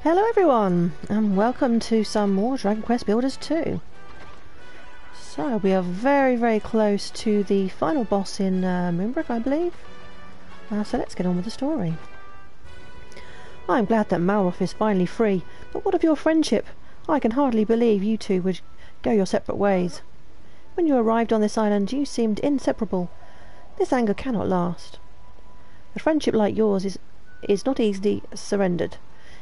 Hello everyone, and welcome to some more Dragon Quest Builders 2. So, we are very close to the final boss in Moonbrooke, I believe. So let's get on with the story. I'm glad that Malroth is finally free, but what of your friendship? I can hardly believe you two would go your separate ways. When you arrived on this island, you seemed inseparable. This anger cannot last. A friendship like yours is not easily surrendered.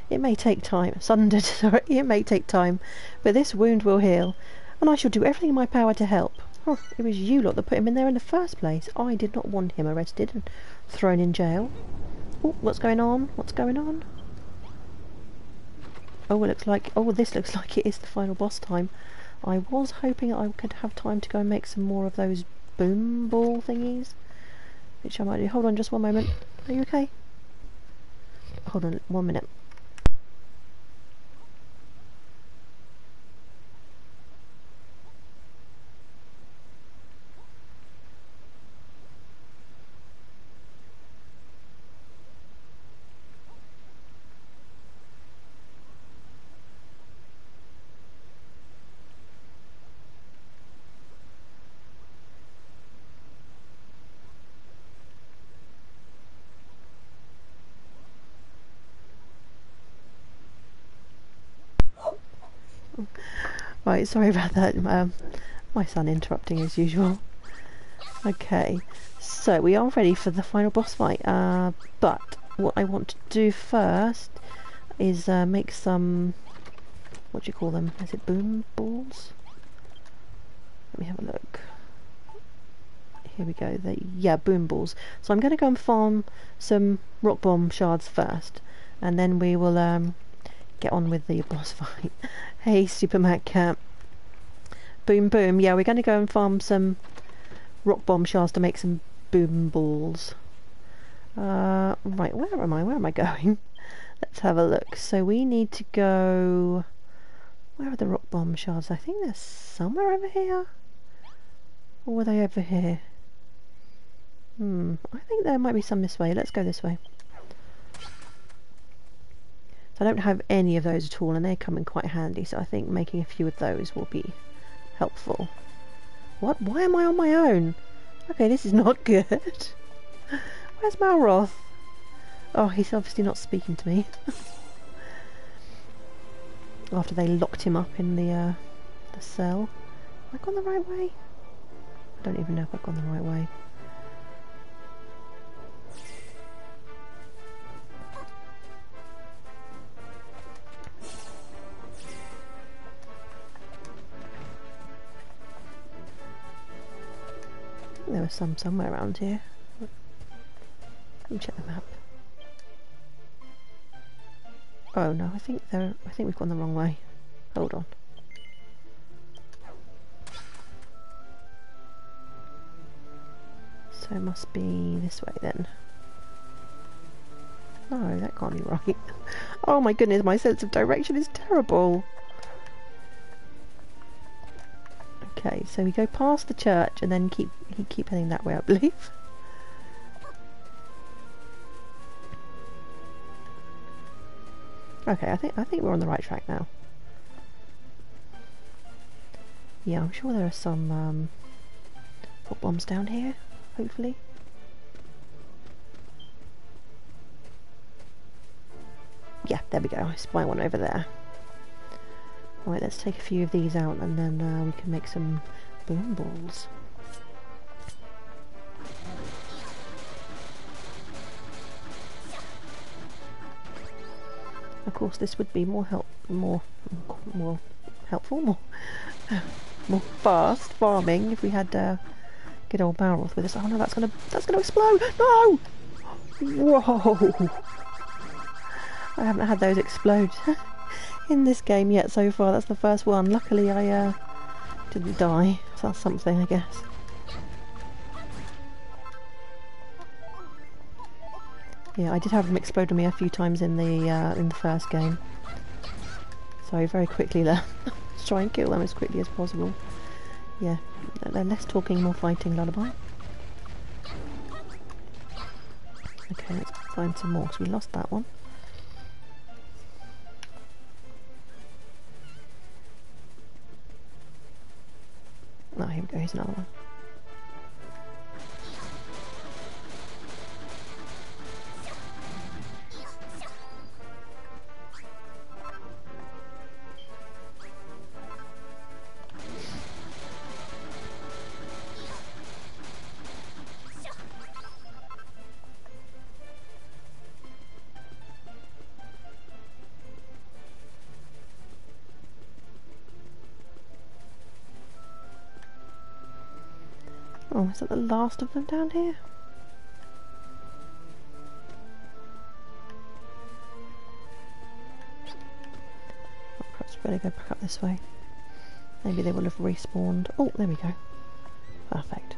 It may take time, it may take time, but this wound will heal, and I shall do everything in my power to help. Oh, it was you lot that put him in there in the first place. I did not want him arrested and thrown in jail. Oh, what's going on? What's going on? Oh, this looks like it is the final boss time. I was hoping I could have time to go and make some more of those boom ball thingies, which I might do. Hold on just one moment. Are you okay? Hold on 1 minute. Right, sorry about that. My son interrupting as usual. Okay, so we are ready for the final boss fight. But what I want to do first is make some... what do you call them? Is it boom balls? Let me have a look. Here we go. Yeah, boom balls. So I'm going to go and farm some rock bomb shards first, and then we will get on with the boss fight. Hey, Super Mad Cat. Boom, boom. Yeah, we're going to go and farm some rock bomb shards to make some boom balls. Right, where am I? Where am I going? Let's have a look. So we need to go... where are the rock bomb shards? I think they're somewhere over here. Or were they over here? I think there might be some this way. Let's go this way. I don't have any of those at all, and they come in quite handy, so I think making a few of those will be helpful. What? Why am I on my own? Okay, this is not good. Where's Malroth? Oh, he's obviously not speaking to me. After they locked him up in the cell. Have I gone the right way? I don't even know if I've gone the right way. There was some somewhere around here. Let me check the map. Oh no, I think we've gone the wrong way. Hold on. So it must be this way then. No, that can't be right. Oh my goodness, my sense of direction is terrible. Okay, so we go past the church and then keep heading that way, I believe. Okay, I think we're on the right track now. Yeah, I'm sure there are some rock bombs down here, hopefully. Yeah, there we go. I spy one over there. Right, let's take a few of these out, and then we can make some boom balls. Of course, this would be more helpful, more fast farming if we had good old Malroth with us. Oh no, that's gonna explode! No! Whoa! I haven't had those explode in this game yet so far. That's the first one. Luckily I didn't die, so that's something, I guess. Yeah, I did have them explode on me a few times in the first game. So very quickly there. Let's try and kill them as quickly as possible. Yeah, less talking, more fighting, lullaby. Okay, let's find some more, because we lost that one. here we go, here's another one. Oh, is that the last of them down here? Oh, perhaps we better go back up this way. Maybe they will have respawned. Oh, there we go. Perfect.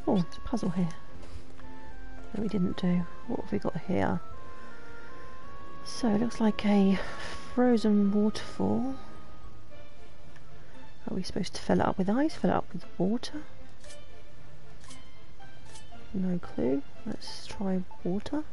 Oh, there's a puzzle here that we didn't do. What have we got here? So it looks like a frozen waterfall. Are we supposed to fill it up with ice? Fill it up with water? No clue. Let's try water.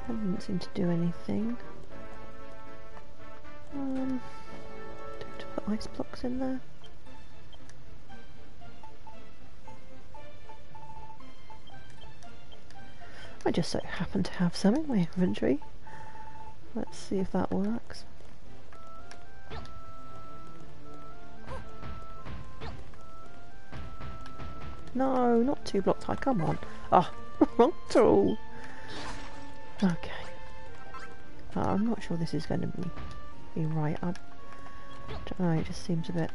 That didn't seem to do anything. Do we have to put ice blocks in there? I just so happen to have some in my inventory. Let's see if that works. No, not 2 blocks high, come on. Ah, wrong tool. Okay. I'm not sure this is going to be right. I don't know, it just seems a bit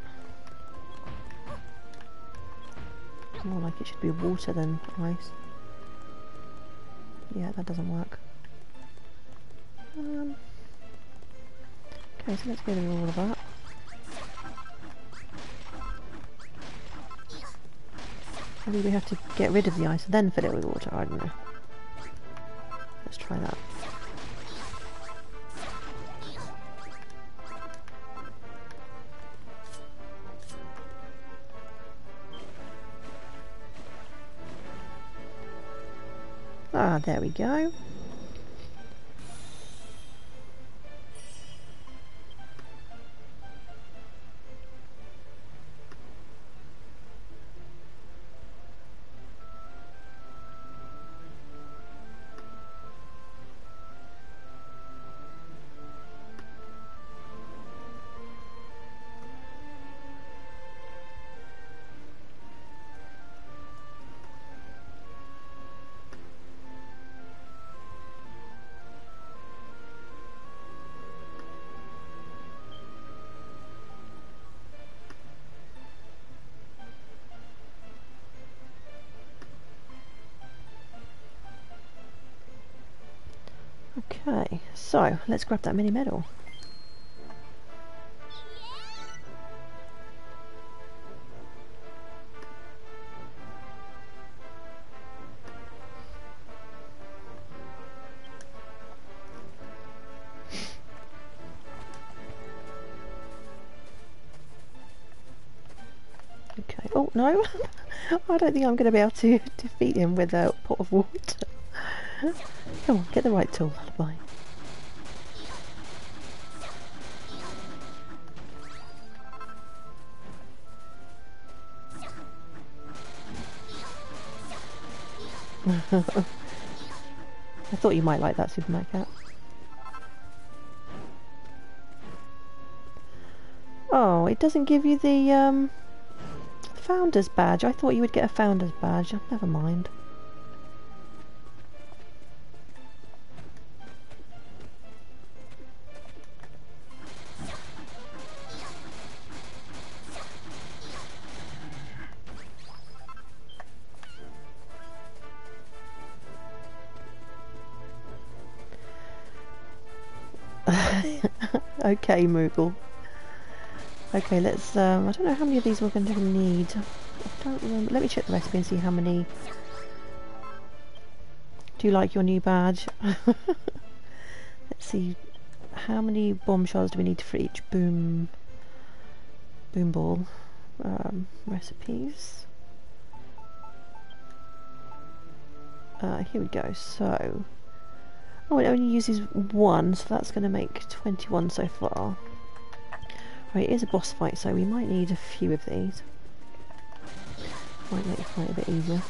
more like it should be water than ice. Yeah, that doesn't work. Okay, so let's get rid of all of that. Maybe we have to get rid of the ice and then fill it with water, I don't know. Let's try that. Ah, there we go. Okay, so let's grab that mini medal. Okay, oh no, I don't think I'm going to be able to defeat him with a pot of water. Come on, get the right tool, lullaby. I thought you might like that, Superman Cat. Oh, it doesn't give you the Founder's Badge. I thought you would get a Founder's Badge. Never mind. Okay, Moogle. Okay, let's, I don't know how many of these we're going to need. I don't remember. Let me check the recipe and see how many. Do you like your new badge? Let's see. How many bomb shells do we need for each boom ball? Recipes. Here we go. So, oh, it only uses one, so that's going to make 21 so far. Right, it is a boss fight, so we might need a few of these. Might make the fight a bit easier.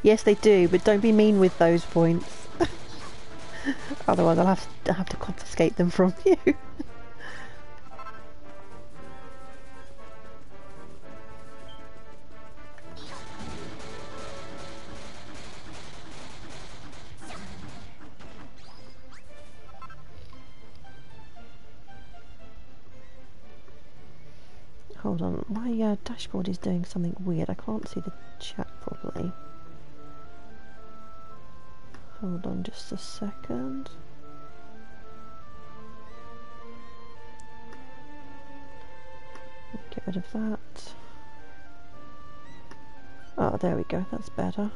Yes, they do, but don't be mean with those points. Otherwise, I'll have to confiscate them from you. Hold on, my dashboard is doing something weird. I can't see the chat properly. Hold on just a second. Get rid of that. Oh, there we go, that's better.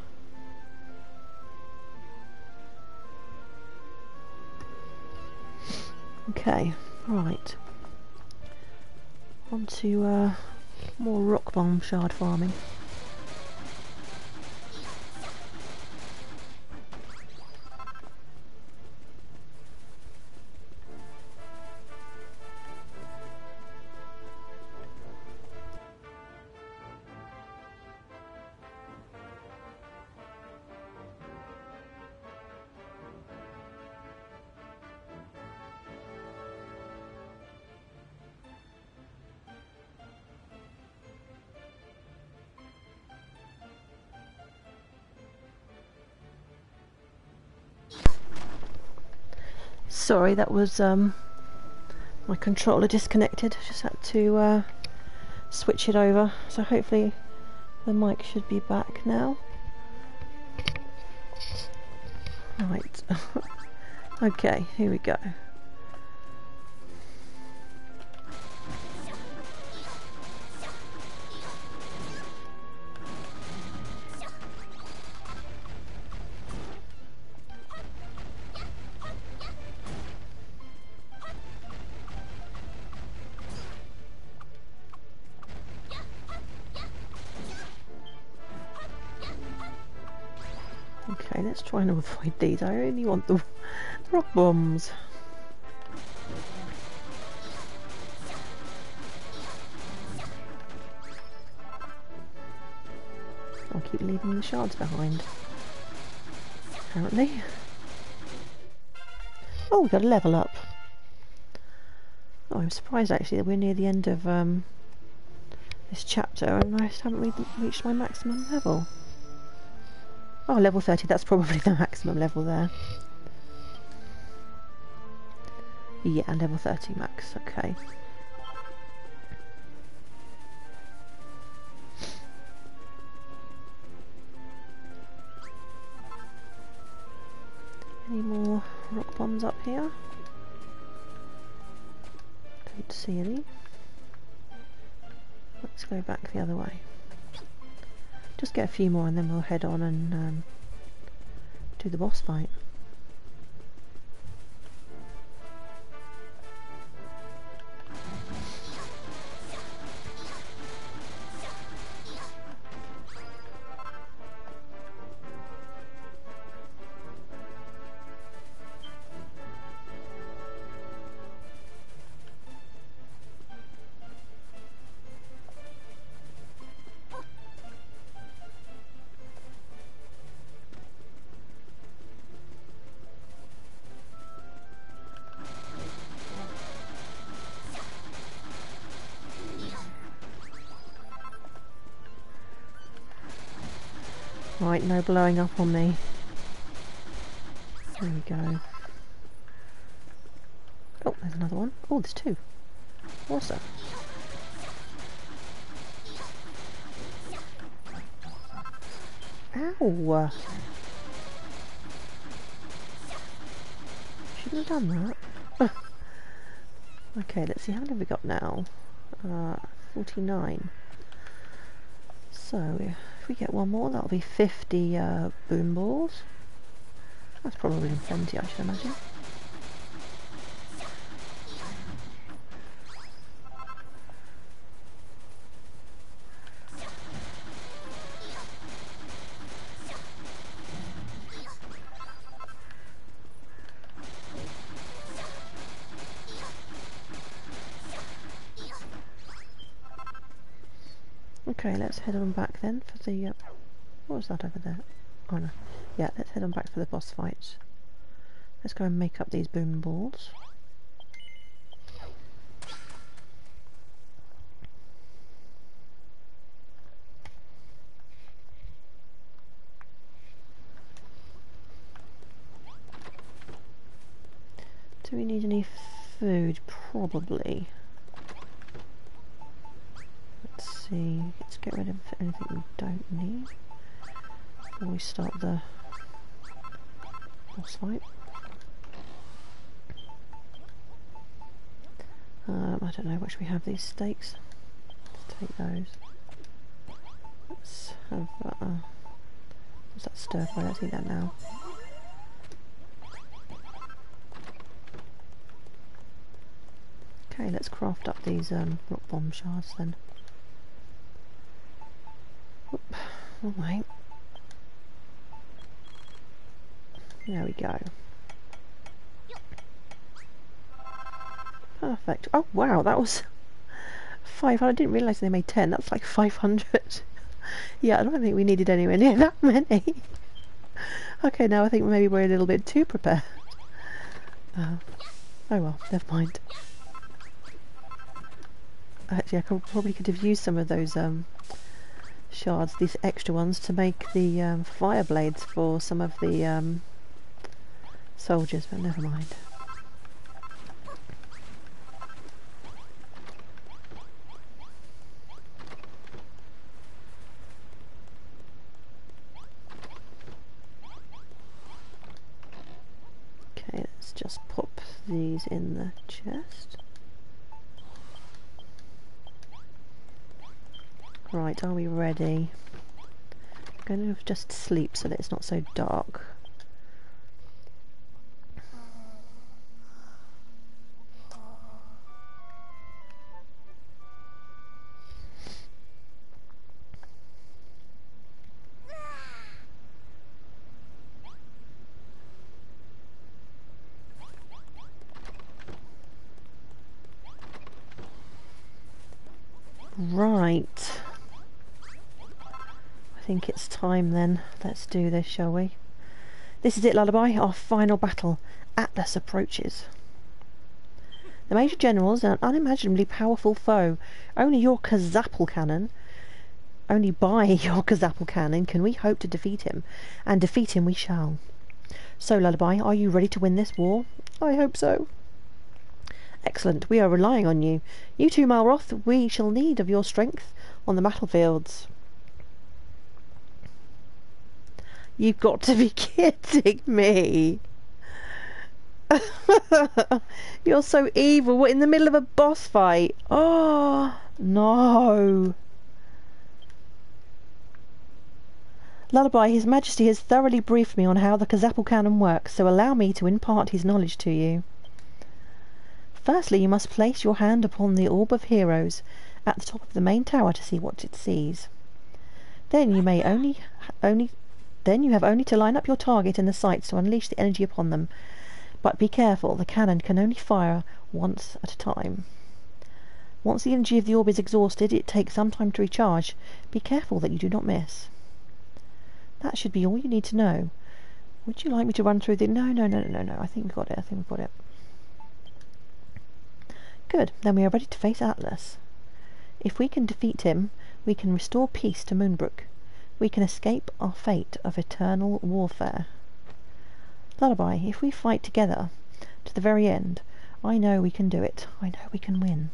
Okay, right. On to more rock bomb shard farming. Sorry, that was my controller disconnected. Just had to switch it over. So hopefully the mic should be back now. Right. Okay, here we go. Okay, let's try and avoid these. I only want the rock bombs. I'll keep leaving the shards behind. Apparently. Oh, we got a level up. Oh, I'm surprised actually that we're near the end of this chapter and I haven't reached my maximum level. Oh, level 30, that's probably the maximum level there. Yeah, level 30 max, okay. Any more rock bombs up here? Don't see any. Let's go back the other way. Just get a few more and then we'll head on and do the boss fight. Right, no blowing up on me. There we go. Oh, there's another one. Oh, there's two. Awesome. Ow! Shouldn't have done that. Okay, let's see, how many have we got now? 49. So, if we get one more, that'll be 50 boom balls. That's probably plenty, I should imagine. Okay, let's head on back then for the... what was that over there? Oh no. Yeah, let's head on back for the boss fight. Let's go and make up these boom balls. Do we need any food? Probably. Let's see. Let's get rid of anything we don't need before we start the boss fight. I don't know, where should we have these steaks? Let's take those. Let's have what's that stir fry? Let's eat that now. Okay, let's craft up these rock bomb shards then. Oop, all right. There we go. Perfect. Oh wow, that was 500. I didn't realise they made 10. That's like 500. Yeah, I don't think we needed anywhere near that many. Okay, now I think maybe we're a little bit too prepared. Oh well, never mind. Actually, I probably could have used some of those shards, these extra ones, to make the fire blades for some of the soldiers, but never mind. Okay, let's just pop these in the chest. Right, are we ready? I'm going to just sleep so that it's not so dark. Right. I think it's time then. Let's do this, shall we? This is it, Lullaby, our final battle. Atlas approaches. The Major General is an unimaginably powerful foe. Only by your Kazapple cannon can we hope to defeat him, and defeat him we shall. So, Lullaby, are you ready to win this war? I hope so. Excellent, we are relying on you. You too, Malroth, we shall need of your strength on the battlefields. You've got to be kidding me. You're so evil. We're in the middle of a boss fight. Oh, no. Lullaby, His Majesty has thoroughly briefed me on how the Kazapple cannon works, so allow me to impart his knowledge to you. Firstly, you must place your hand upon the Orb of Heroes at the top of the main tower to see what it sees. Then you have only to line up your target and the sights to unleash the energy upon them. But be careful, the cannon can only fire once at a time. Once the energy of the orb is exhausted, it takes some time to recharge. Be careful that you do not miss. That should be all you need to know. Would you like me to run through the... No. I think we've got it. Good, then we are ready to face Atlas. If we can defeat him, we can restore peace to Moonbrooke. we can escape our fate of eternal warfare. Lullaby, if we fight together to the very end, I know we can do it. I know we can win.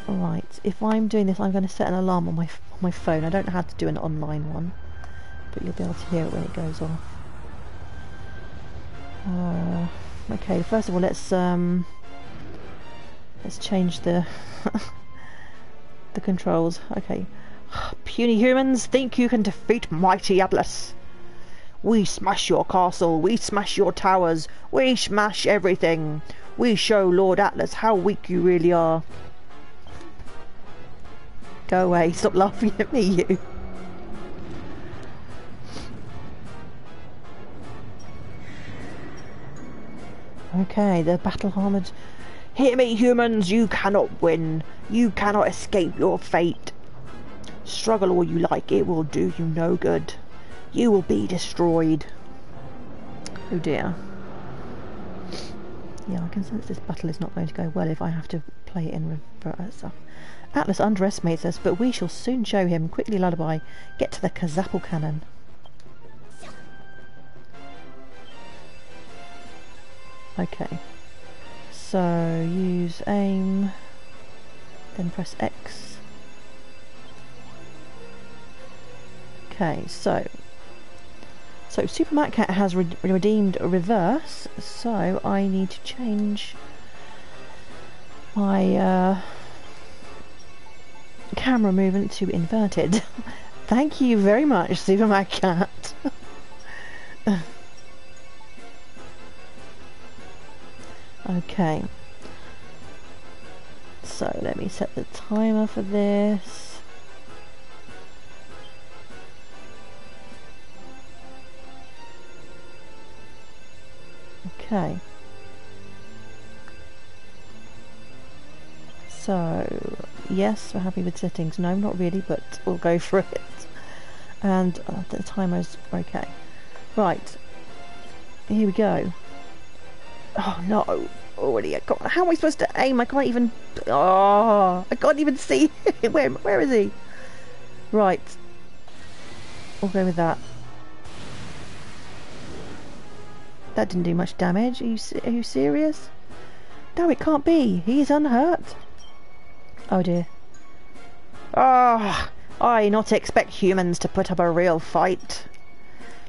Alright, if I'm doing this, I'm going to set an alarm on my phone. I don't know how to do an online one, but you'll be able to hear it when it goes off. Okay, first of all, let's change the the controls. Okay. Puny humans, think you can defeat mighty Atlas? We smash your castle, we smash your towers, we smash everything. We show Lord Atlas how weak you really are. Go away, stop laughing at me, you. Okay, the battle armoured. Hear me, humans, you cannot win. You cannot escape your fate. Struggle all you like, it will do you no good. You will be destroyed. Oh dear. Yeah, I can sense this battle is not going to go well if I have to play it in reverse. Atlas underestimates us, but we shall soon show him. Quickly, Lullaby, get to the Kazapple cannon. Okay. So, use aim, then press X. Okay, so Super Matt Cat has redeemed reverse, so I need to change my camera movement to inverted. Thank you very much, Super Matt Cat. Okay, so let me set the timer for this. Okay, so yes, we're happy with settings. No, not really, but we'll go for it. And the timer's okay. Right, here we go. Oh no, already I got. How am I supposed to aim? I can't even. Oh, I can't even see. Where is he? Right, we'll go with that. That didn't do much damage. Are you serious? No, it can't be. He is unhurt. Oh dear. Ah, I not expect humans to put up a real fight,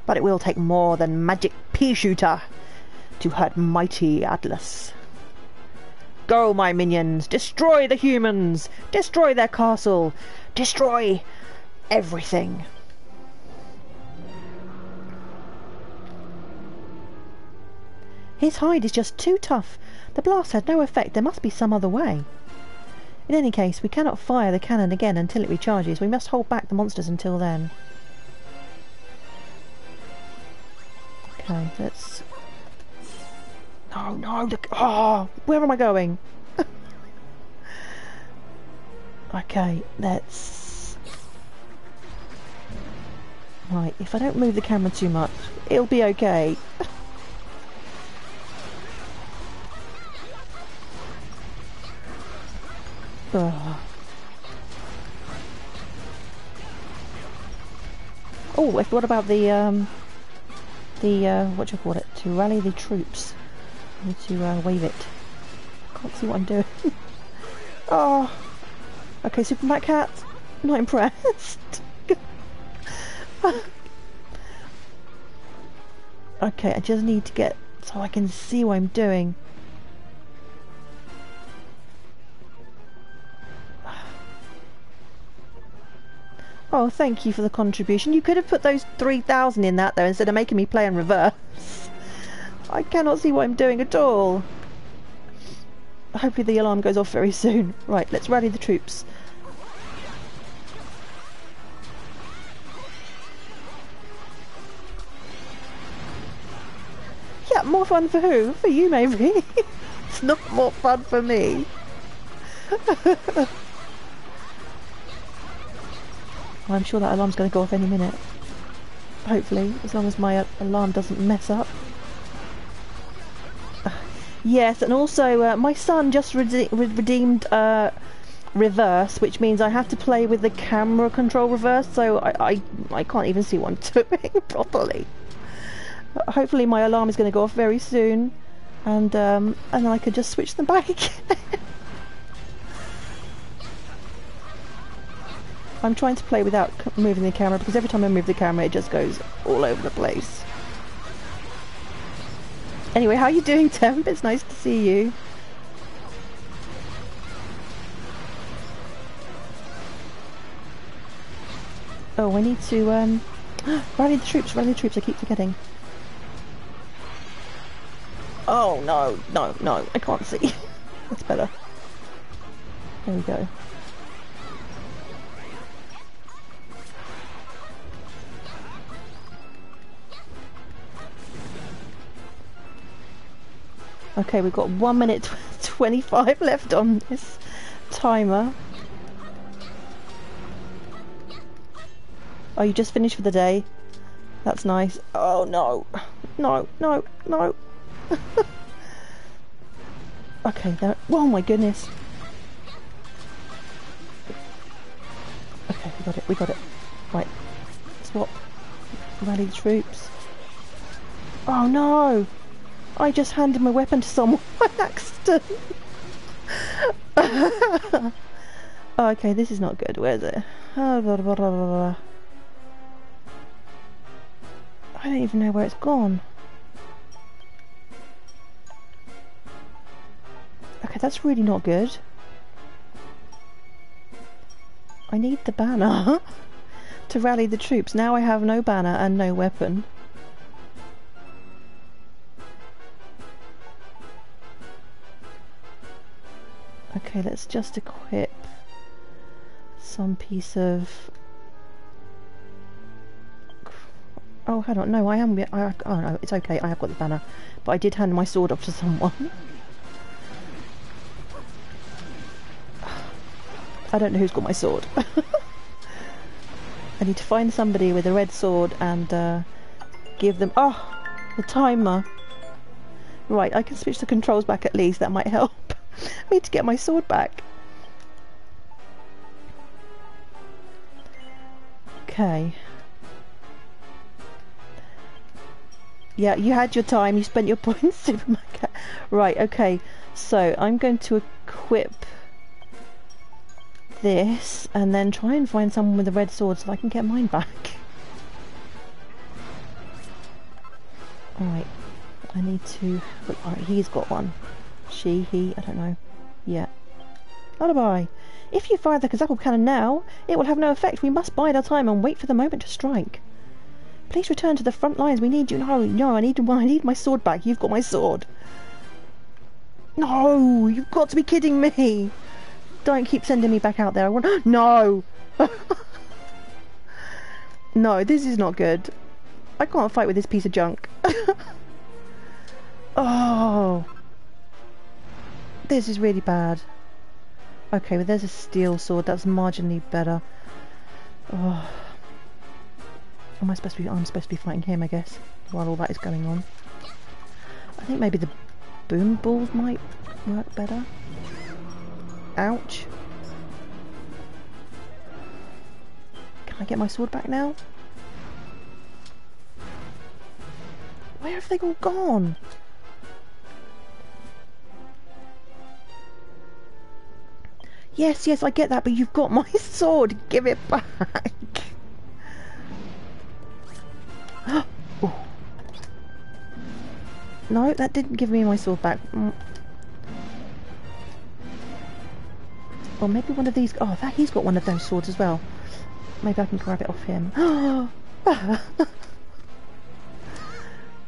but it will take more than magic pea shooter to hurt mighty Atlas. Go, my minions! Destroy the humans! Destroy their castle! Destroy everything! His hide is just too tough. The blast had no effect. There must be some other way. In any case, we cannot fire the cannon again until it recharges. We must hold back the monsters until then. Okay, let's... No, no, look... Oh, where am I going? Okay, let's... Right, if I don't move the camera too much, it'll be okay. Oh, I forgot about the what do you call it? To rally the troops. I need to wave it. Can't see what I'm doing. Oh, okay, Super Matt Cat. Not impressed. Okay, I just need to get so I can see what I'm doing. Oh, thank you for the contribution. You could have put those 3,000 in that, though, instead of making me play in reverse. I cannot see what I'm doing at all. Hopefully the alarm goes off very soon. Right, let's rally the troops. Yeah, more fun for who? For you, maybe. It's not more fun for me. I'm sure that alarm's going to go off any minute. Hopefully, as long as my alarm doesn't mess up. Yes, and also my son just redeemed reverse, which means I have to play with the camera control reverse, so I can't even see what I'm doing properly. Hopefully my alarm is going to go off very soon, and then I can just switch them back again. I'm trying to play without moving the camera, because every time I move the camera it just goes all over the place. Anyway, how are you doing, Temp? It's nice to see you. Oh, I need to rally the troops, I keep forgetting. Oh no, I can't see. That's better. There we go. Okay, we've got 1 minute 25 left on this timer. Oh, you just finished for the day? That's nice. Oh no. No. Okay, there. Oh my goodness. Okay, we got it. Right. Swap. Rally the troops. Oh no! I just handed my weapon to someone by accident. Oh, okay, this is not good. Where is it? Oh, blah, blah, blah, blah, blah. I don't even know where it's gone. Okay, that's really not good. I need the banner to rally the troops. Now I have no banner and no weapon. Okay, let's just equip some piece of... Oh, hold on, no, oh no, it's okay, I have got the banner. But I did hand my sword off to someone. I don't know who's got my sword. I need to find somebody with a red sword and give them... Oh, the timer. Right, I can switch the controls back at least, that might help. I need to get my sword back. Okay. Yeah, you had your time, you spent your points, Supermarket. Right, okay. So, I'm going to equip this and then try and find someone with a red sword so I can get mine back. Alright. I need to... Alright, he's got one. She, he, I don't know. Yeah. Lullaby. If you fire the Kazaku cannon now, it will have no effect. We must bide our time and wait for the moment to strike. Please return to the front lines. We need you. No, I need my sword back. You've got my sword. No, you've got to be kidding me. Don't keep sending me back out there. I want... No! No, this is not good. I can't fight with this piece of junk. Oh... This is really bad. Okay, but there's a steel sword. That's marginally better. Oh. I'm supposed to be fighting him, I guess, while all that is going on. I think maybe the boom balls might work better. Ouch. Can I get my sword back now? Where have they all gone? Yes, I get that, but you've got my sword. Give it back. Oh. No, that didn't give me my sword back. Or maybe one of these... Oh, he's got one of those swords as well. Maybe I can grab it off him.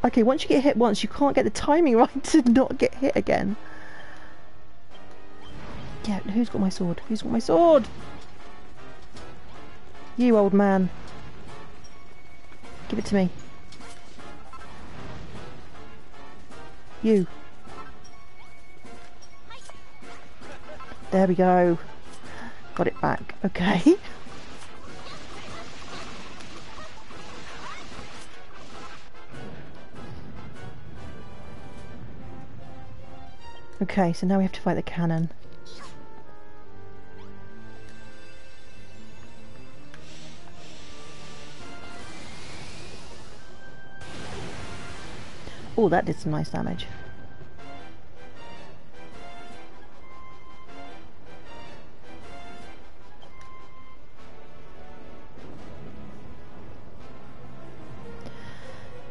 Okay, once you get hit once, you can't get the timing right to not get hit again. Yeah, who's got my sword? Who's got my sword? You, old man. Give it to me. You. There we go. Got it back. Okay. Okay, so now we have to fight the cannon. Oh, that did some nice damage.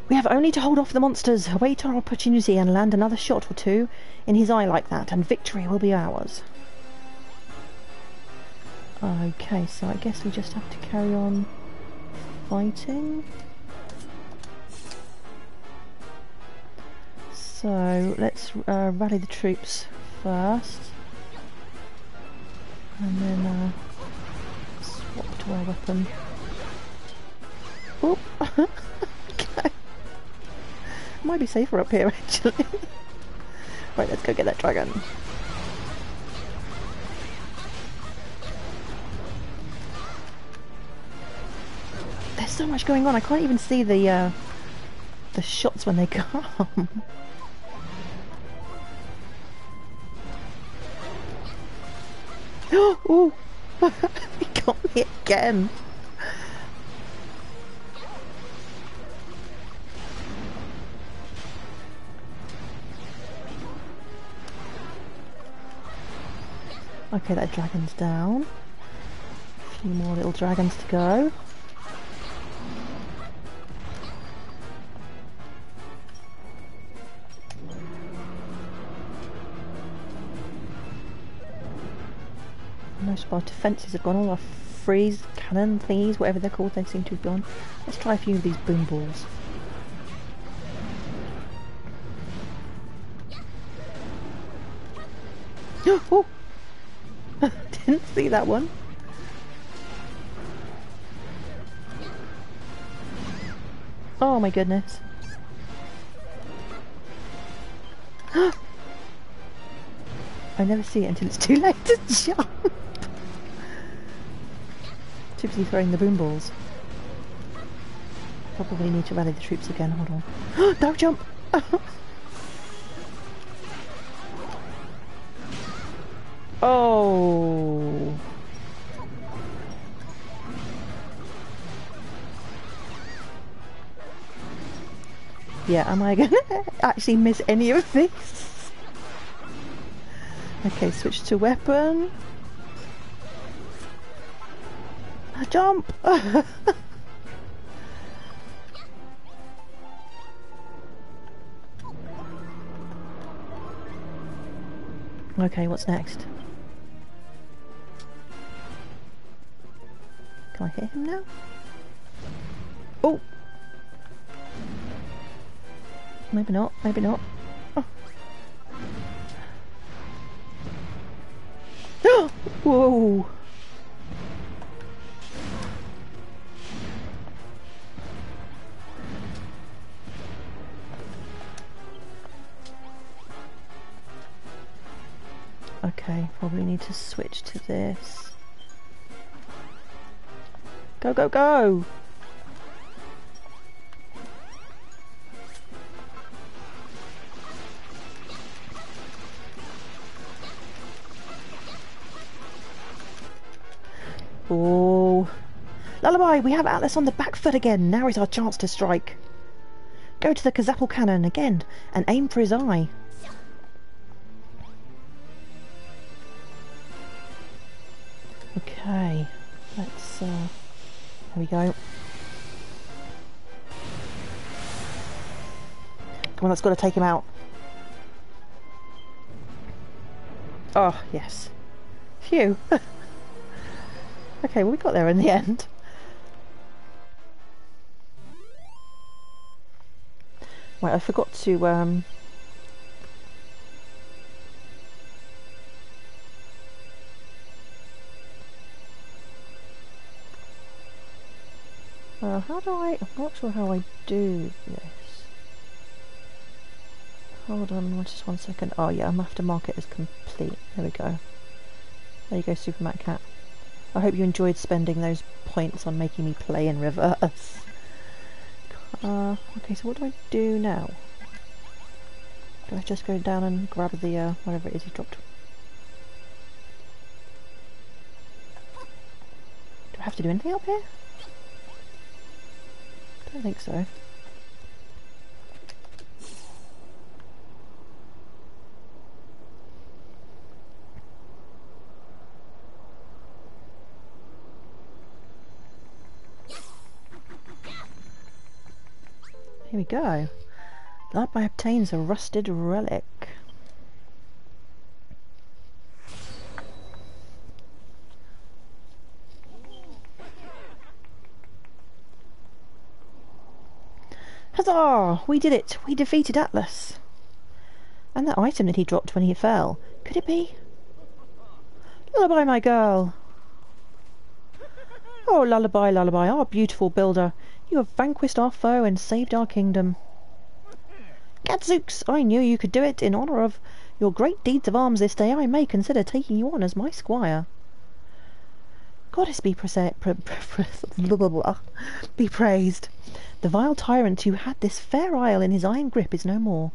We have only to hold off the monsters, await our opportunity and land another shot or two in his eye like that, and victory will be ours. Okay, so I guess we just have to carry on fighting. So let's rally the troops first, and then swap to our weapon. Oh, okay. Might be safer up here actually. Right, let's go get that dragon. There's so much going on. I can't even see the shots when they come. Oh, he got me again. Okay, that dragon's down. A few more little dragons to go. Most of our defences have gone, all our freeze cannon thingies, whatever they're called, they seem to have gone. Let's try a few of these boom balls. Oh! Didn't see that one. Oh my goodness. I never see it until it's too late to jump. Too busy throwing the boom balls. Probably need to rally the troops again, hold on. Don't jump! Oh! Yeah, am I gonna actually miss any of this? Okay, switch to weapon. Jump! Okay, what's next? Can I hit him now? Oh! Maybe not, maybe not. Oh. Whoa! Okay, probably need to switch to this. Go, go, go! Oh. Lullaby, we have Atlas on the back foot again. Now is our chance to strike. Go to the Kazapple cannon again and aim for his eye. Okay, let's, there we go. Come on, that's got to take him out. Oh, yes. Phew. Okay, well we got there in the end. Right, I forgot to, how do I... I'm not sure how I do this. Hold on just 1 second. Oh yeah, I'm going to have to mark it as complete. There we go. There you go, Super Matt Cat. I hope you enjoyed spending those points on making me play in reverse. Okay, so what do I do now? Do I just go down and grab the, whatever it is he dropped? Do I have to do anything up here? I don't think so. here we go. Lullaby obtains a rusted relic. Huzzah! We did it! We defeated Atlas! And that item that he dropped when he fell, could it be? Lullaby, my girl! Oh, Lullaby, Lullaby, our beautiful builder, you have vanquished our foe and saved our kingdom. Gadzooks, I knew you could do it. In honour of your great deeds of arms this day, I may consider taking you on as my squire. Goddess be be praised. The vile tyrant who had this fair isle in his iron grip is no more.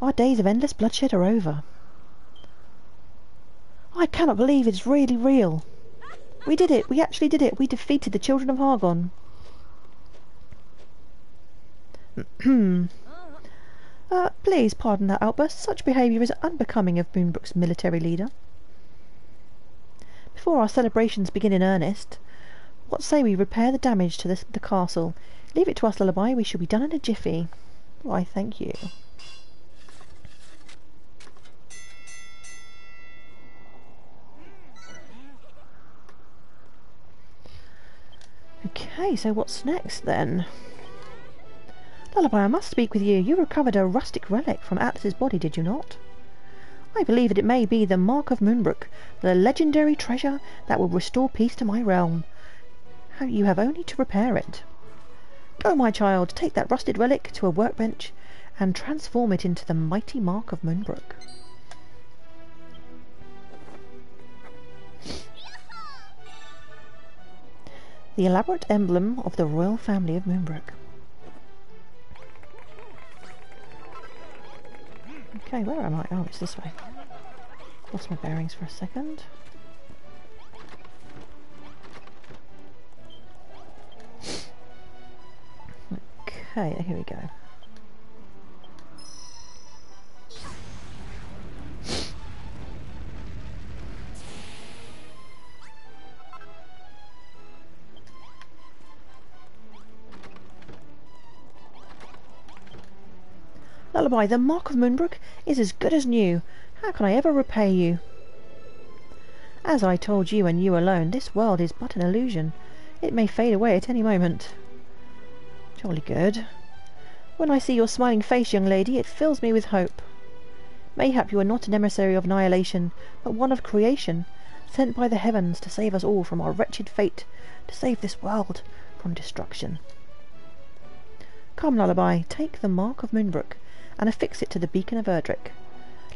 Our days of endless bloodshed are over. I cannot believe it's really real. We did it. We actually did it. We defeated the children of Argon. Please pardon that outburst. Such behaviour is unbecoming of Moonbrooke's military leader. Before our celebrations begin in earnest, what say we repair the damage to the castle? Leave it to us, Lullaby. We shall be done in a jiffy. Why, thank you. Okay, so what's next then? Lullaby, I must speak with you. You recovered a rustic relic from Atlas's body, did you not? I believe that it may be the mark of Moonbrooke, the legendary treasure that will restore peace to my realm. You have only to repair it. Go, my child, take that rusted relic to a workbench and transform it into the mighty mark of Moonbrooke. The elaborate emblem of the royal family of Moonbrooke. Okay, where am I? Oh, it's this way. Lost my bearings for a second. Okay, here we go. Lullaby, the mark of Moonbrooke is as good as new. How can I ever repay you? As I told you and you alone, this world is but an illusion. It may fade away at any moment. Jolly good. When I see your smiling face, young lady, it fills me with hope. Mayhap you are not an emissary of annihilation, but one of creation, sent by the heavens to save us all from our wretched fate, to save this world from destruction. Come, Lullaby, take the mark of Moonbrooke, and affix it to the beacon of Erdrick.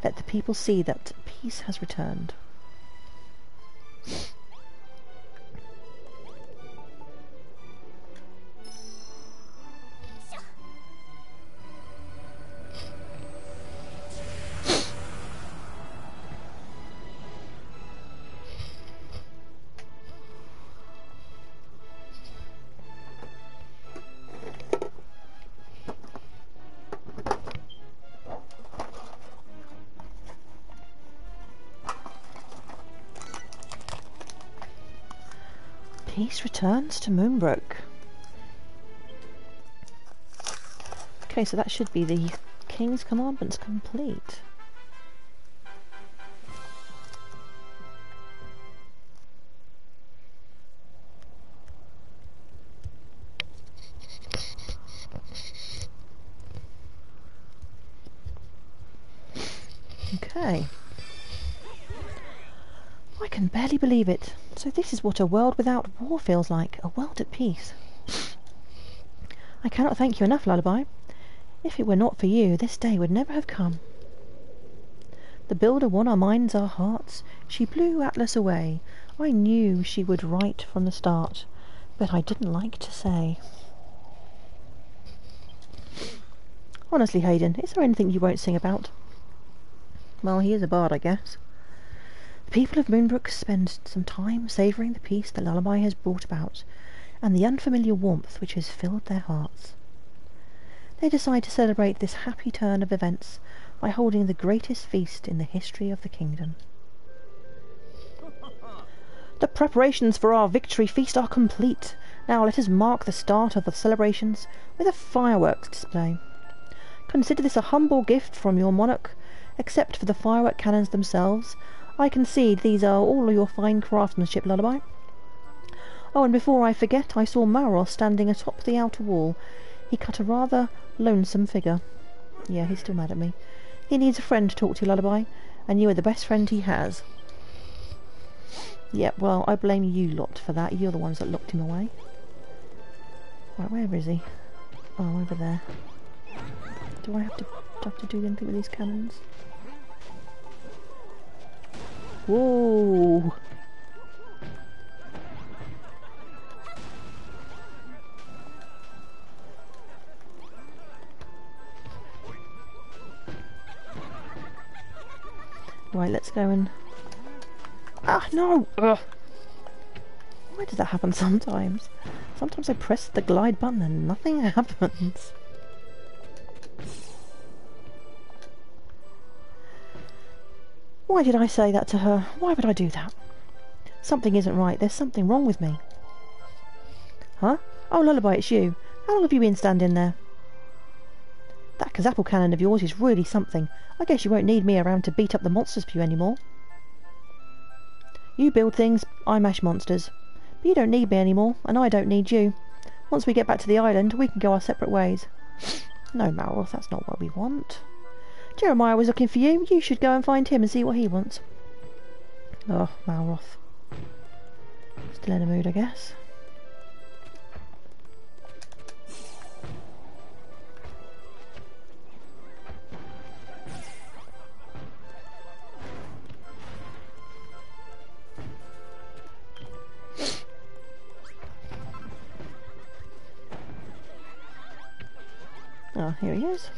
Let the people see that peace has returned. Peace returns to Moonbrooke. Okay, so that should be the King's Commandments complete. Okay. I can barely believe it. So this is what a world without war feels like, a world at peace. I cannot thank you enough, Lullaby. If it were not for you, this day would never have come. The builder won our minds, our hearts. She blew Atlas away. I knew she would right from the start, but I didn't like to say. Honestly, Hayden, is there anything you won't sing about? Well, he is a bard, I guess. The people of Moonbrooke spend some time savouring the peace that Lullaby has brought about, and the unfamiliar warmth which has filled their hearts. They decide to celebrate this happy turn of events by holding the greatest feast in the history of the kingdom. The preparations for our victory feast are complete. Now let us mark the start of the celebrations with a fireworks display. Consider this a humble gift from your monarch. Except for the firework cannons themselves, I concede these are all your fine craftsmanship, Lullaby. Oh, and before I forget, I saw Maros standing atop the outer wall. He cut a rather lonesome figure. Yeah, he's still mad at me. He needs a friend to talk to, Lullaby, and you are the best friend he has. Yep, well, I blame you lot for that. You're the ones that locked him away. Right, where is he? Oh, over there. Do I have to do anything with these cannons? Whoa! Right, let's go and... Ah, no! Ugh. Why does that happen sometimes? Sometimes I press the glide button and nothing happens. Why did I say that to her? Why would I do that? Something isn't right. There's something wrong with me. Huh? Oh, Lullaby, it's you. How long have you been standing there? That Kazapple cannon of yours is really something. I guess you won't need me around to beat up the monsters for you anymore. You build things, I mash monsters. But you don't need me anymore, and I don't need you. Once we get back to the island, we can go our separate ways. No, Malroth, that's not what we want. Jeremiah was looking for you. You should go and find him and see what he wants. Oh, Malroth. Still in a mood, I guess. Oh, here he is.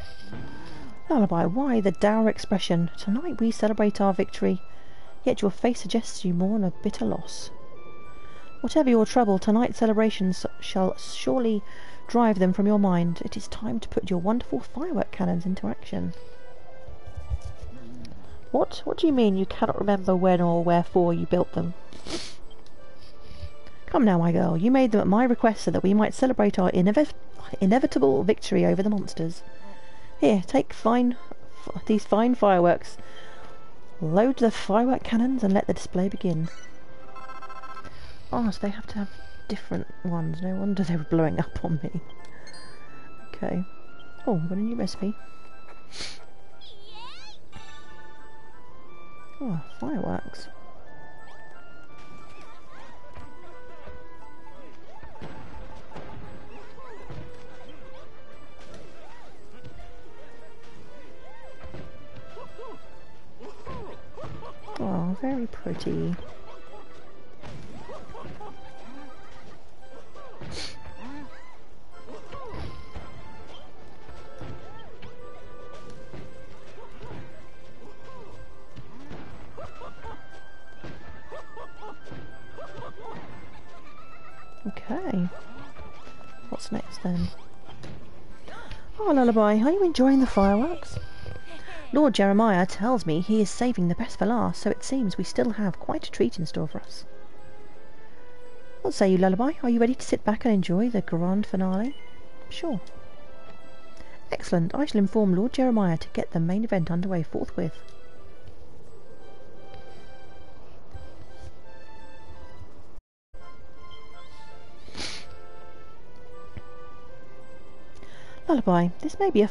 Lullaby, why the dour expression? Tonight we celebrate our victory, yet your face suggests you mourn a bitter loss. Whatever your trouble, tonight's celebrations shall surely drive them from your mind. It is time to put your wonderful firework cannons into action. What? What do you mean you cannot remember when or wherefore you built them? Come now, my girl, you made them at my request so that we might celebrate our inevitable victory over the monsters. Here, take these fine fireworks. Load the firework cannons and let the display begin. Oh, so they have to have different ones. No wonder they were blowing up on me. Okay. Oh, got a new recipe. Oh, fireworks. Oh, very pretty. Okay. What's next then? Oh, Lullaby, are you enjoying the fireworks? Lord Jeremiah tells me he is saving the best for last, so it seems we still have quite a treat in store for us. What say you, Lullaby? Are you ready to sit back and enjoy the grand finale? Sure. Excellent. I shall inform Lord Jeremiah to get the main event underway forthwith. Lullaby, this may be a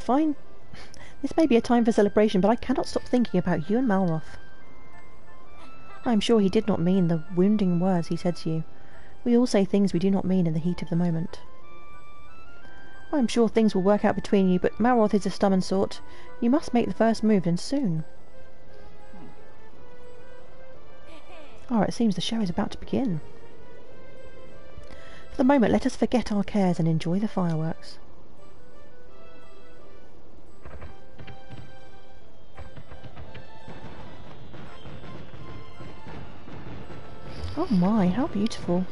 time for celebration, but I cannot stop thinking about you and Malroth. I am sure he did not mean the wounding words he said to you. We all say things we do not mean in the heat of the moment. I am sure things will work out between you, but Malroth is a stubborn sort. You must make the first move, and soon. Oh, it seems the show is about to begin. For the moment, let us forget our cares and enjoy the fireworks. Oh my, how beautiful.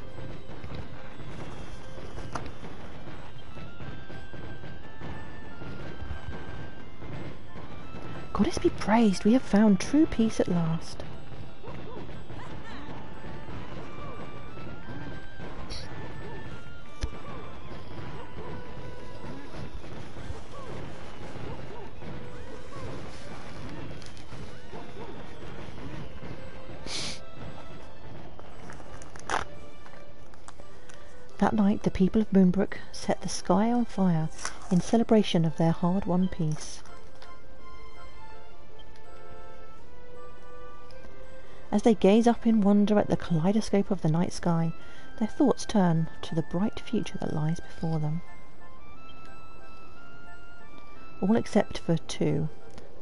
Goddess be praised, we have found true peace at last. That night the people of Moonbrooke set the sky on fire in celebration of their hard-won peace. As they gaze up in wonder at the kaleidoscope of the night sky, their thoughts turn to the bright future that lies before them. All except for two,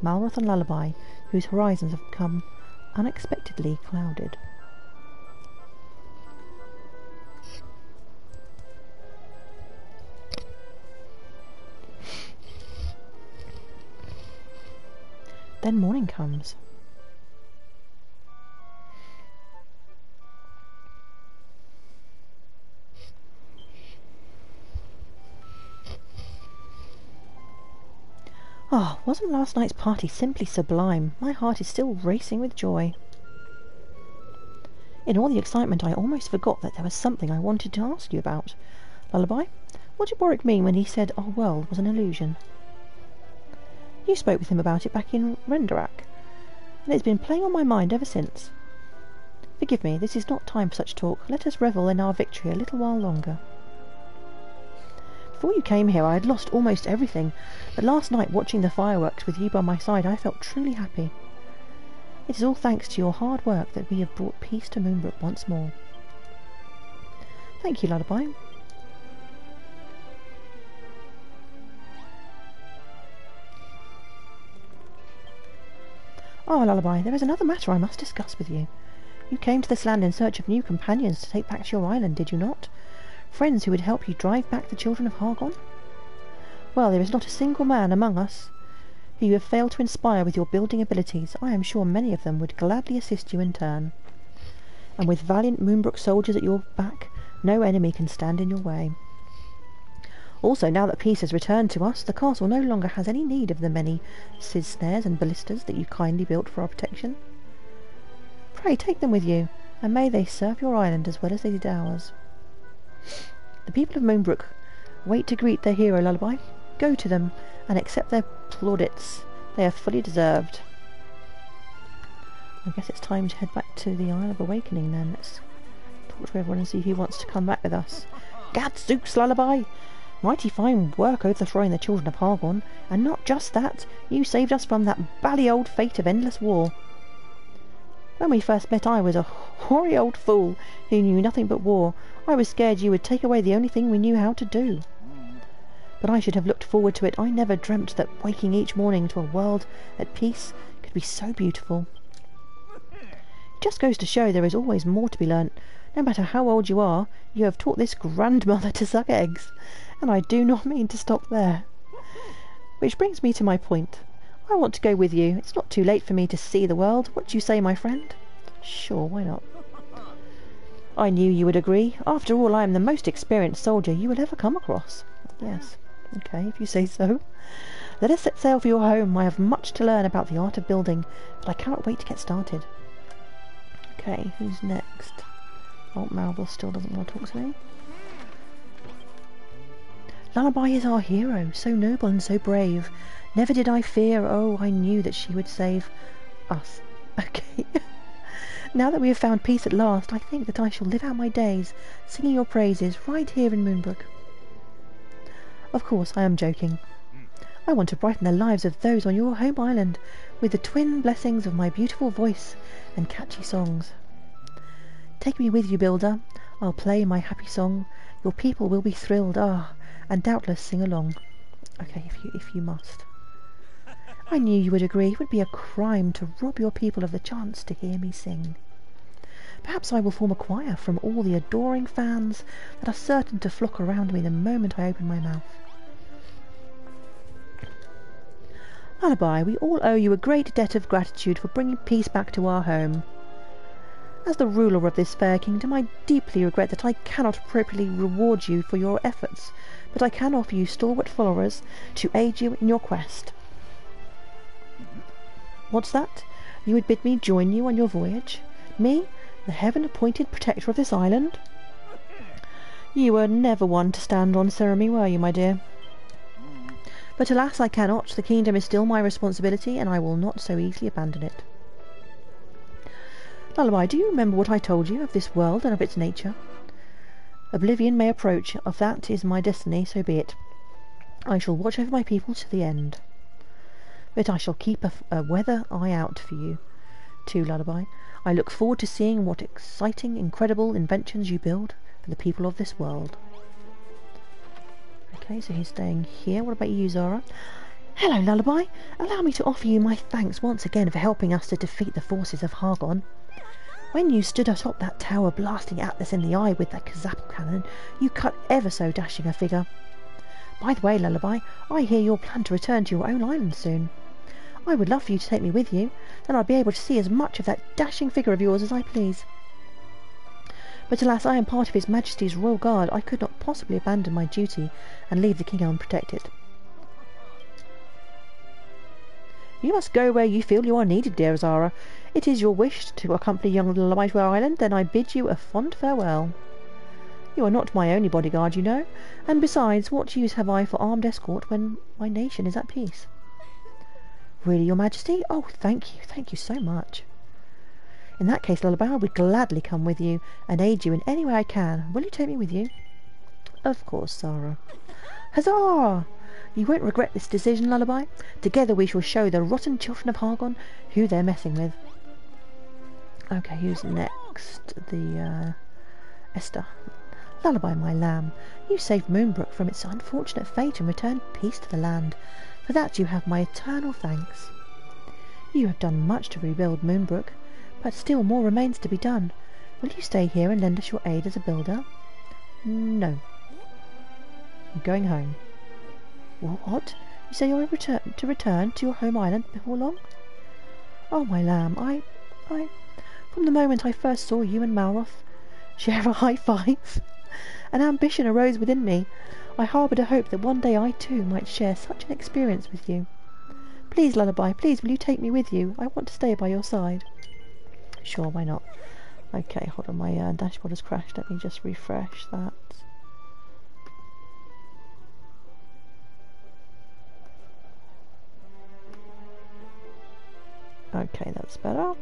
Malroth and Lullaby, whose horizons have become unexpectedly clouded. Then morning comes. Oh, wasn't last night's party simply sublime? My heart is still racing with joy. In all the excitement, I almost forgot that there was something I wanted to ask you about. Lullaby, what did Warwick mean when he said our world was an illusion? You spoke with him about it back in Renderak, and it's been playing on my mind ever since. Forgive me, this is not time for such talk. Let us revel in our victory a little while longer. Before you came here, I had lost almost everything, but last night, watching the fireworks with you by my side, I felt truly happy. It is all thanks to your hard work that we have brought peace to Moonbrooke once more. Thank you, Lullaby. Oh, Lullaby, there is another matter I must discuss with you. You came to this land in search of new companions to take back to your island, did you not? Friends who would help you drive back the children of Argon? Well, there is not a single man among us who you have failed to inspire with your building abilities. I am sure many of them would gladly assist you in turn. And with valiant Moonbrooke soldiers at your back, no enemy can stand in your way. Also, now that peace has returned to us, the castle no longer has any need of the many sizz snares and ballistas that you kindly built for our protection. Pray take them with you, and may they serve your island as well as they did ours. The people of Moonbrooke wait to greet their hero, Lullaby. Go to them and accept their plaudits. They are fully deserved. I guess it's time to head back to the Isle of Awakening then. Let's talk to everyone and see who wants to come back with us. Gadzooks, Lullaby! Mighty fine work overthrowing the children of Argon, and not just that, you saved us from that bally old fate of endless war. When we first met, I was a hoary old fool who knew nothing but war. I was scared you would take away the only thing we knew how to do. But I should have looked forward to it. I never dreamt that waking each morning to a world at peace could be so beautiful. It just goes to show there is always more to be learnt. No matter how old you are, you have taught this grandmother to suck eggs. And I do not mean to stop there. Which brings me to my point. I want to go with you. It's not too late for me to see the world. What do you say, my friend? Sure, why not? I knew you would agree. After all, I am the most experienced soldier you will ever come across. Yes, okay, if you say so. Let us set sail for your home. I have much to learn about the art of building, but I cannot wait to get started. Okay, who's next? Oh, Malroth still doesn't want to talk to me. Lullaby is our hero, so noble and so brave. Never did I fear, oh, I knew that she would save us. Okay. Now that we have found peace at last, I think that I shall live out my days singing your praises right here in Moonbrooke. Of course, I am joking. I want to brighten the lives of those on your home island with the twin blessings of my beautiful voice and catchy songs. Take me with you, Builder. I'll play my happy song. Your people will be thrilled, and doubtless sing along. Okay, if you must. I knew you would agree. It would be a crime to rob your people of the chance to hear me sing. Perhaps I will form a choir from all the adoring fans that are certain to flock around me the moment I open my mouth. Lullaby, we all owe you a great debt of gratitude for bringing peace back to our home. As the ruler of this fair kingdom, I deeply regret that I cannot appropriately reward you for your efforts, but I can offer you stalwart followers to aid you in your quest. What's that? You would bid me join you on your voyage? Me, the heaven-appointed protector of this island? You were never one to stand on ceremony, were you, my dear? But alas, I cannot. The kingdom is still my responsibility, and I will not so easily abandon it. Lullaby, do you remember what I told you of this world and of its nature? Oblivion may approach. If that is my destiny, so be it. I shall watch over my people to the end. But I shall keep a weather eye out for you, too, Lullaby. I look forward to seeing what exciting, incredible inventions you build for the people of this world. Okay, so he's staying here. What about you, Zara? Hello, Lullaby. Allow me to offer you my thanks once again for helping us to defeat the forces of Argon. When you stood atop that tower blasting Atlas in the eye with that Kazap cannon, you cut ever so dashing a figure. By the way, Lullaby, I hear you'll plan to return to your own island soon. I would love for you to take me with you, then I'd be able to see as much of that dashing figure of yours as I please. But alas, I am part of His Majesty's Royal Guard. I could not possibly abandon my duty and leave the king unprotected. You must go where you feel you are needed, dear Zara. It is your wish to accompany young Lullaby to our island, then I bid you a fond farewell. You are not my only bodyguard, you know, and besides, what use have I for armed escort when my nation is at peace? Really, your Majesty? Oh, thank you so much. In that case, Lullaby, I would gladly come with you and aid you in any way I can. Will you take me with you? Of course, Zara. Huzzah! You won't regret this decision, Lullaby. Together we shall show the rotten children of Argon who they're messing with. Okay, who's next? Esther. Lullaby, my lamb, you saved Moonbrooke from its unfortunate fate and returned peace to the land. For that you have my eternal thanks. You have done much to rebuild Moonbrooke, but still more remains to be done. Will you stay here and lend us your aid as a builder? No. I'm going home. What? You say you're to return to your home island before long? Oh, my lamb, I... From the moment I first saw you and Malroth share a high five, an ambition arose within me. I harboured a hope that one day I too might share such an experience with you. Please, Lullaby, please will you take me with you? I want to stay by your side. Sure, why not? Okay, hold on, my dashboard has crashed. Let me just refresh that. Okay, that's better.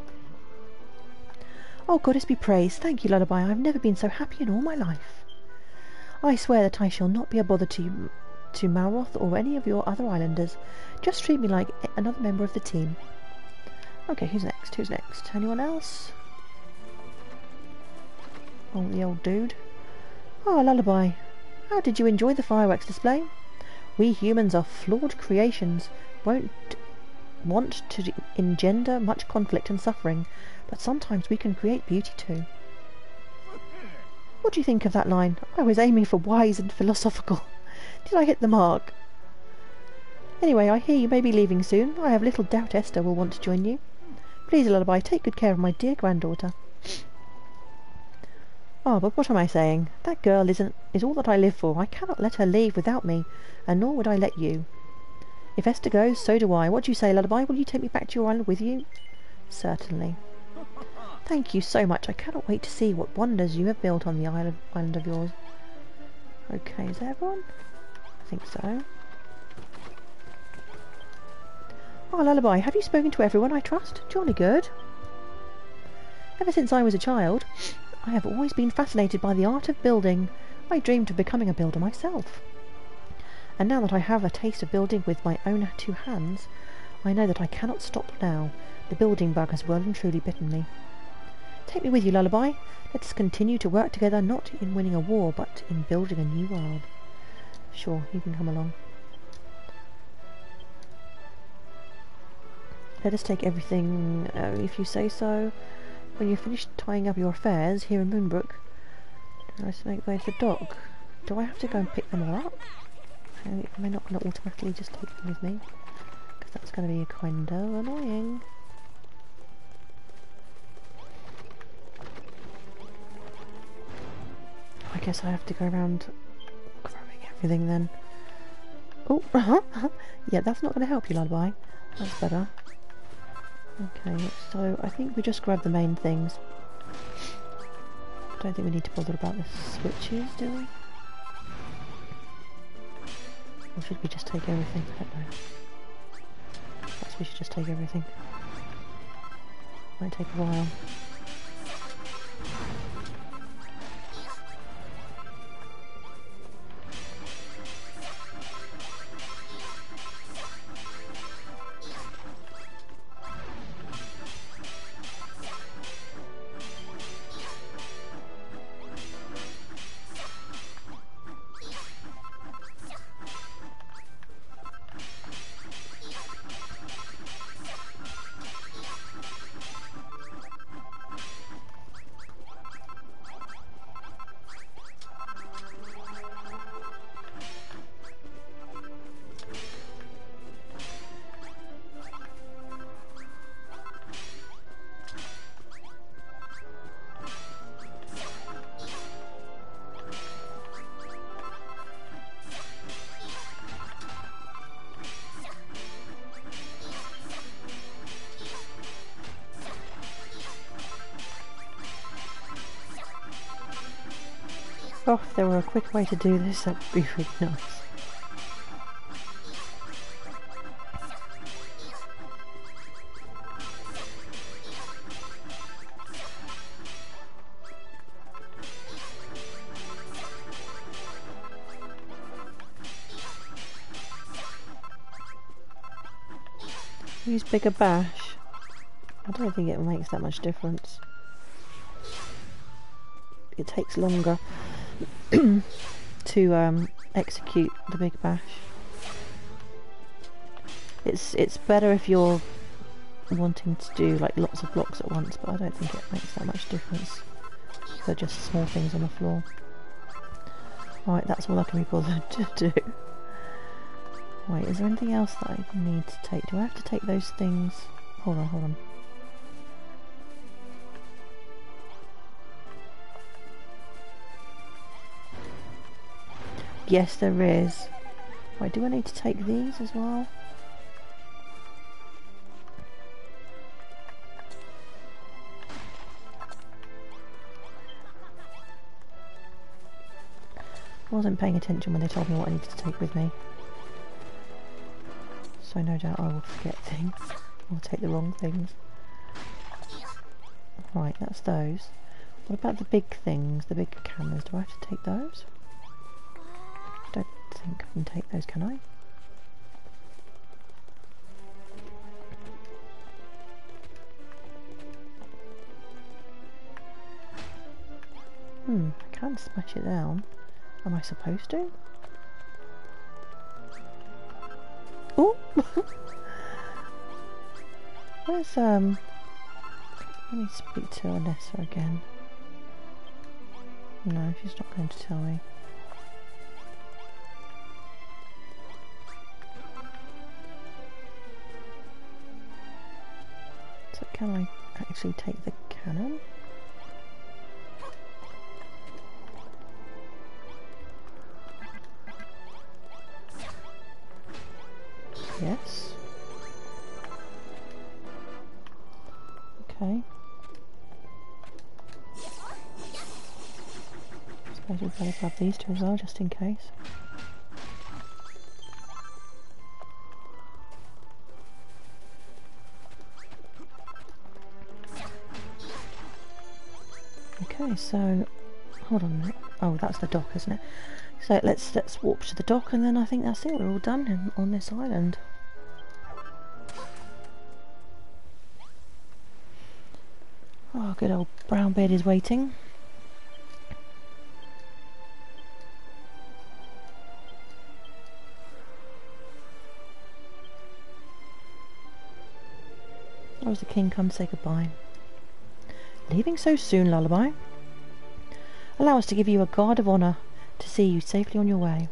Oh, Goddess be praised. Thank you, Lullaby. I've never been so happy in all my life. I swear that I shall not be a bother to Malroth or any of your other islanders. Just treat me like another member of the team. Okay, who's next? Who's next? Anyone else? Oh, the old dude. Oh, Lullaby. How did you enjoy the fireworks display? We humans are flawed creations. Won't want to engender much conflict and suffering, but sometimes we can create beauty too. What do you think of that line? I was aiming for wise and philosophical. Did I hit the mark? Anyway, I hear you may be leaving soon. I have little doubt Esther will want to join you. Please, Lullaby, take good care of my dear granddaughter. Oh, but what am I saying? That girl is all that I live for. I cannot let her leave without me, and nor would I let you. If Esther goes, so do I. What do you say, Lullaby? Will you take me back to your island with you? Certainly. Thank you so much. I cannot wait to see what wonders you have built on the island of yours. Okay, is that everyone? I think so. Oh, Lullaby, have you spoken to everyone, I trust? Jolly good. Ever since I was a child, I have always been fascinated by the art of building. I dreamed of becoming a builder myself. And now that I have a taste of building with my own two hands, I know that I cannot stop now. The building bug has well and truly bitten me. Take me with you, Lullaby. Let us continue to work together, not in winning a war, but in building a new world. Sure, you can come along. Let us take everything, if you say so. When you've finished tying up your affairs here in Moonbrooke, let us make way to the dock. Do I have to go and pick them all up? Am I not going to automatically just take them with me? Because that's going to be kind of annoying. I guess I have to go around grabbing everything then. Oh, yeah, that's not going to help you, Lullaby. That's better. Okay, so I think we just grab the main things. I don't think we need to bother about the switches, do we? Or should we just take everything? I don't know. Perhaps we should just take everything. Might take a while. Oh, if there were a quick way to do this, that would be really nice. Use bigger bash. I don't think it makes that much difference. It takes longer to execute the big bash. It's better if you're wanting to do like lots of blocks at once, but I don't think it makes that much difference. They're just small things on the floor. Right, that's all I can be bothered to do. Wait, is there anything else that I need to take? Do I have to take those things? Hold on. Yes, there is. Wait, do I need to take these as well? I wasn't paying attention when they told me what I needed to take with me. So no doubt I will forget things. I'll take the wrong things. Right, that's those. What about the big things, the big cameras? Do I have to take those? I don't think I can take those, can I? I can smash it down. Am I supposed to? Oh! Where's, let me speak to Anessa again. No, she's not going to tell me. So can I actually take the cannon? Yes. Okay. I suppose we've got to grab these two as well, just in case. Okay, so hold on a minute. Oh, that's the dock, isn't it? So let's warp to the dock, and then I think that's it. We're all done on this island. Oh, good old brown beard is waiting. Oh, has the king come to say goodbye? Leaving so soon, Lullaby? Allow us to give you a guard of honour to see you safely on your way.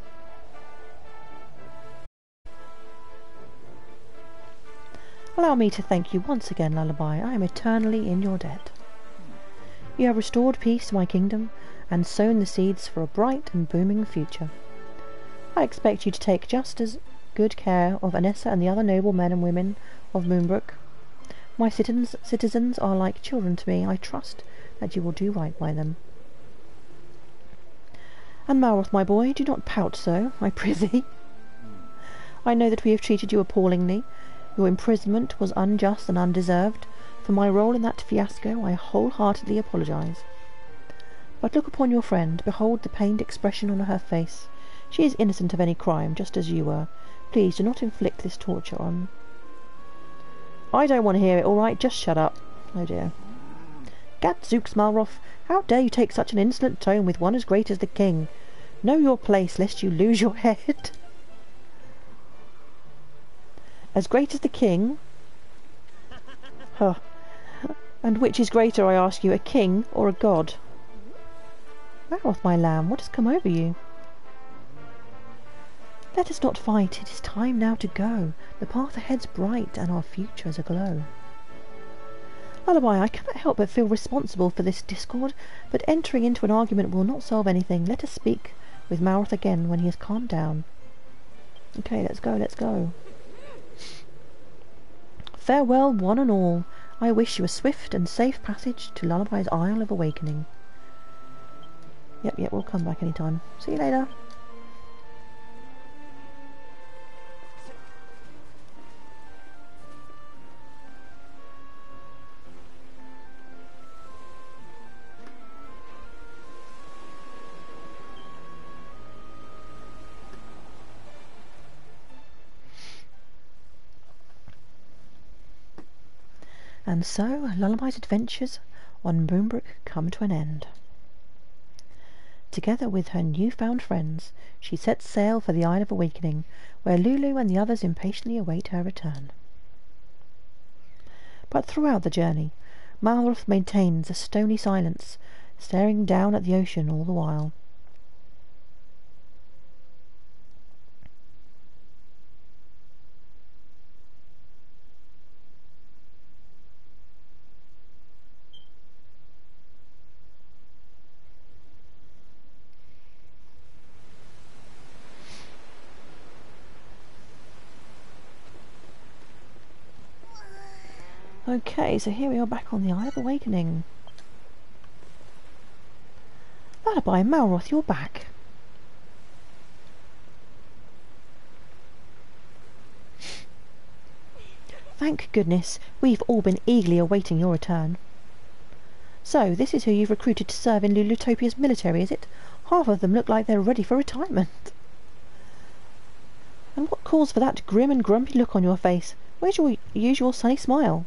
Allow me to thank you once again, Lullaby. I am eternally in your debt. You have restored peace to my kingdom and sown the seeds for a bright and booming future. I expect you to take just as good care of Anessa and the other noble men and women of Moonbrooke. My citizens are like children to me. I trust that you will do right by them. And Malroth, my boy, do not pout so, I prithee. I know that we have treated you appallingly. Your imprisonment was unjust and undeserved. For my role in that fiasco, I wholeheartedly apologise. But look upon your friend. Behold the pained expression on her face. She is innocent of any crime, just as you were. Please do not inflict this torture on... I don't want to hear it, all right? Just shut up. Oh dear. Gadzooks, Malroth, how dare you take such an insolent tone with one as great as the king? Know your place, lest you lose your head. As great as the king? Huh. And which is greater, I ask you, a king or a god? Malroth, my lamb, what has come over you? Let us not fight. It is time now to go. The path ahead's bright, and our future's aglow. Lullaby, I cannot help but feel responsible for this discord, but entering into an argument will not solve anything. Let us speak with Malroth again when he has calmed down. Okay, let's go, let's go. Farewell, one and all. I wish you a swift and safe passage to Lullaby's Isle of Awakening. Yep, we'll come back anytime. See you later. And so, Lullaby's adventures on Moonbrooke come to an end. Together with her newfound friends, she sets sail for the Isle of Awakening, where Lulu and the others impatiently await her return. But throughout the journey, Malroth maintains a stony silence, staring down at the ocean all the while. Okay, so here we are back on the Isle of Awakening. Lullaby, Malroth, you're back. Thank goodness, we've all been eagerly awaiting your return. So, this is who you've recruited to serve in Lulutopia's military, is it? Half of them look like they're ready for retirement. And what calls for that grim and grumpy look on your face? Where's your usual sunny smile?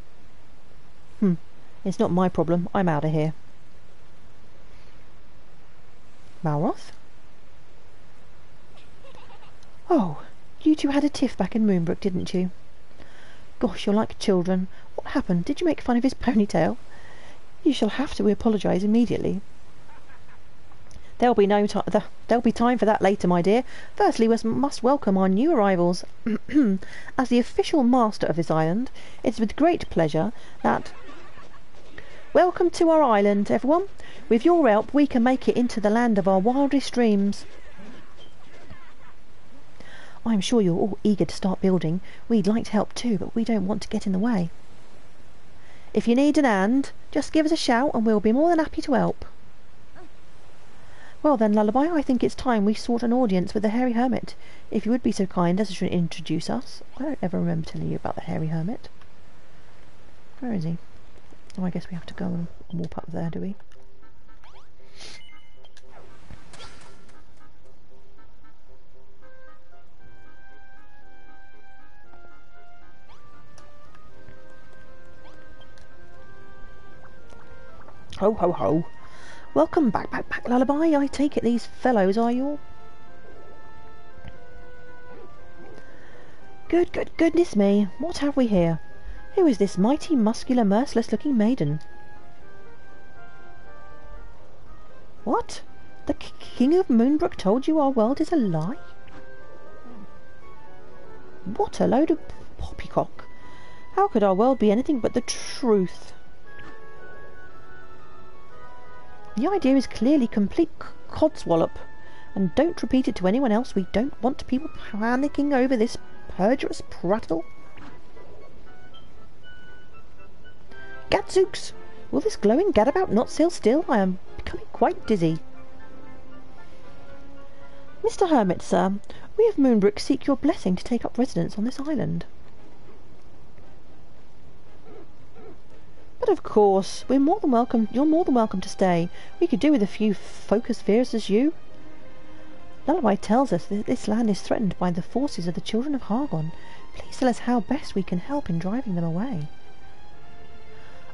It's not my problem. I'm out of here. Malroth? Oh, you two had a tiff back in Moonbrooke, didn't you? Gosh, you're like children. What happened? Did you make fun of his ponytail? You shall have to apologise immediately. There'll be time for that later, my dear. Firstly, we must welcome our new arrivals. As the official master of this island, it's with great pleasure that... Welcome to our island, everyone. With your help, we can make it into the land of our wildest dreams. I'm sure you're all eager to start building. We'd like to help too, but we don't want to get in the way. If you need an hand, just give us a shout and we'll be more than happy to help. Well then, Lullaby, I think it's time we sought an audience with the Hairy Hermit. If you would be so kind as to introduce us. I don't ever remember telling you about the Hairy Hermit. Where is he? Oh, I guess we have to go and walk up there, do we? Ho, ho, ho. Welcome back, Lullaby. I take it these fellows are your... Goodness me. What have we here? Who is this mighty, muscular, merciless-looking maiden? What? The King of Moonbrooke told you our world is a lie? What a load of poppycock. How could our world be anything but the truth? The idea is clearly complete codswallop, and don't repeat it to anyone else. We don't want people panicking over this perjurous prattle. Gadzooks! Will this glowing gadabout not sail still? I am becoming quite dizzy. Mr. Hermit, sir, we of Moonbrooke seek your blessing to take up residence on this island. But of course, we're more than welcome. You're more than welcome to stay. We could do with a few folk as fierce as you. Lullaby tells us that this land is threatened by the forces of the children of Argon. Please tell us how best we can help in driving them away.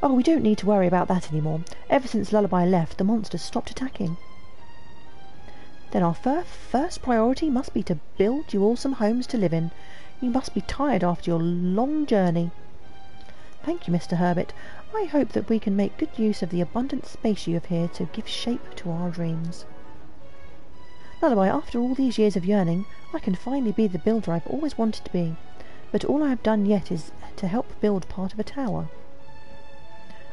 Oh, we don't need to worry about that anymore. Ever since Lullaby left, the monsters stopped attacking. Then our first priority must be to build you all some homes to live in. You must be tired after your long journey. Thank you, Mr. Hermit. I hope that we can make good use of the abundant space you have here to give shape to our dreams. Lullaby, after all these years of yearning, I can finally be the builder I've always wanted to be. But all I have done yet is to help build part of a tower.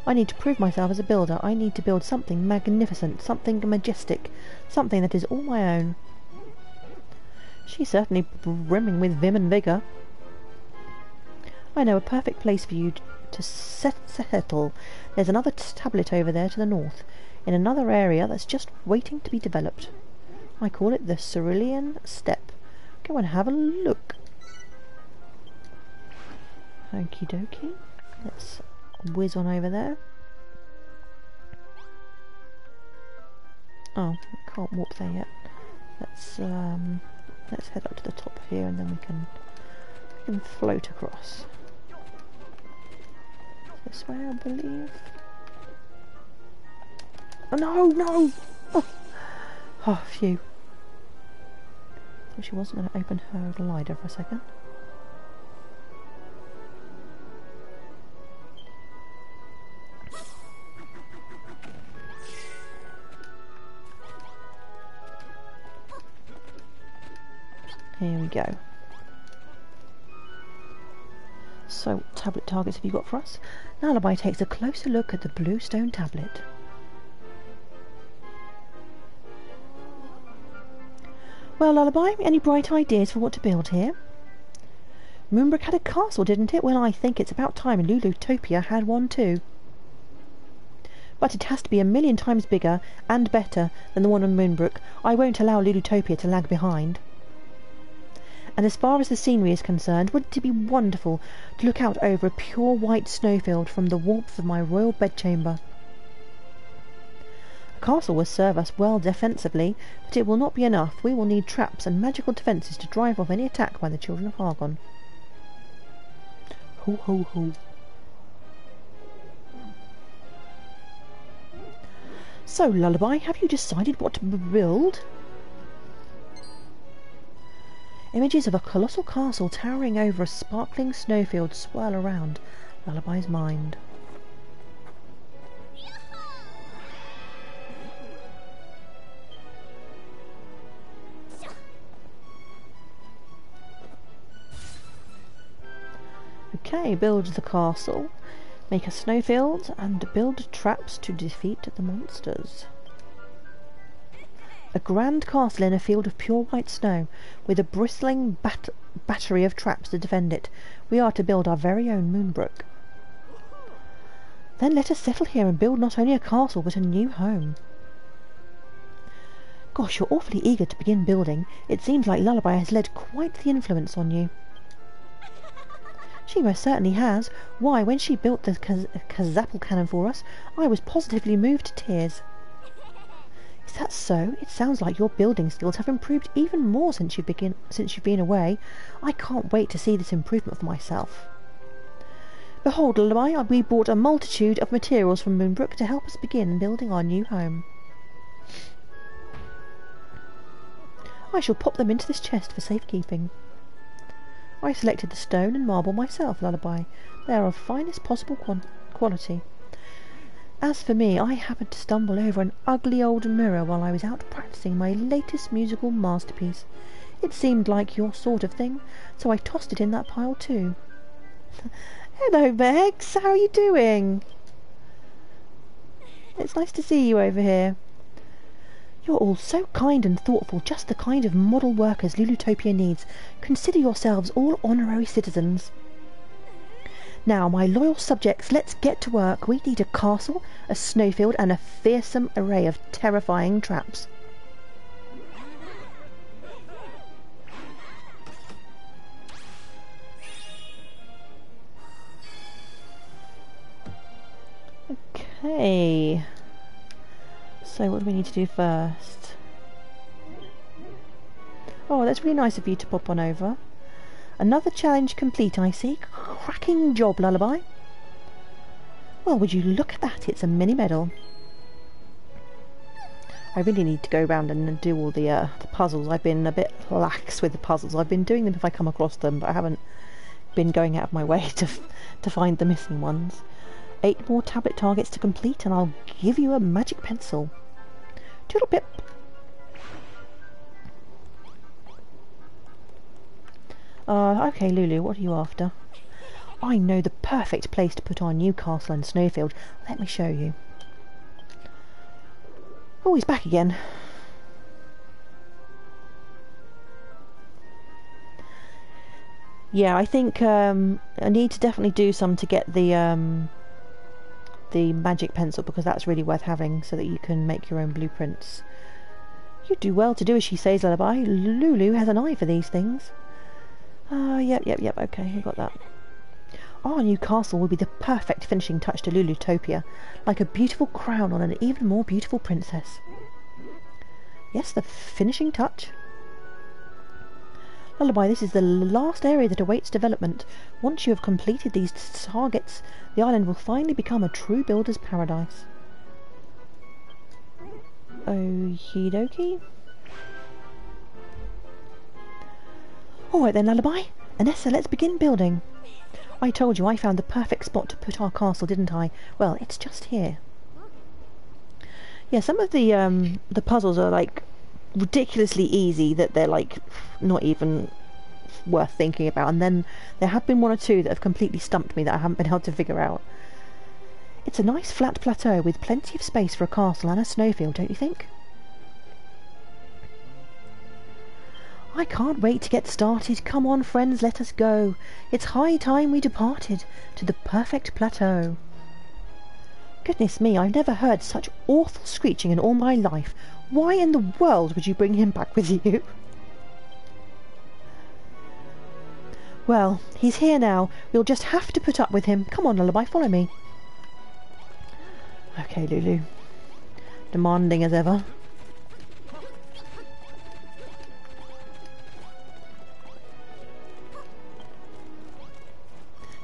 I need to prove myself as a builder. I need to build something magnificent, something majestic, something that is all my own. She's certainly brimming with vim and vigour. I know a perfect place for you to settle. There's another tablet over there to the north. in another area that's just waiting to be developed. I call it the Cerulean Steppe. Go and have a look. Okie dokie. Let's whiz on over there. Oh, I can't walk there yet. Let's head up to the top here, and then we can float across. This way, I believe. Oh no, no! Oh, phew. Thought she wasn't going to open her glider for a second. Here we go. So, what tablet targets have you got for us? Lullaby takes a closer look at the blue stone tablet. Well, Lullaby, any bright ideas for what to build here? Moonbrooke had a castle, didn't it? Well, I think it's about time Lulutopia had one too. But it has to be a million times bigger and better than the one on Moonbrooke. I won't allow Lulutopia to lag behind. And as far as the scenery is concerned, wouldn't it be wonderful to look out over a pure white snowfield from the warmth of my royal bedchamber? A castle will serve us well defensively, but it will not be enough. We will need traps and magical defences to drive off any attack by the children of Argon. Ho ho ho. So, Lullaby, have you decided what to build? Images of a colossal castle towering over a sparkling snowfield swirl around Lullaby's mind. Okay, build the castle, make a snowfield, and build traps to defeat the monsters. A grand castle in a field of pure white snow, with a bristling battery of traps to defend it. We are to build our very own Moonbrooke. Then let us settle here and build not only a castle, but a new home. Gosh, you're awfully eager to begin building. It seems like Lullaby has led quite the influence on you. She most certainly has. Why, when she built the Kazapple cannon for us, I was positively moved to tears. Is that so? It sounds like your building skills have improved even more since you've been away. I can't wait to see this improvement for myself. Behold, Lullaby, we bought a multitude of materials from Moonbrooke to help us begin building our new home. I shall pop them into this chest for safekeeping. I selected the stone and marble myself, Lullaby. They are of finest possible quality. As for me, I happened to stumble over an ugly old mirror while I was out practicing my latest musical masterpiece. It seemed like your sort of thing, so I tossed it in that pile too. Hello, Bex. How are you doing? It's nice to see you over here. You're all so kind and thoughtful, just the kind of model workers Lulutopia needs. Consider yourselves all honorary citizens. Now, my loyal subjects, let's get to work. We need a castle, a snowfield, and a fearsome array of terrifying traps. Okay. So what do we need to do first? Oh, that's really nice of you to pop on over. Another challenge complete, I see. Cracking job, Lullaby. Well, would you look at that? It's a mini medal. I really need to go around and do all the puzzles. I've been a bit lax with the puzzles. I've been doing them if I come across them, but I haven't been going out of my way to find the missing ones. 8 more tablet targets to complete, and I'll give you a magic pencil. Toodle pip. Okay, Lulu, what are you after? I know the perfect place to put our new castle and snowfield. Let me show you. Oh, he's back again. Yeah, I think I need to definitely do some to get the the magic pencil, because that's really worth having so that you can make your own blueprints. You do well to do as she says, Lullaby. Lulu has an eye for these things. Yep, okay, I got that. Our new castle will be the perfect finishing touch to Lulutopia, like a beautiful crown on an even more beautiful princess. Yes, the finishing touch. Lullaby, this is the last area that awaits development. Once you have completed these targets, the island will finally become a true builder's paradise. Okie dokie. Alright then, Lullaby. Anessa, let's begin building. I told you I found the perfect spot to put our castle, didn't I? Well, it's just here. Yeah, some of the puzzles are like ridiculously easy that they're like not even worth thinking about, and then there have been one or two that have completely stumped me that I haven't been able to figure out. It's a nice flat plateau with plenty of space for a castle and a snowfield, don't you think? I can't wait to get started. Come on, friends, let us go. It's high time we departed to the perfect plateau. Goodness me, I've never heard such awful screeching in all my life. Why in the world would you bring him back with you? Well, he's here now. We'll just have to put up with him. Come on, Lullaby, follow me. Okay, Lulu. Demanding as ever.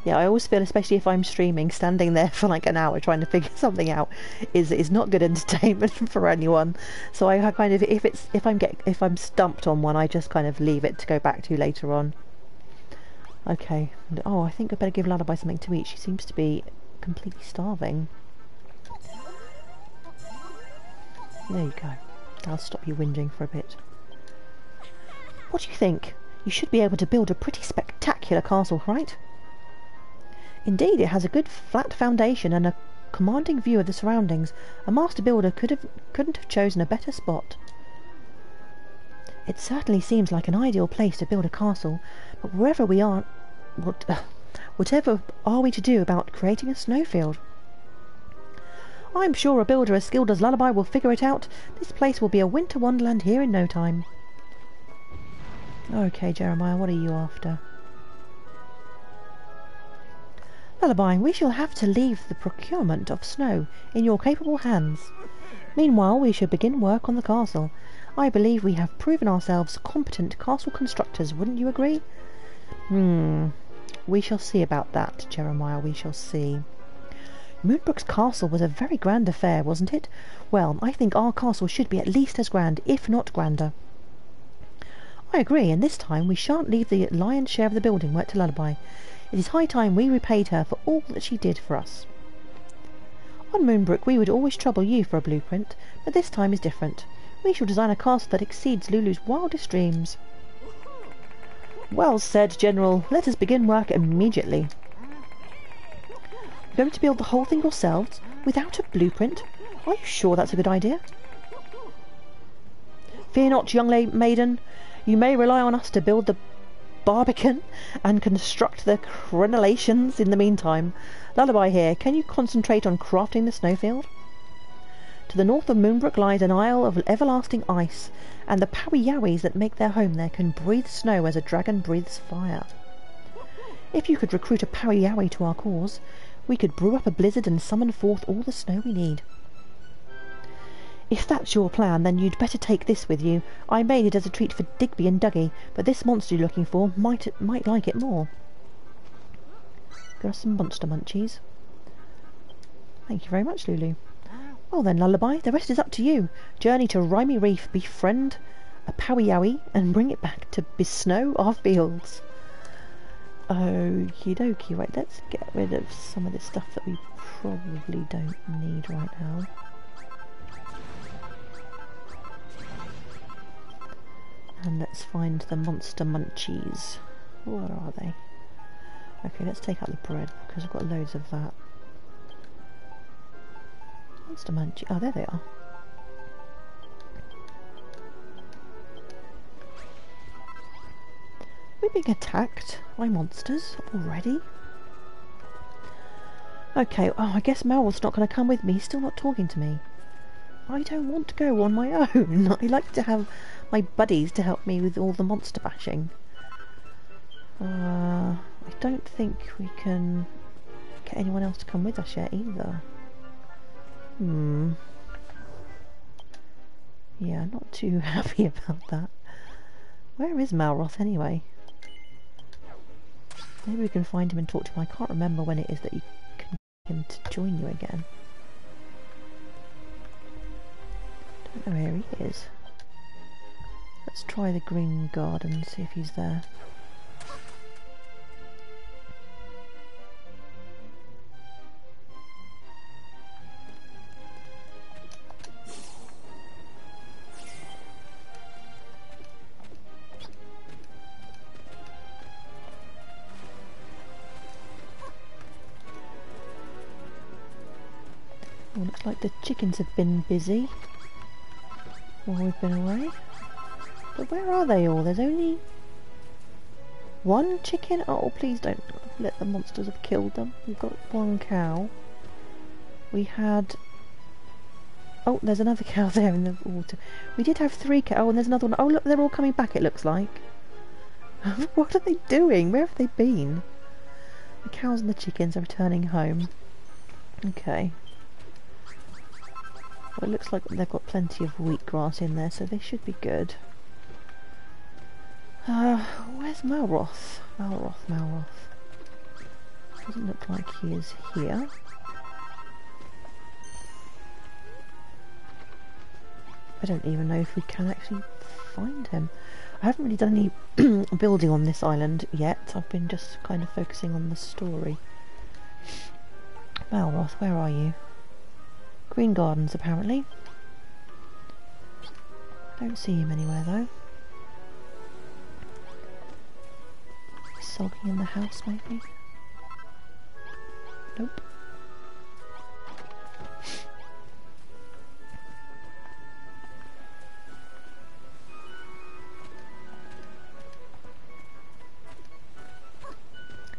Yeah, I always feel, especially if I'm streaming, standing there for like an hour trying to figure something out is not good entertainment for anyone. So I kind of, if I'm stumped on one, I just kind of leave it to go back to later on. Okay. Oh, I think I better give Lullaby something to eat. She seems to be completely starving. There you go. I'll stop you whinging for a bit. What do you think? You should be able to build a pretty spectacular castle, right? Indeed, it has a good flat foundation and a commanding view of the surroundings. A master builder couldn't have chosen a better spot. It certainly seems like an ideal place to build a castle, but wherever we are, whatever are we to do about creating a snowfield? I'm sure a builder as skilled as Lullaby will figure it out. This place will be a winter wonderland here in no time. Okay, Jeremiah, what are you after? Lullaby, we shall have to leave the procurement of snow in your capable hands. Meanwhile, we should begin work on the castle. I believe we have proven ourselves competent castle constructors, wouldn't you agree? We shall see about that, Jeremiah, we shall see. Moonbrooke's castle was a very grand affair, wasn't it? Well, I think our castle should be at least as grand, if not grander. I agree, and this time we shan't leave the lion's share of the building work to Lullaby. It is high time we repaid her for all that she did for us. On Moonbrooke we would always trouble you for a blueprint, but this time is different. We shall design a castle that exceeds Lulu's wildest dreams. Well said, General. Let us begin work immediately. You're going to build the whole thing yourselves, without a blueprint? Are you sure that's a good idea? Fear not, young maiden. You may rely on us to build the barbican and construct the crenellations in the meantime. Lullaby here, can you concentrate on crafting the snowfield? To the north of Moonbrooke lies an isle of everlasting ice, and the Powiyowies that make their home there can breathe snow as a dragon breathes fire. If you could recruit a Powiyowie to our cause, we could brew up a blizzard and summon forth all the snow we need. If that's your plan, then you'd better take this with you. I made it as a treat for Digby and Dougie, but this monster you're looking for might like it more. Got us some monster munchies. Thank you very much, Lulu. Well then, Lullaby, the rest is up to you. Journey to Rimy Reef, befriend a Powiyowie, and bring it back to besnow our fields. Okie dokie, right, let's get rid of some of this stuff that we probably don't need right now. And let's find the monster munchies. Where are they? Okay, let's take out the bread, because I've got loads of that. Monster munchie. Oh, there they are. We're being attacked by monsters already? Okay, oh, I guess Malroth's not going to come with me. He's still not talking to me. I don't want to go on my own. I like to have my buddies to help me with all the monster bashing. I don't think we can get anyone else to come with us yet either. Yeah, not too happy about that. Where is Malroth anyway? Maybe we can find him and talk to him. I can't remember when it is that you can get him to join you again. Don't know where he is. Let's try the green garden and see if he's there. Oh, looks like the chickens have been busy while we've been away. But where are they all? There's only one chicken? Oh, please don't let the monsters have killed them. We've got one cow. We had... Oh, there's another cow there in the water. We did have 3 cows. Oh, and there's another one. Oh, look, they're all coming back, it looks like. What are they doing? Where have they been? The cows and the chickens are returning home. Okay. Well, it looks like they've got plenty of wheatgrass in there, so they should be good. Where's Malroth? Malroth. Doesn't look like he is here. I don't even know if we can actually find him. I haven't really done any building on this island yet. I've been just kind of focusing on the story. Malroth, where are you? Green Gardens, apparently. Don't see him anywhere, though. Sulking in the house, maybe? Nope.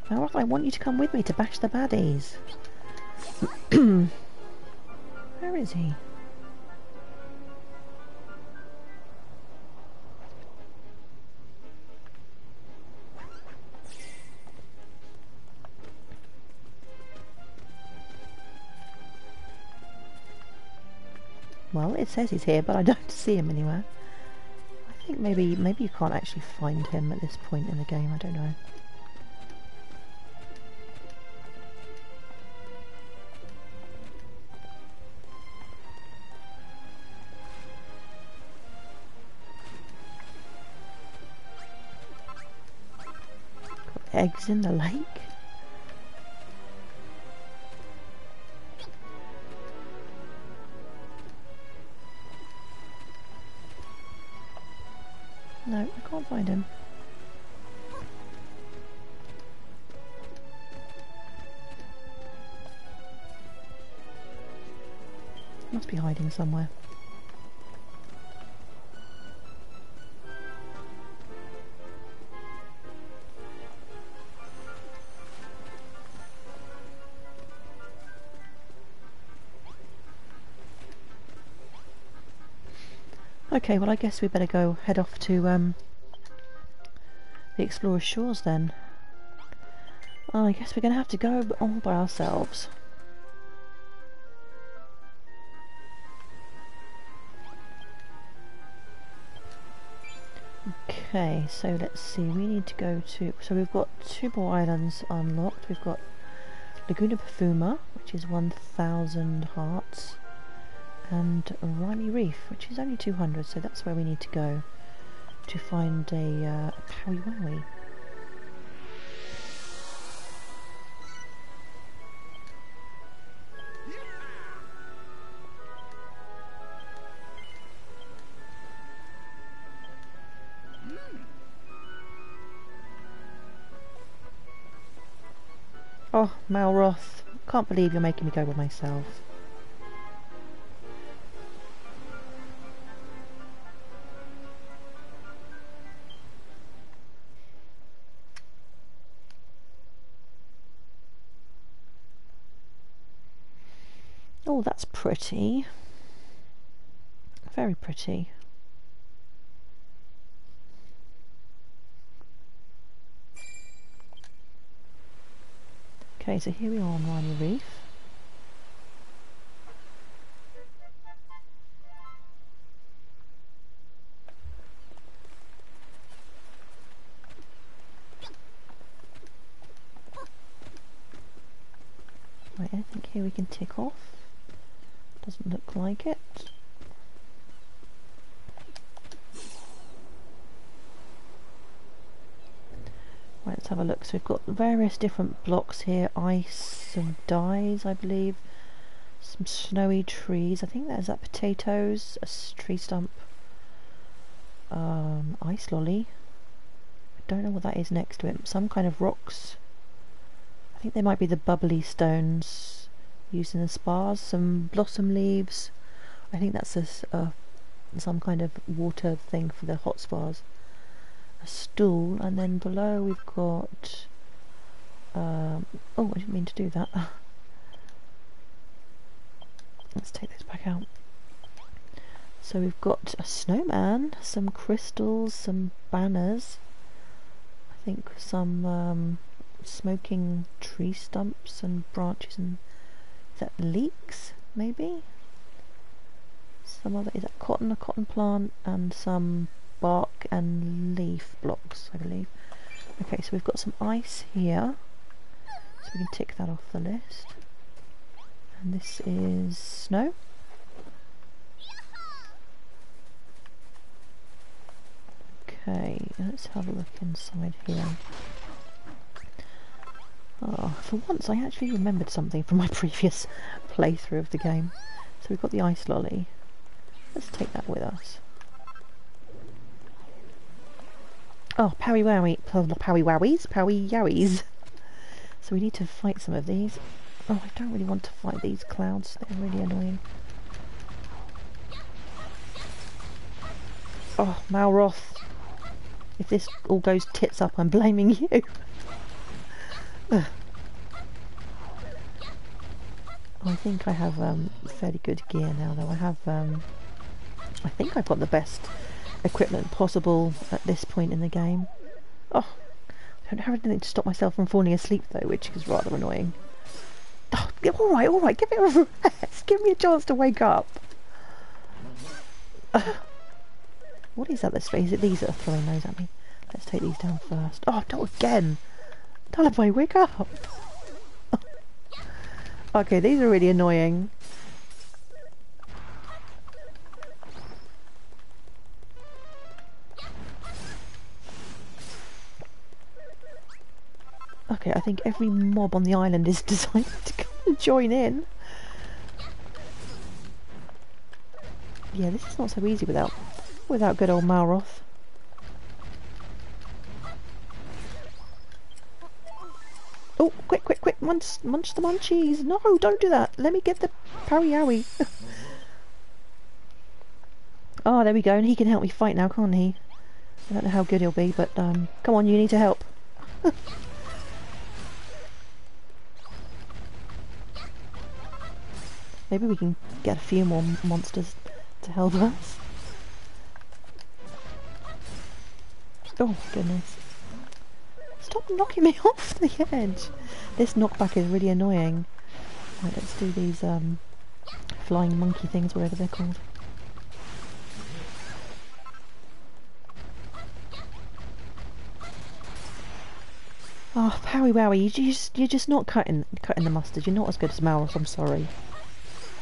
Malroth, I want you to come with me to bash the baddies. Where is he? Well, it says he's here, but I don't see him anywhere. I think maybe you can't actually find him at this point in the game, I don't know. Eggs in the lake? No, I can't find him. Must be hiding somewhere. Okay, well I guess we better go head off to the Explorer's Shores then. Oh, I guess we're going to have to go all by ourselves. Okay, so let's see, we need to go to... So we've got 2 more islands unlocked. We've got Laguna Perfuma, which is 1,000 hearts. And Rimy Reef, which is only 200, so that's where we need to go to find a Powie Wowie. Oh, Malroth, can't believe you're making me go by myself. Oh, that's pretty. Very pretty. Okay, so here we are on Rhino Reef. Right, anything here we can tick off? Doesn't look like it. Right, let's have a look. So we've got various different blocks here. Ice, some dyes, I believe. Some snowy trees. I think there's that potatoes, a tree stump. Ice lolly. I don't know what that is next to it. Some kind of rocks. I think they might be the bubbly stones used in the spas. Some blossom leaves. I think that's some kind of water thing for the hot spas. A stool, and then below we've got oh, I didn't mean to do that. Let's take this back out. So we've got a snowman, some crystals, some banners, I think some smoking tree stumps and branches, and is that leeks maybe? Some other, is that cotton, a cotton plant, and some bark and leaf blocks, I believe. Okay, so we've got some ice here, so we can tick that off the list. And this is snow. Okay, let's have a look inside here. Oh, for once I actually remembered something from my previous playthrough of the game. So we've got the ice lolly. Let's take that with us. Oh, Parry Wowie, not Parry Wowies, Parry Yowies. So we need to fight some of these. Oh, I don't really want to fight these clouds, they're really annoying. Oh, Malroth. If this all goes tits up, I'm blaming you. I think I have fairly good gear now, though. I have, I think I've got the best equipment possible at this point in the game. Oh, I don't have anything to stop myself from falling asleep, though, which is rather annoying. Oh, alright, give it a rest. Give me a chance to wake up. What is that that's is it these that are throwing those at me? Let's take these down first. Oh, not again! Lullaby, wake up! Okay, these are really annoying. Okay, I think every mob on the island is designed to come and join in. Yeah, this is not so easy without good old Malroth. Oh, quick, munch the munchies. No, don't do that. Let me get the Parry-Yowie. Oh, there we go, and he can help me fight now, can't he? I don't know how good he'll be, but come on, you need to help. Maybe we can get a few more monsters to help us. Oh, goodness. Stop knocking me off the edge! This knockback is really annoying. Right, let's do these flying monkey things, whatever they're called. Oh, Parry Wowie, you're just not cutting the mustard. You're not as good as Malroth, I'm sorry.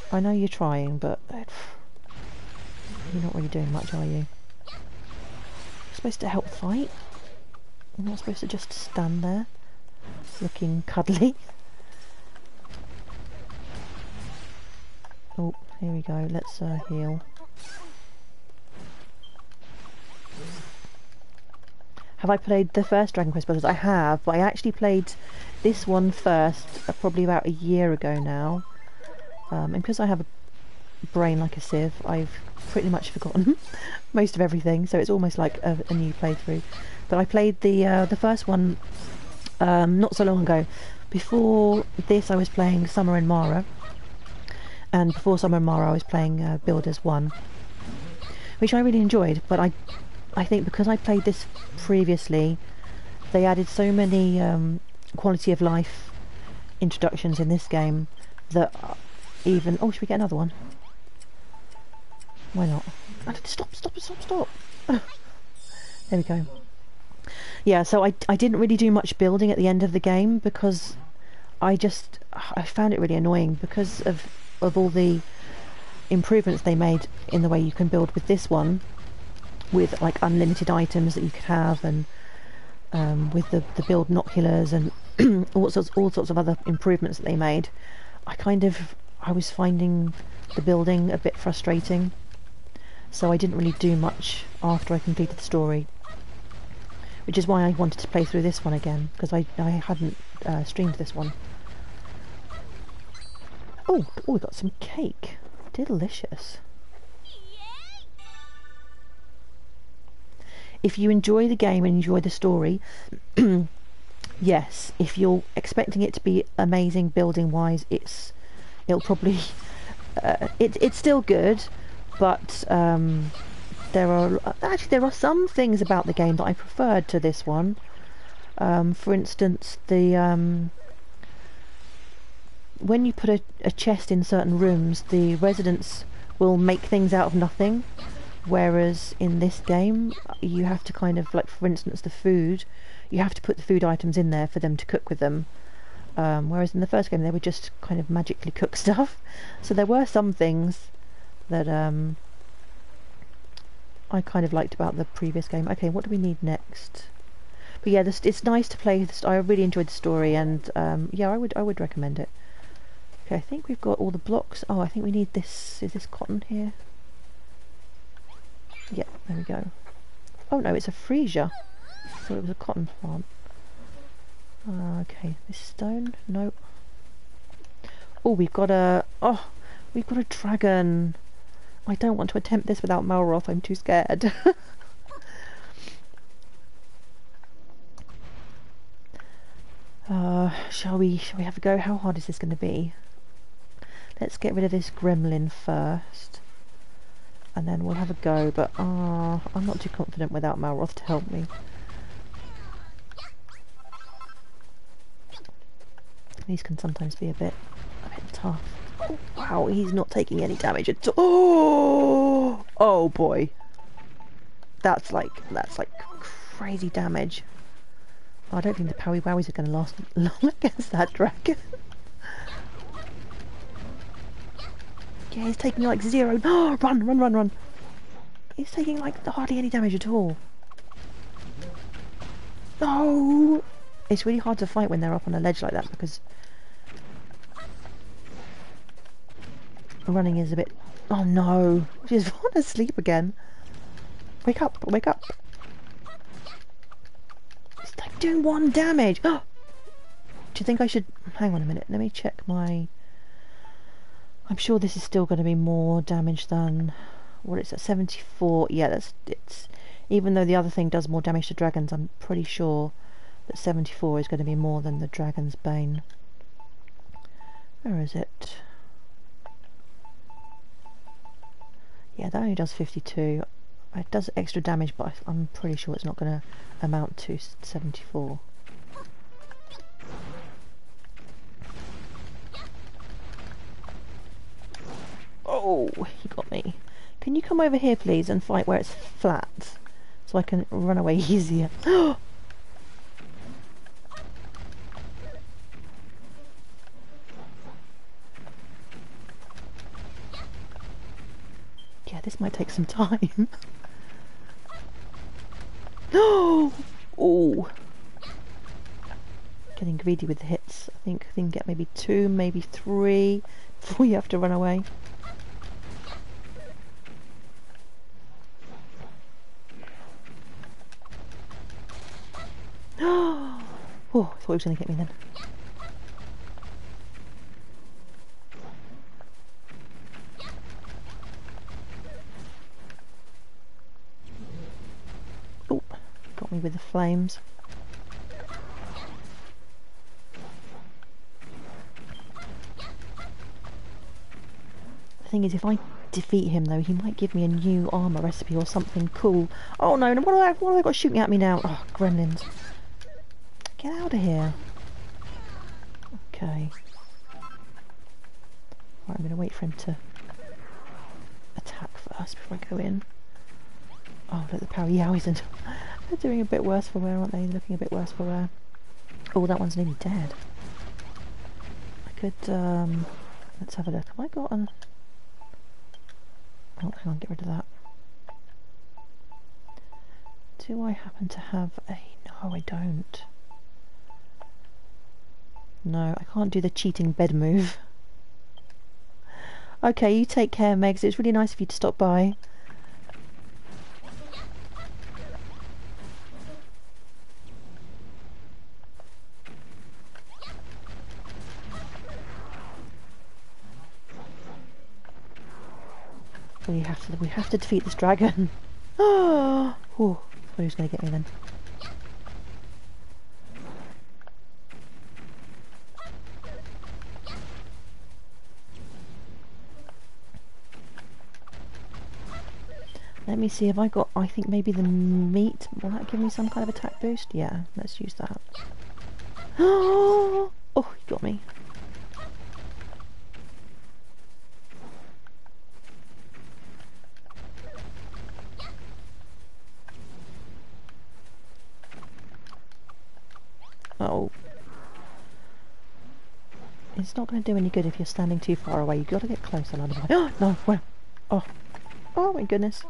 I know you're trying, but you're not really doing much, are you? You're supposed to help fight. You're not supposed to just stand there, looking cuddly. Oh, here we go. Let's heal. Have I played the first Dragon Quest Brothers? I have, but I actually played this one first, probably about a year ago now. And because I have a brain like a sieve, I've pretty much forgotten most of everything, so it's almost like a new playthrough. But I played the first one not so long ago. Before this I was playing Summer and Mara, And before Summer Mara I was playing Builders 1, which I really enjoyed, but I think because I played this previously, they added so many quality of life introductions in this game that even... Oh, should we get another one? Why not? Stop! There we go. Yeah, so I didn't really do much building at the end of the game because I found it really annoying because of all the improvements they made in the way you can build with this one, with like unlimited items that you could have, and with the build noculars and all sorts of other improvements that they made. I was finding the building a bit frustrating, so I didn't really do much after I completed the story, which is why I wanted to play through this one again, because I hadn't streamed this one. Oh, we got some cake. Delicious. If you enjoy the game and enjoy the story, yes, if you're expecting it to be amazing building wise, it'll probably it's still good, but there are some things about the game that I preferred to this one. For instance, when you put a chest in certain rooms, the residents will make things out of nothing, whereas in this game you have to kind of, like, for instance, the food, you have to put the food items in there for them to cook with them, whereas in the first game they would just kind of magically cook stuff. So there were some things that I kind of liked about the previous game. Okay, what do we need next? But yeah, it's nice to play this. I really enjoyed the story, and yeah, I would recommend it. Okay, I think we've got all the blocks. Oh, I think we need this. Is this cotton here? Yeah, there we go. Oh no, it's a freesia. I thought it was a cotton plant. Okay, this stone. No. Oh, we've got a dragon. I don't want to attempt this without Malroth. I'm too scared. Shall we have a go? How hard is this going to be? Let's get rid of this gremlin first, and then we'll have a go. But I'm not too confident without Malroth to help me. These can sometimes be a bit tough. Oh, wow, he's not taking any damage at all. Oh boy, that's like crazy damage. I don't think the Powie Wowies are going to last long against that dragon. Yeah, he's taking like 0. Oh, run! He's taking like hardly any damage at all. No! It's really hard to fight when they're up on a ledge like that, because running is a bit... Oh no! She's fallen asleep again. Wake up! It's like doing 1 damage! Oh! Do you think I should... Hang on a minute, let me check my... I'm sure this is still going to be more damage than... What is that? 74? Yeah, it's... Even though the other thing does more damage to dragons, I'm pretty sure that 74 is going to be more than the Dragon's Bane. Where is it? Yeah, that only does 52. It does extra damage, but I'm pretty sure it's not going to amount to 74. Oh, he got me. Can you come over here, please, and fight where it's flat, so I can run away easier? Yeah, this might take some time. Oh! Getting greedy with the hits. I think we can get maybe 2, maybe 3 before you have to run away. Oh, I thought he was going to get me then. Oh, got me with the flames. thing is, if I defeat him, though, he might give me a new armour recipe or something cool. Oh no, what have I got shooting at me now? Oh, gremlins. Get out of here. Okay. Right, I'm going to wait for him to attack first before I go in. Oh, look, the power yowies, and they're doing a bit worse for wear, aren't they? Looking a bit worse for wear. Oh, that one's nearly dead. I could, let's have a look. Have I got an... Oh, hang on, get rid of that. Do I happen to have a... No, I don't. No, I can't do the cheating bed move. Okay, you take care, Megs. It's really nice of you to stop by. We have to defeat this dragon. Oh, who's going to get me then? Let me see if I got, I think maybe the meat, will that give me some kind of attack boost? Yeah, let's use that. Oh, he got me. Oh. It's not going to do any good if you're standing too far away. You've got to get closer. Oh, no, where? Oh. Oh my goodness.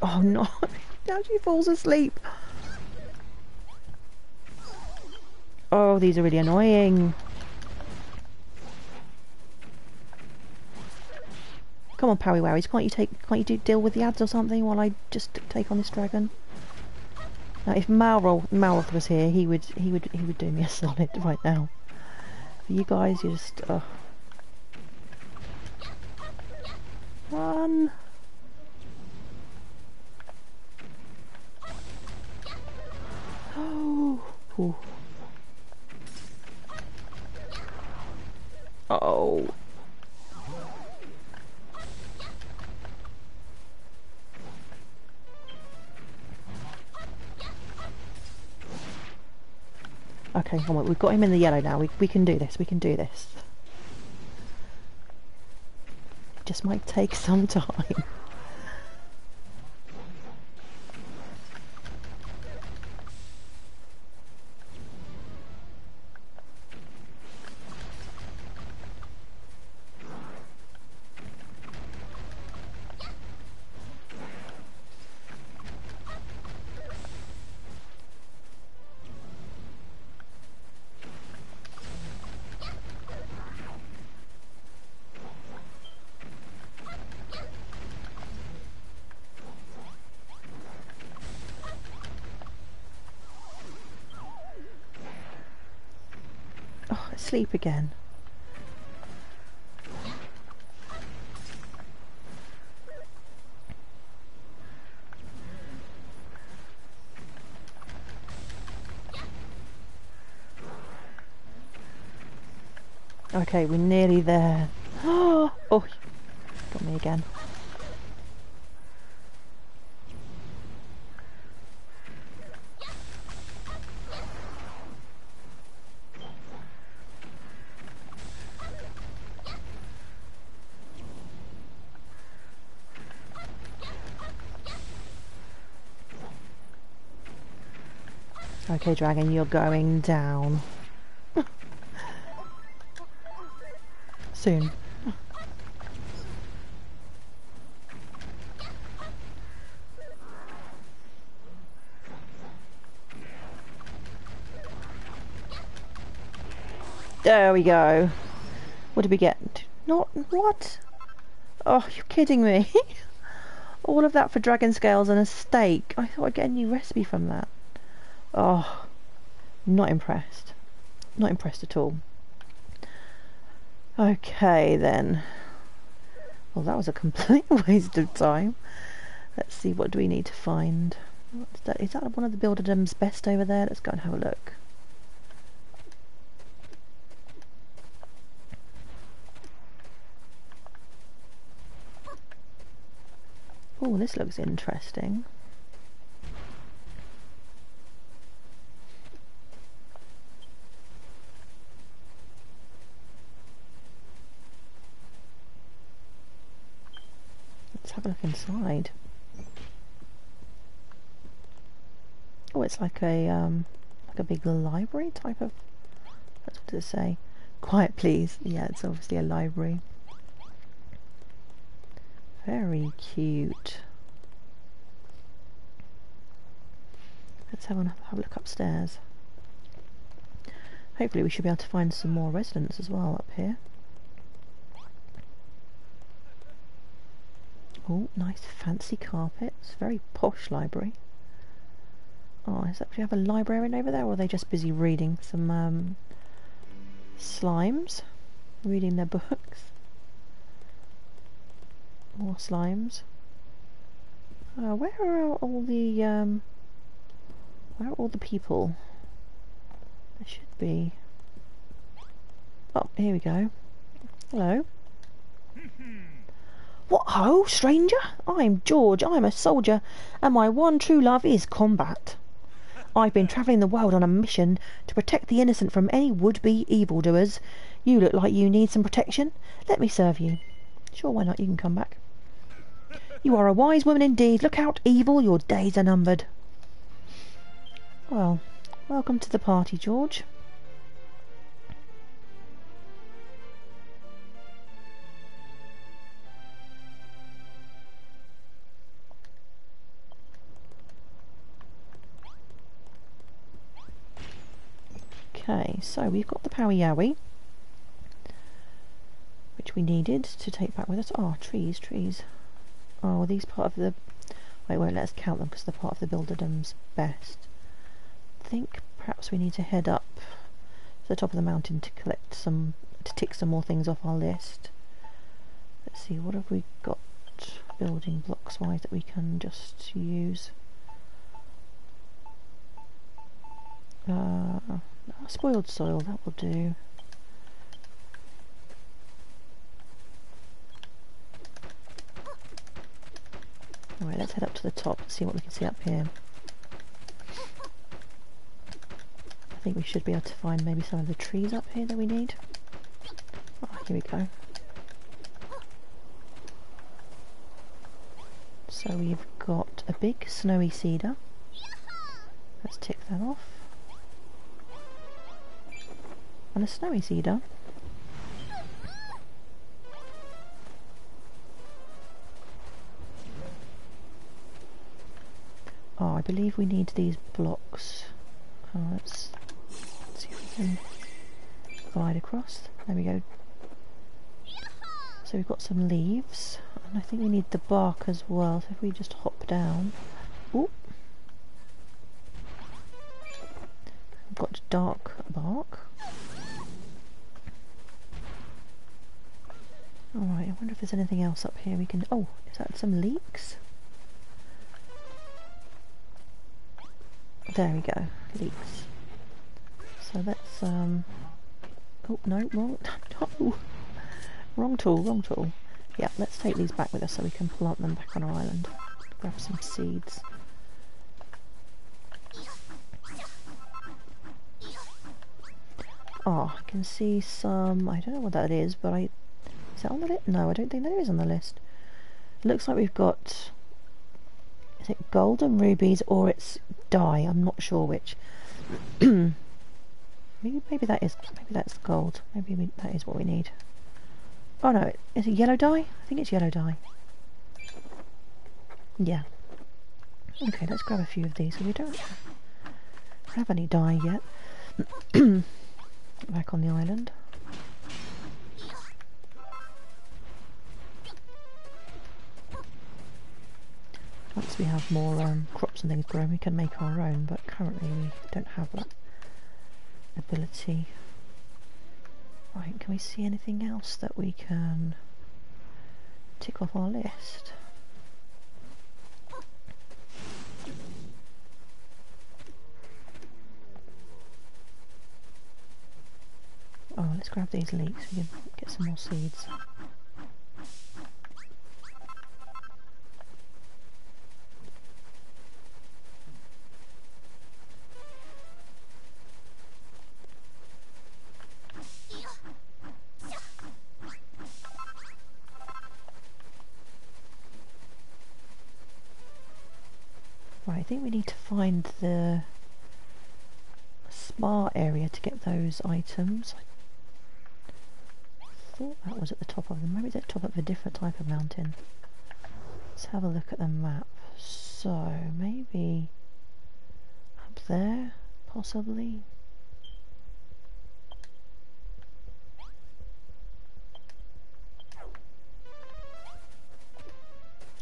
Oh no, now she falls asleep. Oh, these are really annoying. Come on, Parry Wowies, can't you deal with the ads or something while I just take on this dragon? Now, if Malroth was here, he would do me a solid right now. But you guys, you just run. Oh. Ooh. Oh. Okay, come on, we've got him in the yellow now. We can do this. We can do this. It just might take some time. Sleep again. Okay, we're nearly there. Oh, got me again. Okay, dragon, you're going down. Soon. There we go. What did we get? Not... what? Oh, you're kidding me. All of that for dragon scales and a steak. I thought I'd get a new recipe from that. Oh, not impressed. Not impressed at all. Okay then. Well, that was a complete waste of time. Let's see, what do we need to find? What's that? Is that one of the Builderdum's best over there? Let's go and have a look. Oh, this looks interesting. Let's have a look inside. Oh, it's like a big library type of. That's what does it say? Quiet, please. Yeah, it's obviously a library. Very cute. Let's have a look upstairs. Hopefully we should be able to find some more residents as well up here. Oh, nice fancy carpets. Very posh library. Oh, does that actually have a librarian over there, or are they just busy reading some slimes? Reading their books. More slimes. Where are all the people? There should be. Oh, here we go. Hello. What ho, stranger? I'm George, I'm a soldier, and my one true love is combat. I've been travelling the world on a mission to protect the innocent from any would-be evildoers. You look like you need some protection. Let me serve you. Sure, why not? You can come back. You are a wise woman indeed. Look out, evil, your days are numbered. Well, welcome to the party, George. Okay, so we've got the Power Yowie, which we needed to take back with us. Oh, trees. Oh, these part of the... Wait, won't let us count them because they're part of the Builderdom's best. I think perhaps we need to head up to the top of the mountain to collect some... to tick some more things off our list. Let's see, what have we got building blocks wise that we can just use? Spoiled soil, that will do. Alright, let's head up to the top and see what we can see up here. I think we should be able to find maybe some of the trees up here that we need. Oh, here we go. So we've got a big snowy cedar. Let's tick that off. And a snowy cedar. Oh, I believe we need these blocks. Let's see if we can glide across. There we go. So we've got some leaves, and I think we need the bark as well. So if we just hop down. Ooh. We've got dark bark. Alright, I wonder if there's anything else up here we can... Oh, is that some leeks? There we go, leeks. So let's... Oh, no, wrong... No! Wrong tool. Yeah, let's take these back with us so we can plant them back on our island. Grab some seeds. Oh, I can see some... I don't know what that is, but I... Is that on the list? No, I don't think that is on the list. It looks like we've got... Is it gold and rubies, or it's dye? I'm not sure which. maybe that's gold. Maybe that is what we need. Oh no, is it yellow dye? I think it's yellow dye. Yeah. Okay, let's grab a few of these. So we don't have any dye yet. Back on the island. Once we have more crops and things grown, we can make our own, but currently we don't have that ability. Right, can we see anything else that we can tick off our list? Oh, let's grab these leeks, we can get some more seeds. Right, I think we need to find the spa area to get those items. I thought that was at the top of them. Maybe it's at the top of a different type of mountain. Let's have a look at the map. So, maybe up there, possibly.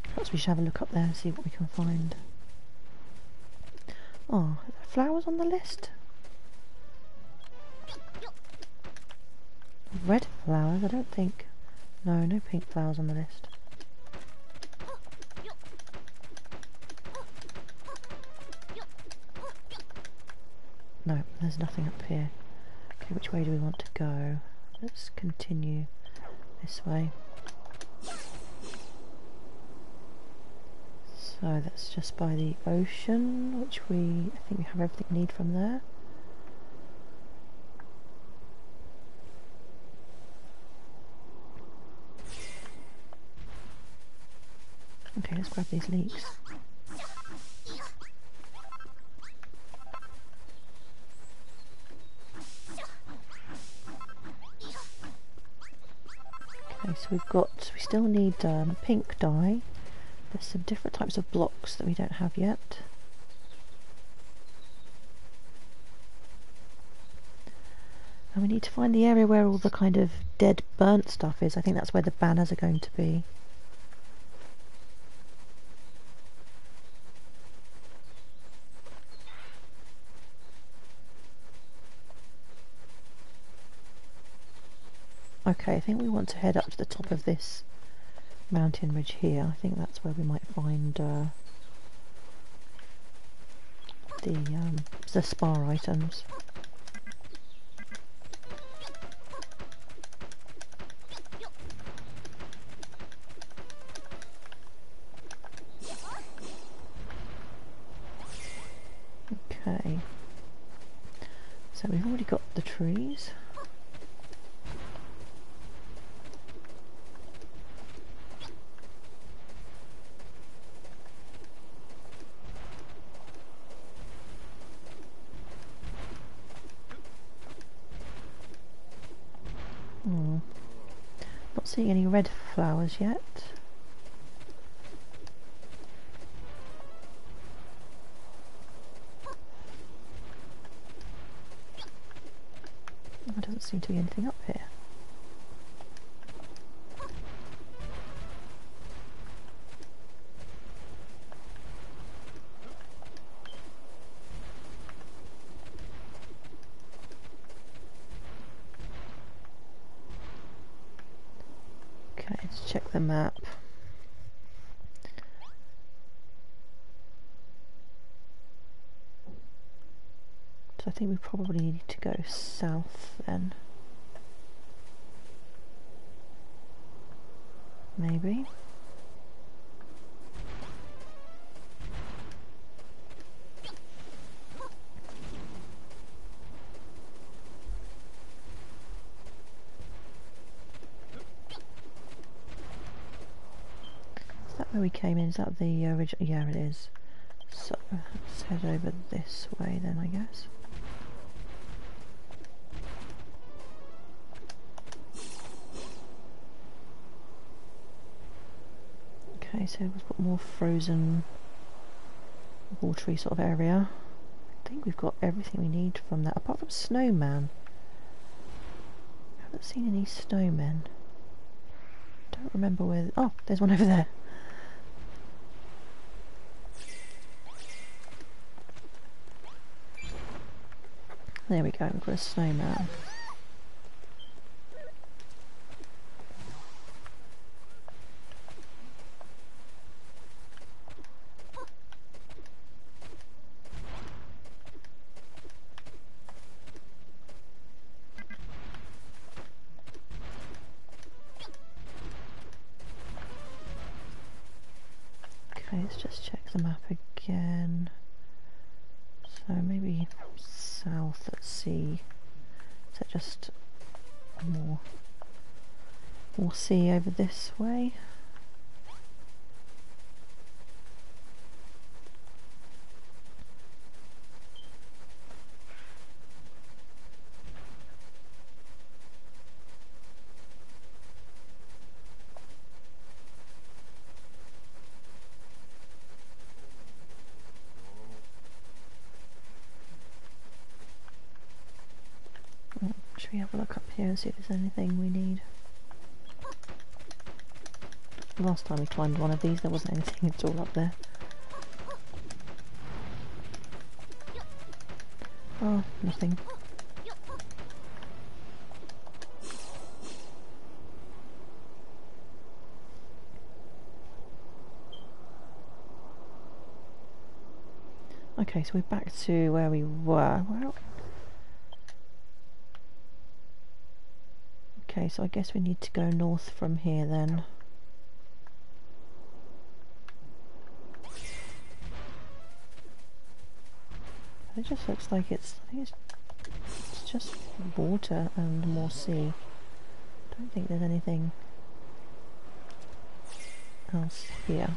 Perhaps we should have a look up there and see what we can find. Oh, are there flowers on the list? Red flowers? I don't think. No, no pink flowers on the list. No, there's nothing up here. Okay, which way do we want to go? Let's continue this way. So that's just by the ocean, which I think we have everything we need from there. Okay, let's grab these leeks. Okay, so we still need pink dye. There's some different types of blocks that we don't have yet. And we need to find the area where all the kind of dead burnt stuff is. I think that's where the banners are going to be. Okay, I think we want to head up to the top of this mountain ridge here. I think that's where we might find the spa items. Okay, so we've already got the trees. Not seeing any red flowers yet. There doesn't seem to be anything up here. Okay, let's check the map. So I think we probably need to go south then. Maybe. Is that where we came in? Is that the original? Yeah, it is. So let's head over this way then, I guess. Okay, so we've got more frozen, watery sort of area. I think we've got everything we need from that, apart from snowman. I haven't seen any snowmen. Don't remember where. Oh, there's one over there. There we go, we've got a snowman. Okay, let's just check the map again. So maybe south, let's see. Is that just more sea over this way? we have a look up here and see if there's anything we need? Last time we climbed one of these, there wasn't anything at all up there. Oh, nothing. Okay, so we're back to where we were. Well, okay, so I guess we need to go north from here then. It just looks like it's, I think it's just water and more sea. I don't think there's anything else here.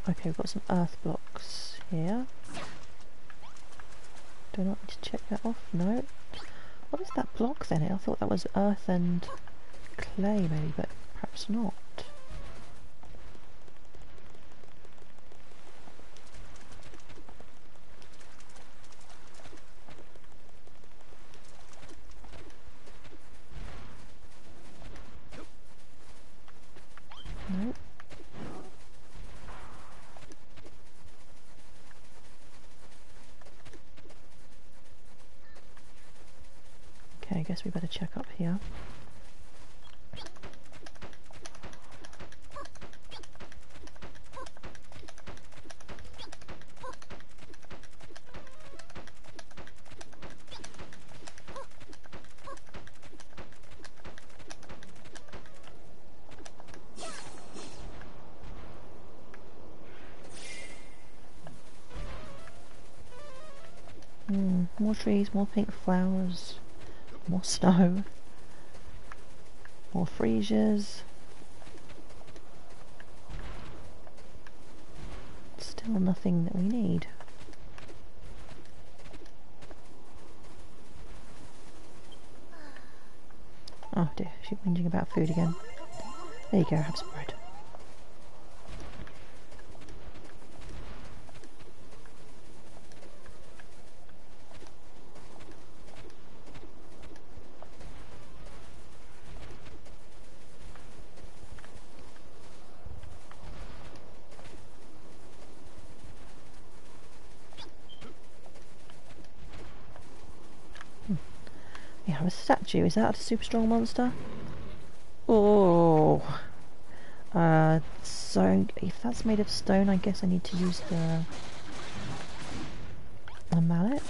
Okay, we've got some earth blocks here. Do I not need to check that off? No. What is that block then? I thought that was earth and clay maybe, but perhaps not. No. Okay, I guess we better check up here. More trees, more pink flowers. More snow, more freesias. Still nothing that we need. Oh dear, she's whinging about food again. There you go, have some bread. We have a statue. Is that a super strong monster? Oh. So if that's made of stone, I guess I need to use the mallet.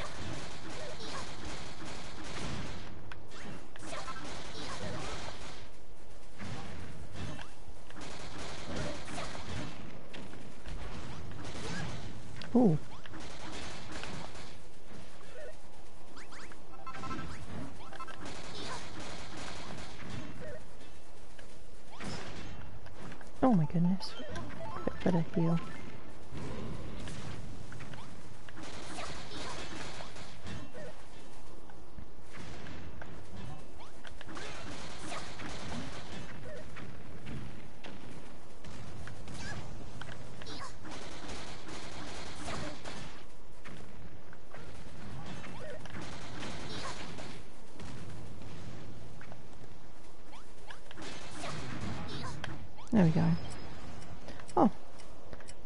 Ooh. Oh my goodness. Better heal. There we go. Oh,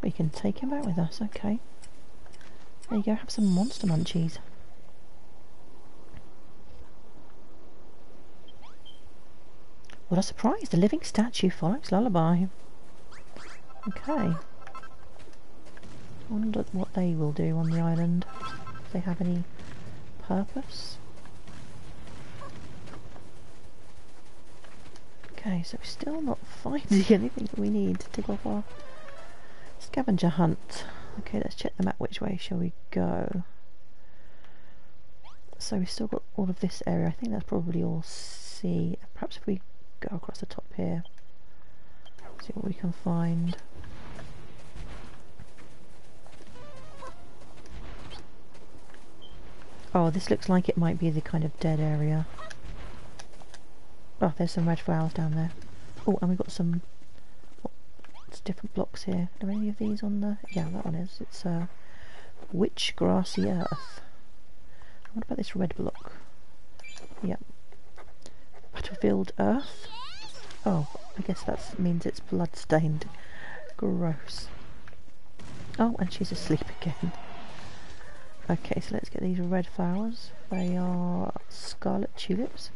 we can take him back with us, okay. There you go, have some monster munchies. What a surprise, the living statue follows lullaby. Okay. I wonder what they will do on the island. If they have any purpose. Okay, so we're still not finding anything that we need to tick off our scavenger hunt. Okay, let's check the map. Which way shall we go? So we've still got all of this area. I think that's probably all sea. Perhaps if we go across the top here, see what we can find. Oh, this looks like it might be the kind of dead area. Oh, there's some red flowers down there. Oh, and we've got some... What's different blocks here? Are any of these on the... Yeah, that one is. It's witch grassy earth. What about this red block? Yep. Battlefield earth? Oh, I guess that means it's blood-stained. Gross. Oh, and she's asleep again. Okay, so let's get these red flowers. They are scarlet tulips.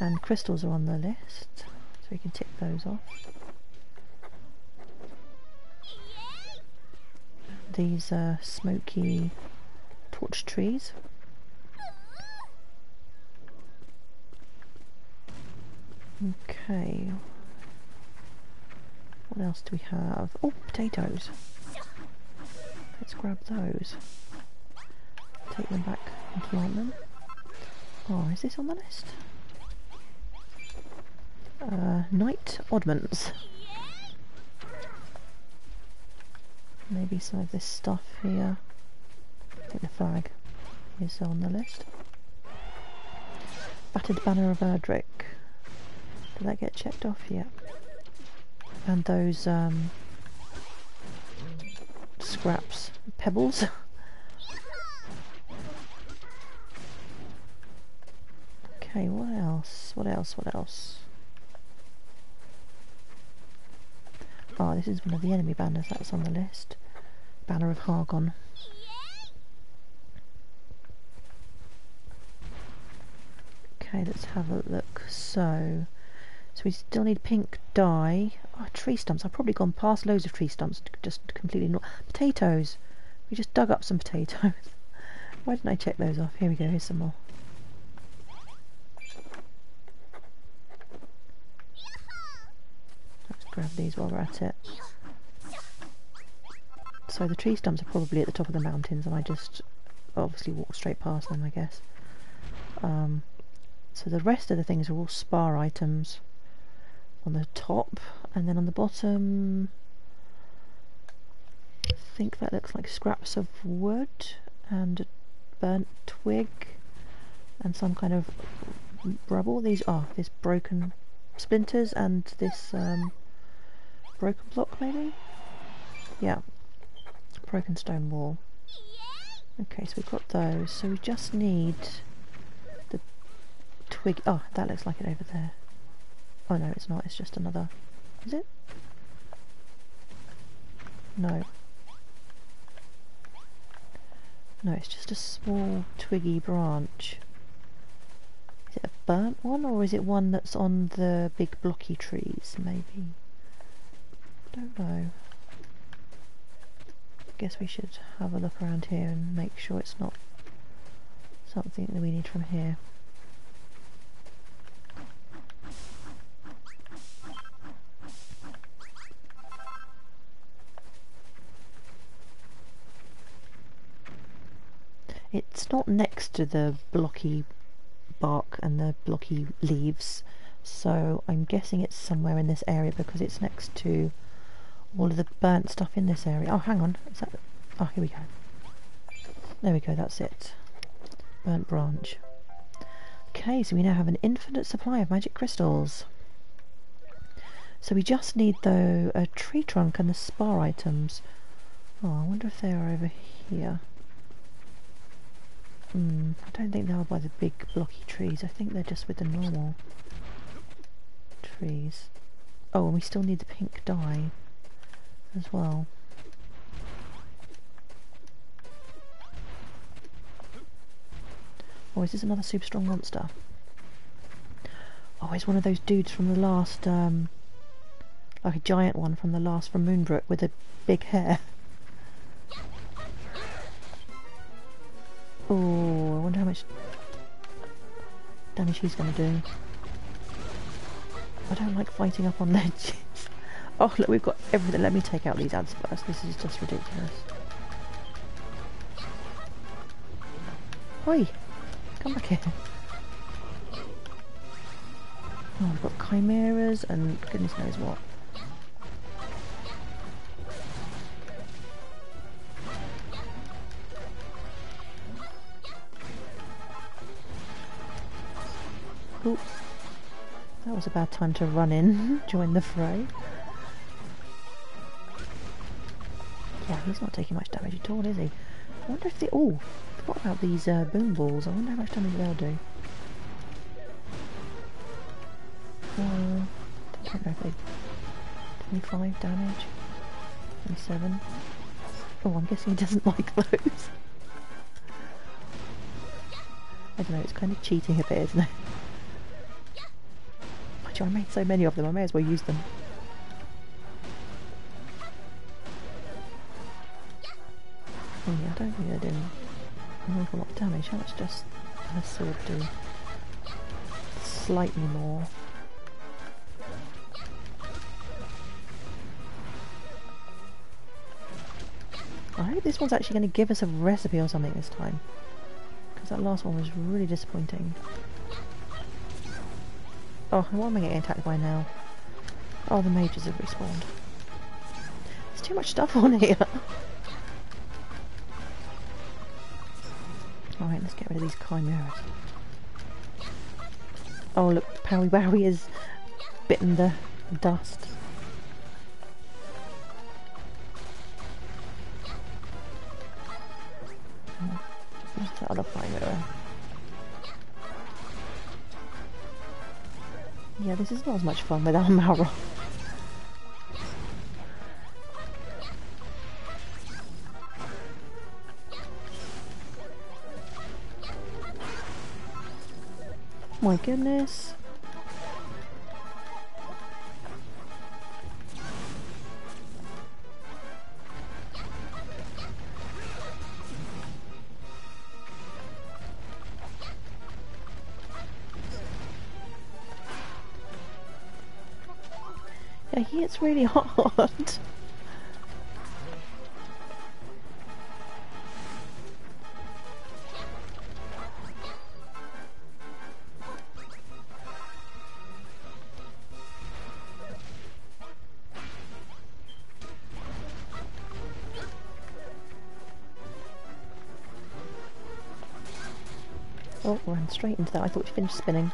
And crystals are on the list, so we can tick those off. These are smoky torch trees. Okay. What else do we have? Oh, potatoes. Let's grab those. Take them back and plant them. Oh, is this on the list? Night oddments. Maybe some of this stuff here. I think the flag is on the list. Battered banner of Erdrick. Did that get checked off yet? And those scraps, pebbles. Okay, what else? What else? What else? Oh, this is one of the enemy banners that's on the list. Banner of Argon. Okay, let's have a look. So we still need pink dye. Oh, tree stumps. I've probably gone past loads of tree stumps. Just completely not. Potatoes. We just dug up some potatoes. Why didn't I check those off? Here we go. Here's some more. Let's grab these while we're at it. So the tree stumps are probably at the top of the mountains, and I just obviously walked straight past them, I guess. So the rest of the things are all spar items on the top, and then on the bottom I think that looks like scraps of wood and a burnt twig and some kind of rubble. These are this broken splinters and this broken block, maybe? Yeah, broken stone wall. Okay, so we've got those, so we just need the twig. Oh, that looks like it over there. Oh no, it's not, it's just another... Is it? No. No, it's just a small twiggy branch. Is it a burnt one, or is it one that's on the big blocky trees, maybe? Don't know. Guess we should have a look around here and make sure it's not something that we need from here. It's not next to the blocky bark and the blocky leaves, so I'm guessing it's somewhere in this area because it's next to all of the burnt stuff in this area. Oh, hang on. Is that... Oh, here we go. There we go, that's it. Burnt branch. Okay, so we now have an infinite supply of magic crystals. So we just need, though, a tree trunk and the spar items. Oh, I wonder if they are over here. I don't think they are by the big blocky trees. I think they're just with the normal trees. Oh, and we still need the pink dye as well. Oh, is this another super strong monster? Oh, it's one of those dudes from the last, like a giant one from the last, from Moonbrooke, with a big hair. Oh, I wonder how much damage he's going to do. I don't like fighting up on ledges. Oh, look, we've got everything. Let me take out these ads first. This is just ridiculous. Oi! Come back here. Oh, we've got chimeras and goodness knows what. Ooh, that was a bad time to run in, join the fray. Yeah, he's not taking much damage at all, is he? I wonder if they... Oh, I forgot about these boom balls. I wonder how much damage they'll do. I don't know if they... 25 damage? 27? Oh, I'm guessing he doesn't like those. I don't know, it's kind of cheating a bit, isn't it? I made so many of them, I may as well use them. Oh yeah, I don't think they're doing an awful lot of damage. How much does her sword do? Slightly more. I hope this one's actually going to give us a recipe or something this time, because that last one was really disappointing. Oh, what am I getting attacked by now? Oh, the mages have respawned. There's too much stuff on here. Alright, let's get rid of these chimeras. Oh look, Powie Wowie has bitten the dust. Where's that other chimera? Yeah, this is not as much fun without Malroth. My goodness. Yeah, he hits really hard. Oh, ran straight into that. I thought she finished spinning.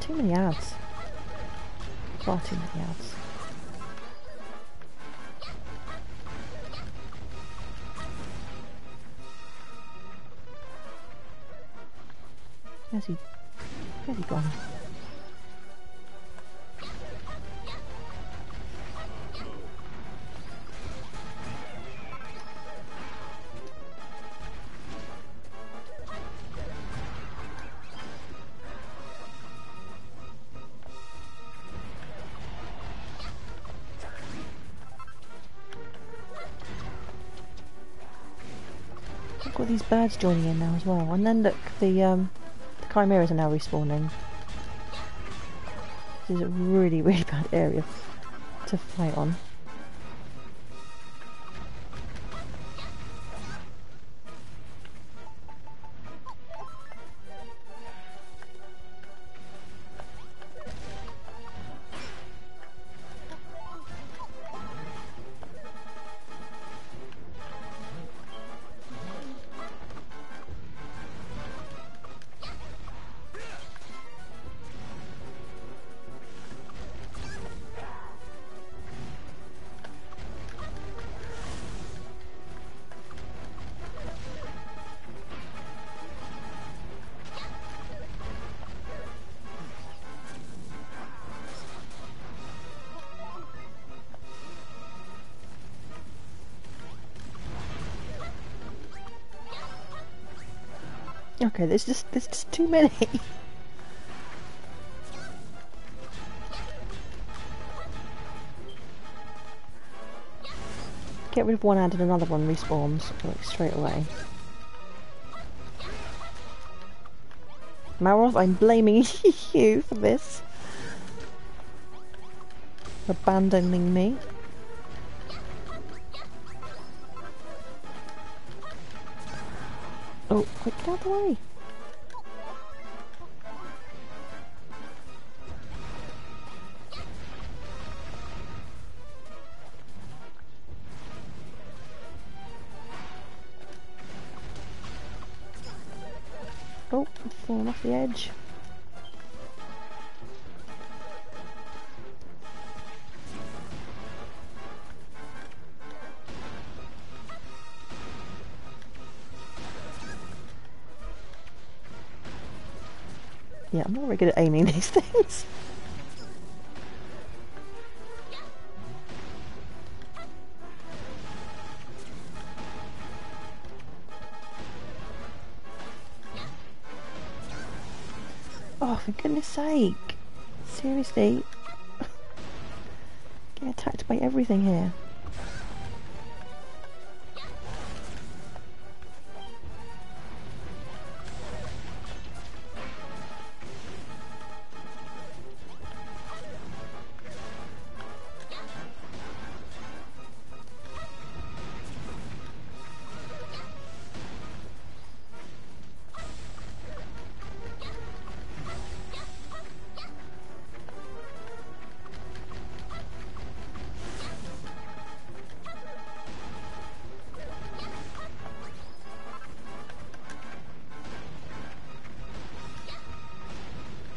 Too many ads. Far too many ads. Where's he gone? Got these birds joining in now as well, and then look, the chimeras are now respawning. This is a really, really bad area to fight on. Okay, there's just too many. get rid of one and another one respawns like straight away. Maroth, I'm blaming you for this. Abandoning me. Oh, quick, get out of the way. Oh, I'm falling off the edge. Yeah, I'm not very good at aiming these things. Oh, for goodness sake. Seriously. Get attacked by everything here.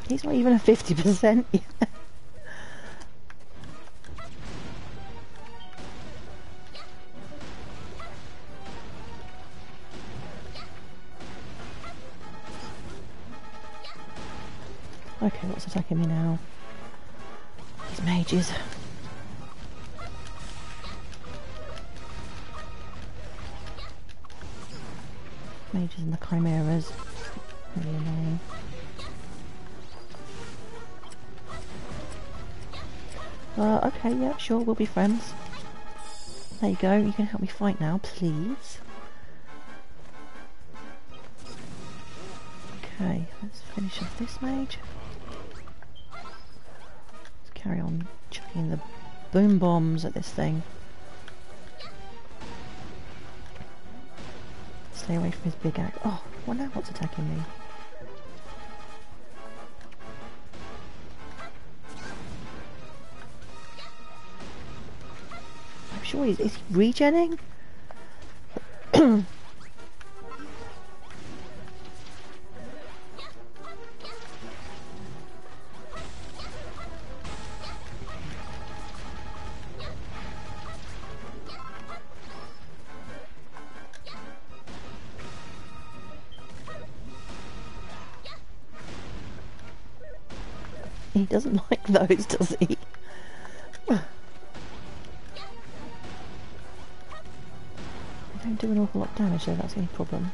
He's not even a 50% yet. Okay, what's attacking me now? These mages. Mages and the chimeras. Really annoying. Okay, yeah, sure, we'll be friends. There you go, you can help me fight now, please. Okay, let's finish off this mage. Let's carry on chucking the boom bombs at this thing. Stay away from his big axe. Oh, well now what's attacking me? Sure, is he regenning? He doesn't like those, does he? Don't do an awful lot of damage though, that's the only problem.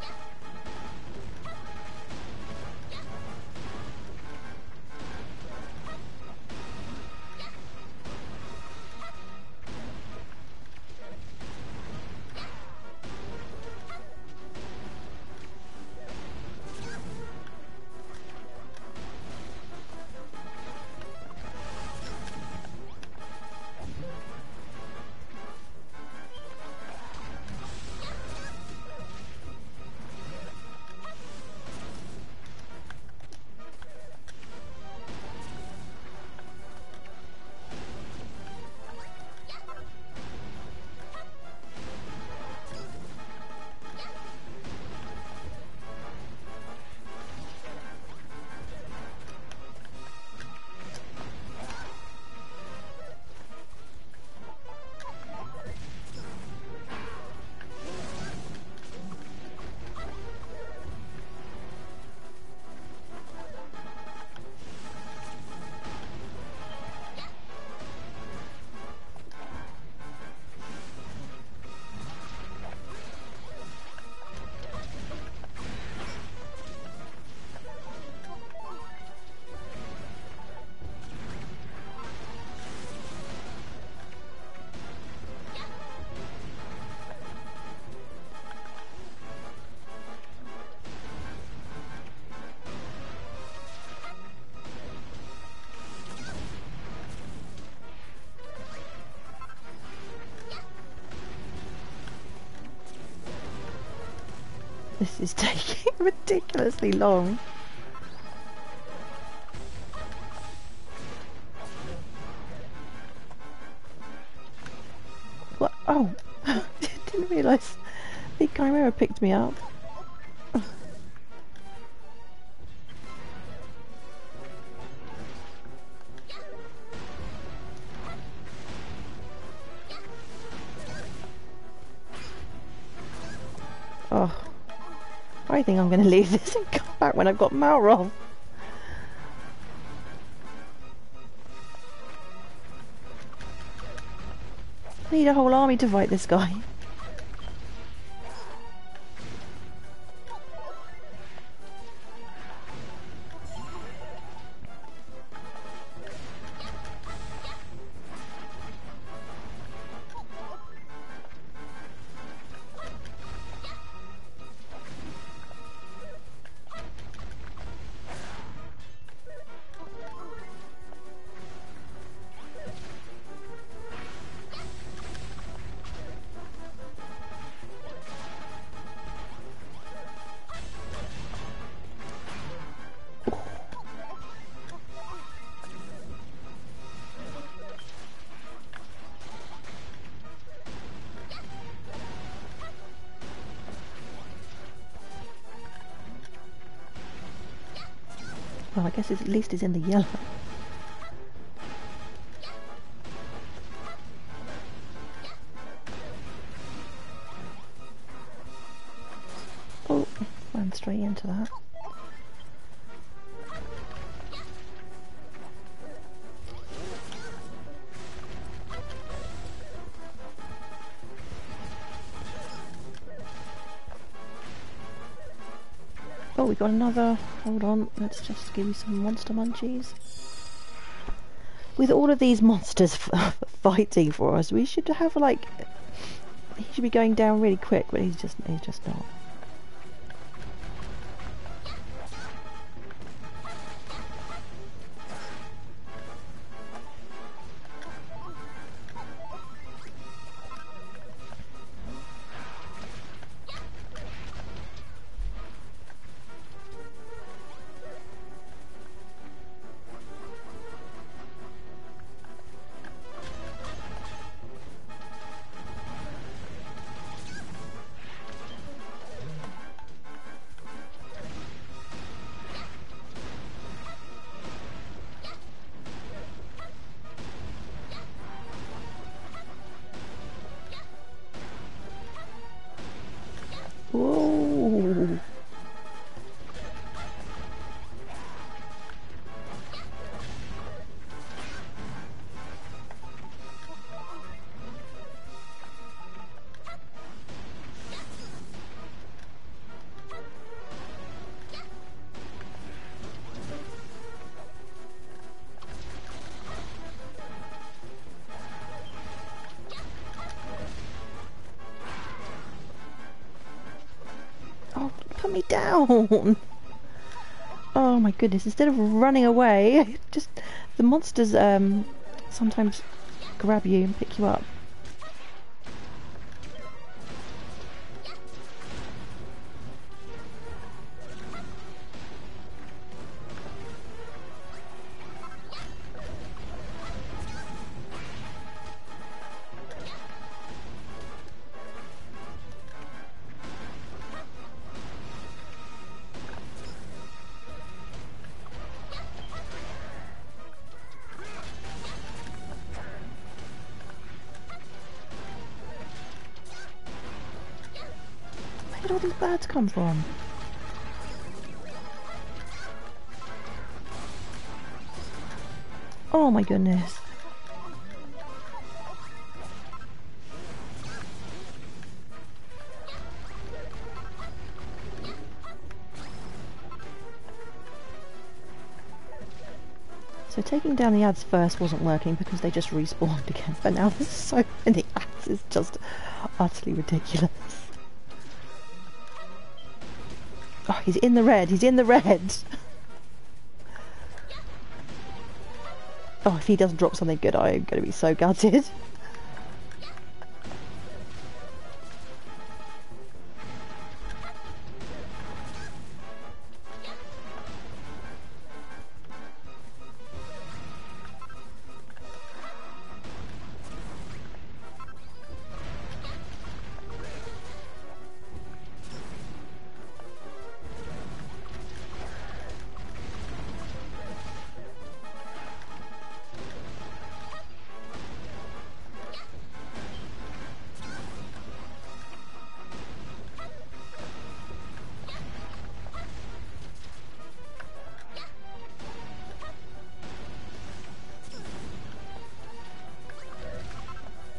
This is taking ridiculously long. What? Oh! Didn't realise the chimera picked me up. Oh, I think I'm going to leave this and come back when I've got Malroth. I need a whole army to fight this guy. Well, I guess at least it's in the yellow. Oh, ran straight into that. Oh, we got another. Hold on, let's just give you some monster munchies. With all of these monsters fighting for us, we should have like. He should be going down really quick, but he's just not. Whoa! Put me down! Oh my goodness, instead of running away, just the monsters sometimes grab you and pick you up. Where did all these birds come from? Oh my goodness. So taking down the ads first wasn't working because they just respawned again, but now there's so many ads, it's just utterly ridiculous. Oh, he's in the red, he's in the red! Oh, if he doesn't drop something good, I'm going to be so gutted.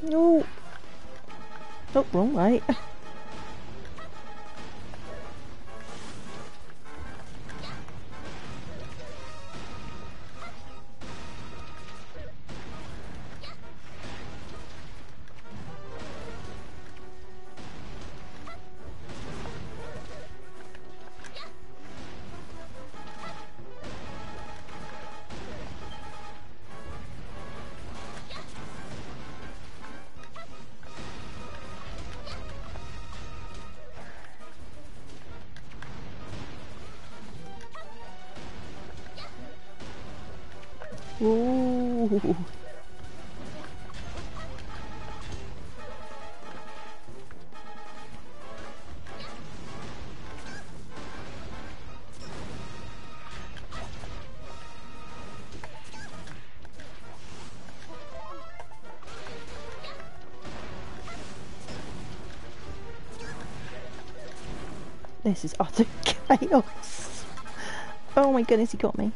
No. Oh, wrong way. Ooh. This is utter chaos. Oh my goodness, he got me.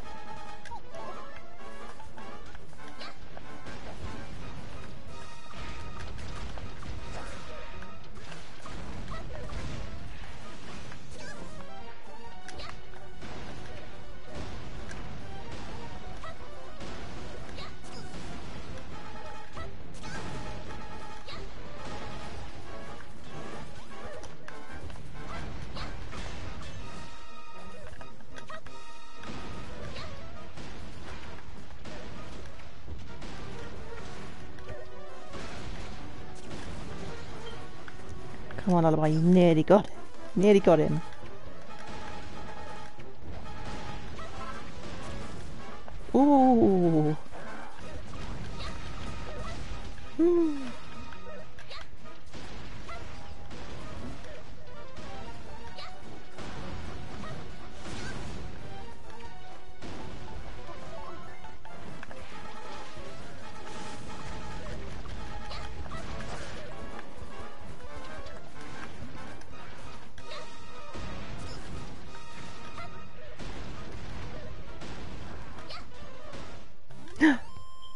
Come on, Alibi, you nearly got it. Nearly got him. Ooh.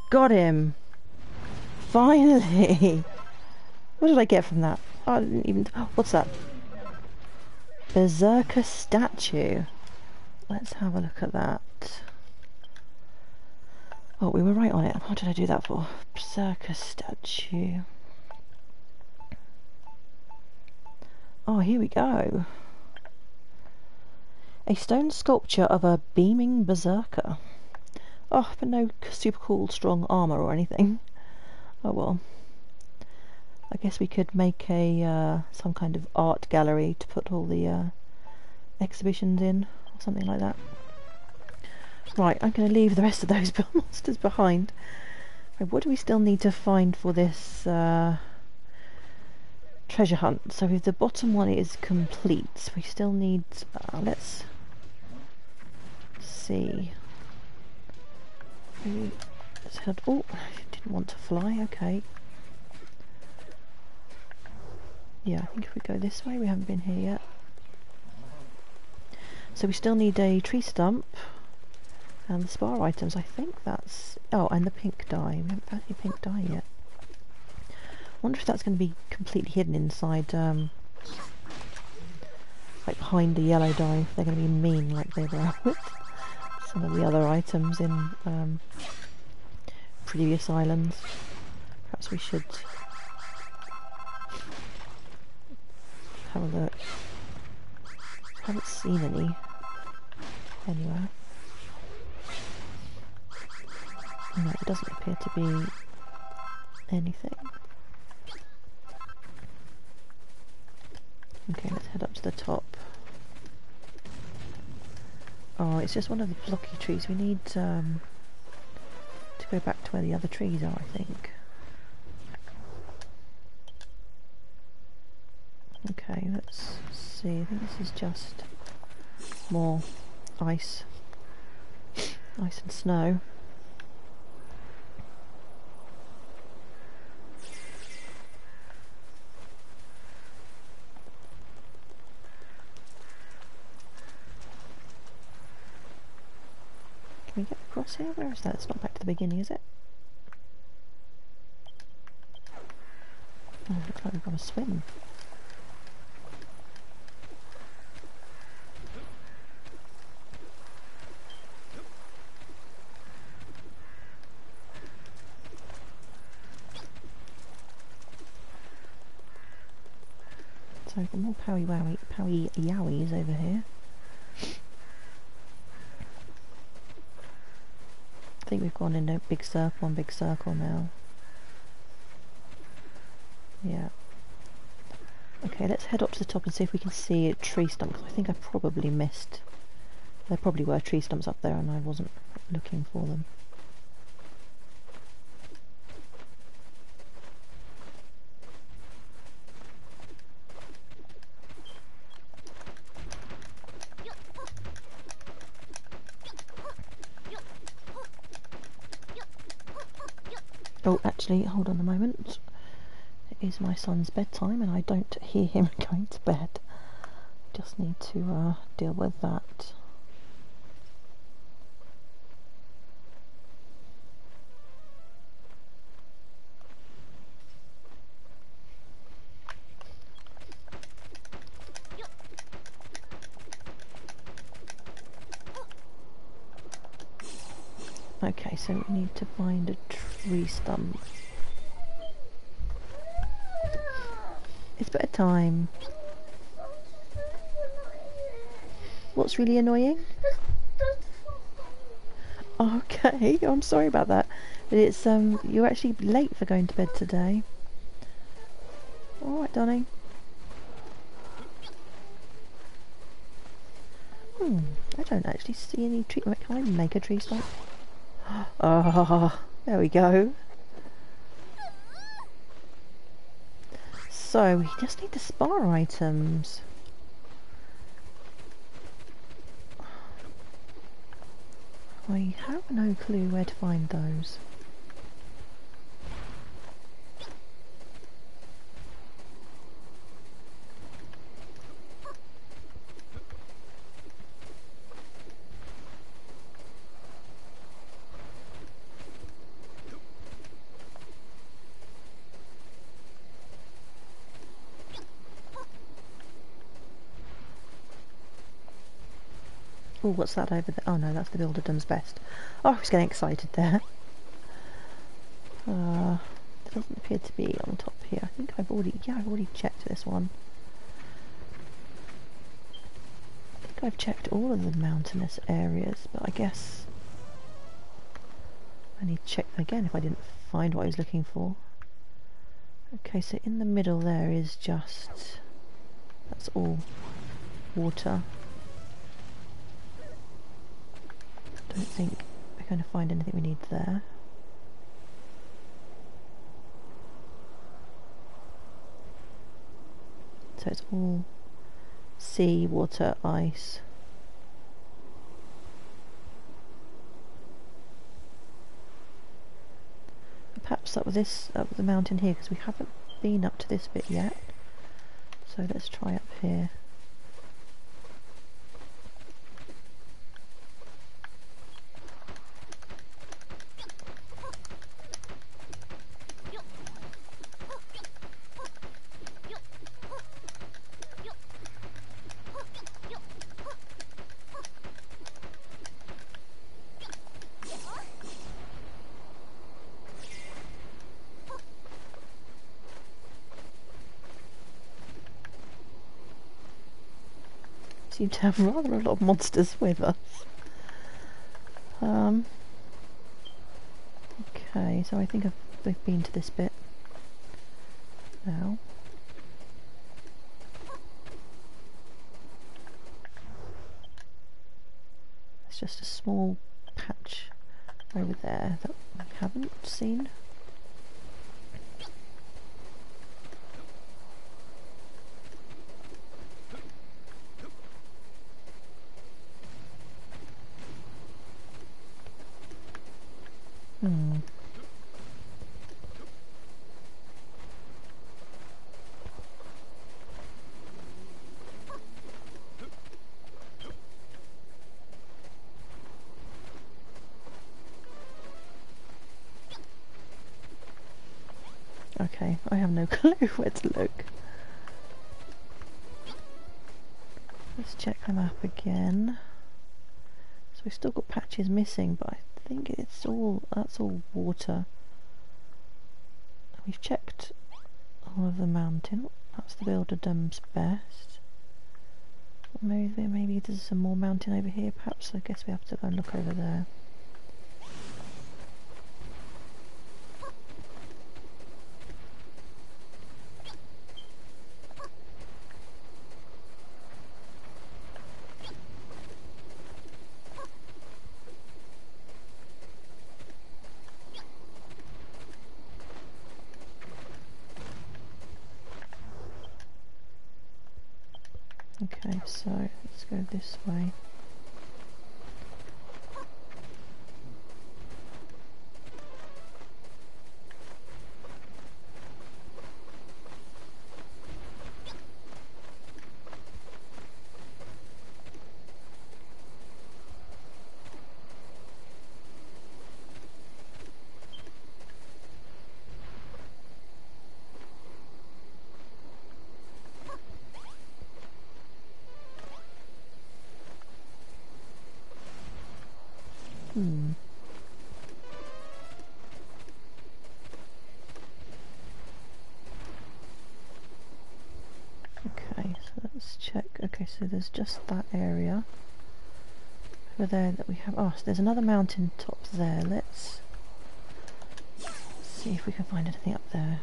Got him! Finally! What did I get from that? Oh, I didn't even... What's that? Berserker Statue. Let's have a look at that. Oh, we were right on it. What did I do that for? Berserker Statue. Oh, here we go. A stone sculpture of a beaming berserker. Oh, but no super cool strong armour or anything. Oh well. I guess we could make a some kind of art gallery to put all the exhibitions in, or something like that. Right, I'm going to leave the rest of those monsters behind. Right, what do we still need to find for this treasure hunt? So if the bottom one is complete, we still need... let's see... Let's head... Oh, I didn't want to fly, okay. Yeah, I think if we go this way, we haven't been here yet. So we still need a tree stump and the spar items, I think that's... Oh, and the pink dye. We haven't found any pink dye yet. I wonder if that's going to be completely hidden inside, like behind the yellow dye, if they're going to be mean like they were with some of the other items in previous islands. Perhaps we should have a look. I haven't seen any anywhere. No, it doesn't appear to be anything. Okay, let's head up to the top. Oh, it's just one of the blocky trees. We need to go back to where the other trees are, I think. Okay, let's see. I think this is just more ice. Ice and snow. Can we get across here? Where is that? It's not back to the beginning, is it? Oh, looks like we've got to swim. So we've got more Powie Yowies over here. I think we've gone in a big circle now. Yeah. Okay, let's head up to the top and see if we can see a tree stump, 'cause I think I probably missed. There probably were tree stumps up there and I wasn't looking for them. Oh, actually, hold on a moment. It is my son's bedtime and I don't hear him going to bed. Just need to deal with that. Okay, so we need to find a tree stump. It's bedtime. What's really annoying? Okay, I'm sorry about that. But it's you're actually late for going to bed today. Alright, darling. I don't actually see any tree. Can I make a tree stump? Oh, there we go. So, we just need the spar items. I have no clue where to find those. Oh, what's that over there? Oh no, that's the Builderdom's Best. Oh, I was getting excited there. There doesn't appear to be on top here. I think I've already checked this one. I think I've checked all of the mountainous areas, but I guess I need to check again if I didn't find what I was looking for. Okay, so in the middle there is just... that's all water. Don't think we're going to find anything we need there. So it's all sea, water, ice. Perhaps up the mountain here, because we haven't been up to this bit yet. So let's try up here. Seem to have rather a lot of monsters with us. Okay, so I think we've been to this bit now. It's just a small patch over there that we haven't seen. Okay, I have no clue where to look. Let's check the map again. So we've still got patches missing, but I think that's all water. We've checked all of the mountain. That's the Builder Dumb's best. Maybe there's some more mountain over here, perhaps. I guess we have to go and look over there. Okay, so let's go this way. Okay, so let's check. Okay, so there's just that area over there that we have. Oh, so there's another mountain top there. Let's see if we can find anything up there.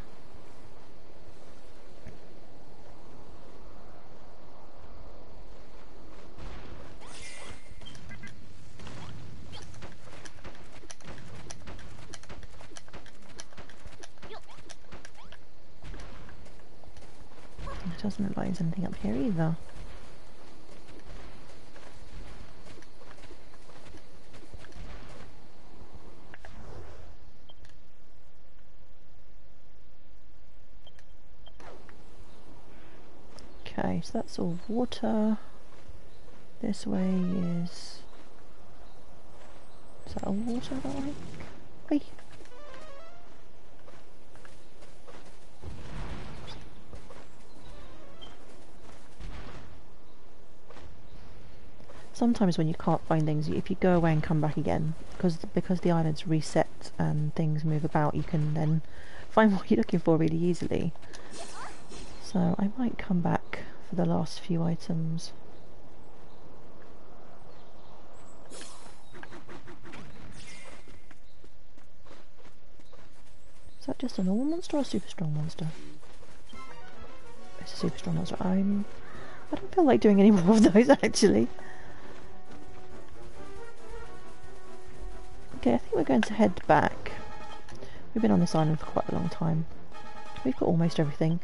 It doesn't look like there's anything up here either. Okay, so that's all water. This way is that all water that way? Wait. Sometimes when you can't find things, if you go away and come back again, because the island's reset and things move about, you can then find what you're looking for really easily. So I might come back for the last few items. Is that just a normal monster or a super strong monster? It's a super strong monster. I don't feel like doing any more of those actually. Okay, I think we're going to head back. We've been on this island for quite a long time. We've got almost everything,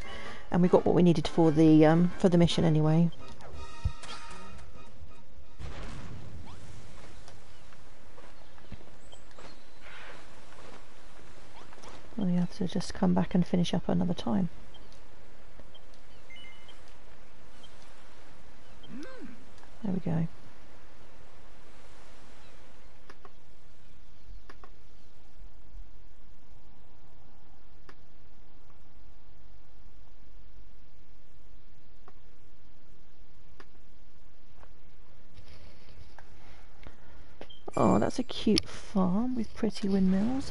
and we got what we needed for the mission anyway. We have to just come back and finish up another time. There we go. Oh, that's a cute farm with pretty windmills.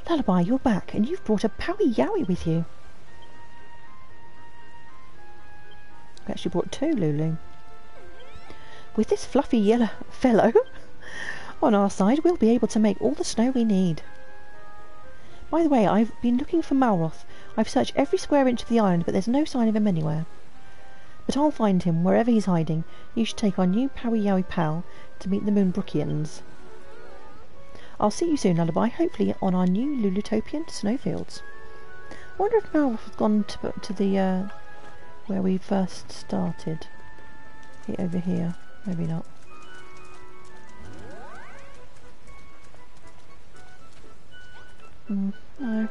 Lullaby, you're back, and you've brought a Powie Yowie with you. I actually brought two, Lulu. With this fluffy yellow fellow on our side, we'll be able to make all the snow we need. By the way, I've been looking for Malroth. I've searched every square inch of the island, but there's no sign of him anywhere. But I'll find him wherever he's hiding. You should take our new Powie Yowie pal to meet the Moonbrookians. I'll see you soon, Lullaby, hopefully on our new Lulutopian snowfields. I wonder if Malroth has gone to the where we first started. Over here. Maybe not. No.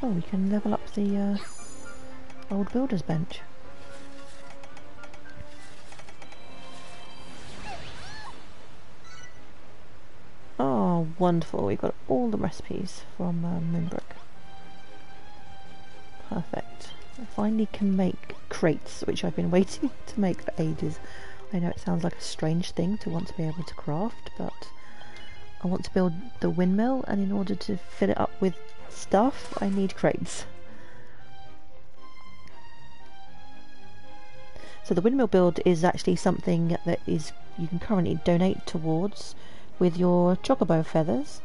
Oh, we can level up the Old builder's bench. Oh, wonderful. We've got all the recipes from Moonbrooke. Perfect. I finally can make crates, which I've been waiting to make for ages. I know it sounds like a strange thing to want to be able to craft, but I want to build the windmill, and in order to fill it up with stuff, I need crates. So the windmill build is actually something that is you can currently donate towards with your chocobo feathers.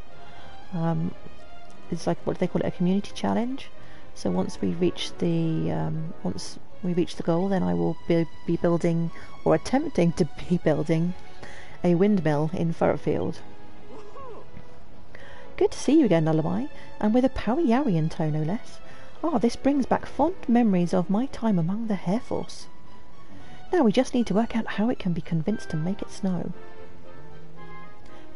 It's like, what do they call it, a community challenge. So once we reach the goal, then I will be building, or attempting to be building, a windmill in Furrowfield. Good to see you again, Lullaby, and with a Powiarian tone, no less. Ah, this brings back fond memories of my time among the Hair Force. Now we just need to work out how it can be convinced to make it snow.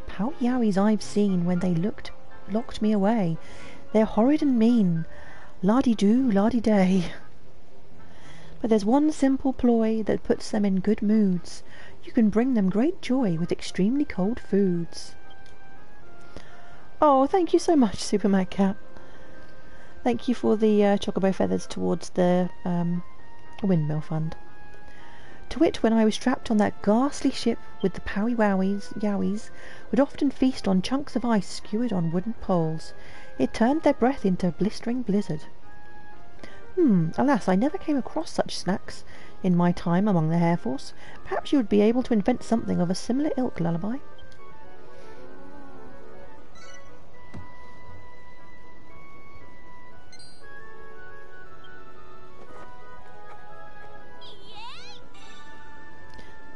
Powiaris I've seen when they locked me away. They're horrid and mean. La-di-do, la-di-day. But there's one simple ploy that puts them in good moods. You can bring them great joy with extremely cold foods. Oh, thank you so much, Super Mad Cat. Thank you for the chocobo feathers towards the windmill fund. To wit, when I was trapped on that ghastly ship with the Yowies would often feast on chunks of ice skewered on wooden poles. It turned their breath into a blistering blizzard. Alas, I never came across such snacks in my time among the Hair Force. Perhaps you would be able to invent something of a similar ilk, Lullaby.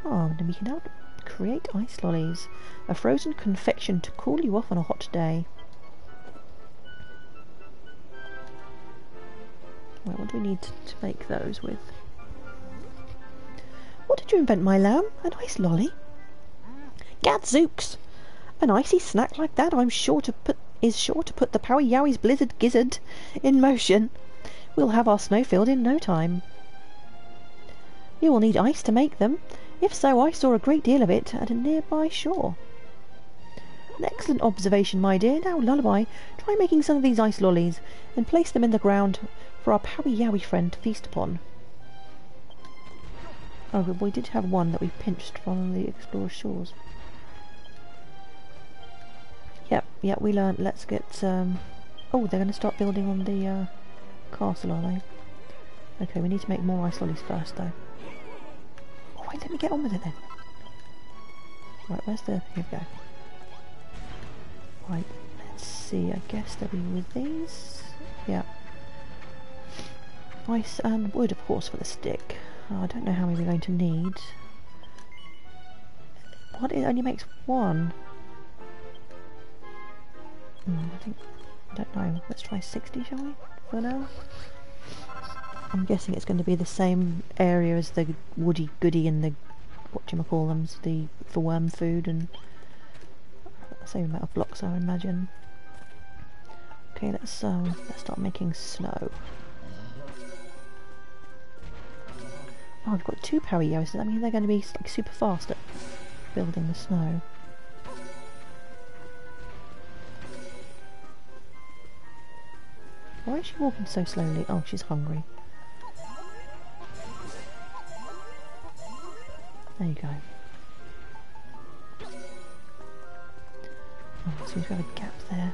Oh, then we can now create ice lollies, a frozen confection to cool you off on a hot day. Right, what do we need to make those with? What did you invent, my lamb? An ice lolly? Gadzooks! An icy snack like that is sure to put the Powie's blizzard gizzard in motion. We'll have our snowfield in no time. You will need ice to make them. If so, I saw a great deal of it at a nearby shore. An excellent observation, my dear. Now, Lullaby, try making some of these ice lollies, and place them in the ground for our Powie friend to feast upon. Oh, but we did have one that we pinched from the Explorer's Shores. Yep, we learnt. Let's get, oh, they're going to start building on the, castle, are they? Okay, we need to make more ice lollies first, though. Wait, let me get on with it then. Right, where's the... Here we go. Right, let's see. I guess they'll be with these. Yeah. Ice and wood, of course, for the stick. Oh, I don't know how many we're going to need. What? It only makes one. I don't know. Let's try 60, shall we? For now. I'm guessing it's going to be the same area as the woody goody and the whatchamacallums, the for worm food, and the same amount of blocks, I imagine. Okay, let's start making snow. Oh, I've got 2 Powie Yows. Does that mean they're going to be like super fast at building the snow? Why is she walking so slowly? Oh, she's hungry. There you go. Oh, so we've got a gap there.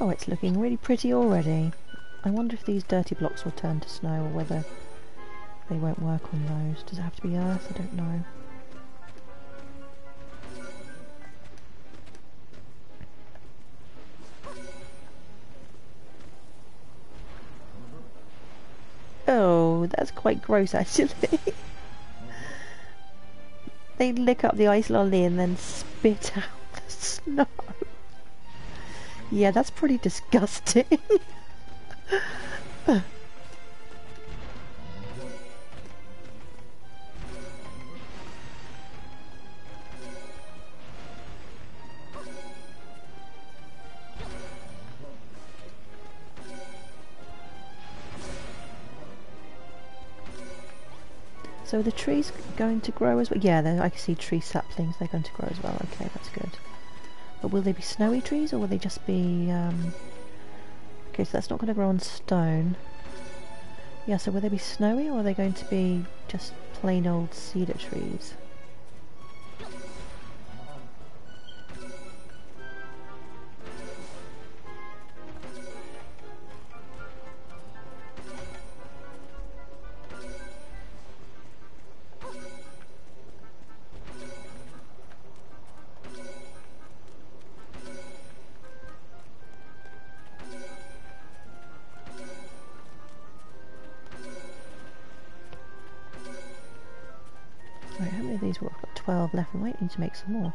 Oh, it's looking really pretty already. I wonder if these dirty blocks will turn to snow, or whether they won't work on those. Does it have to be earth? I don't know. Oh, that's quite gross actually. They lick up the ice lolly and then spit out the snow. Yeah, that's pretty disgusting. So are the trees going to grow as well? Yeah, I can see tree saplings. They're going to grow as well. Okay, that's good. But will they be snowy trees, or will they just be... Okay, so that's not going to grow on stone. Yeah, so will they be snowy, or are they going to be just plain old cedar trees? Right, how many of these? We've got 12 left, and we need to make some more.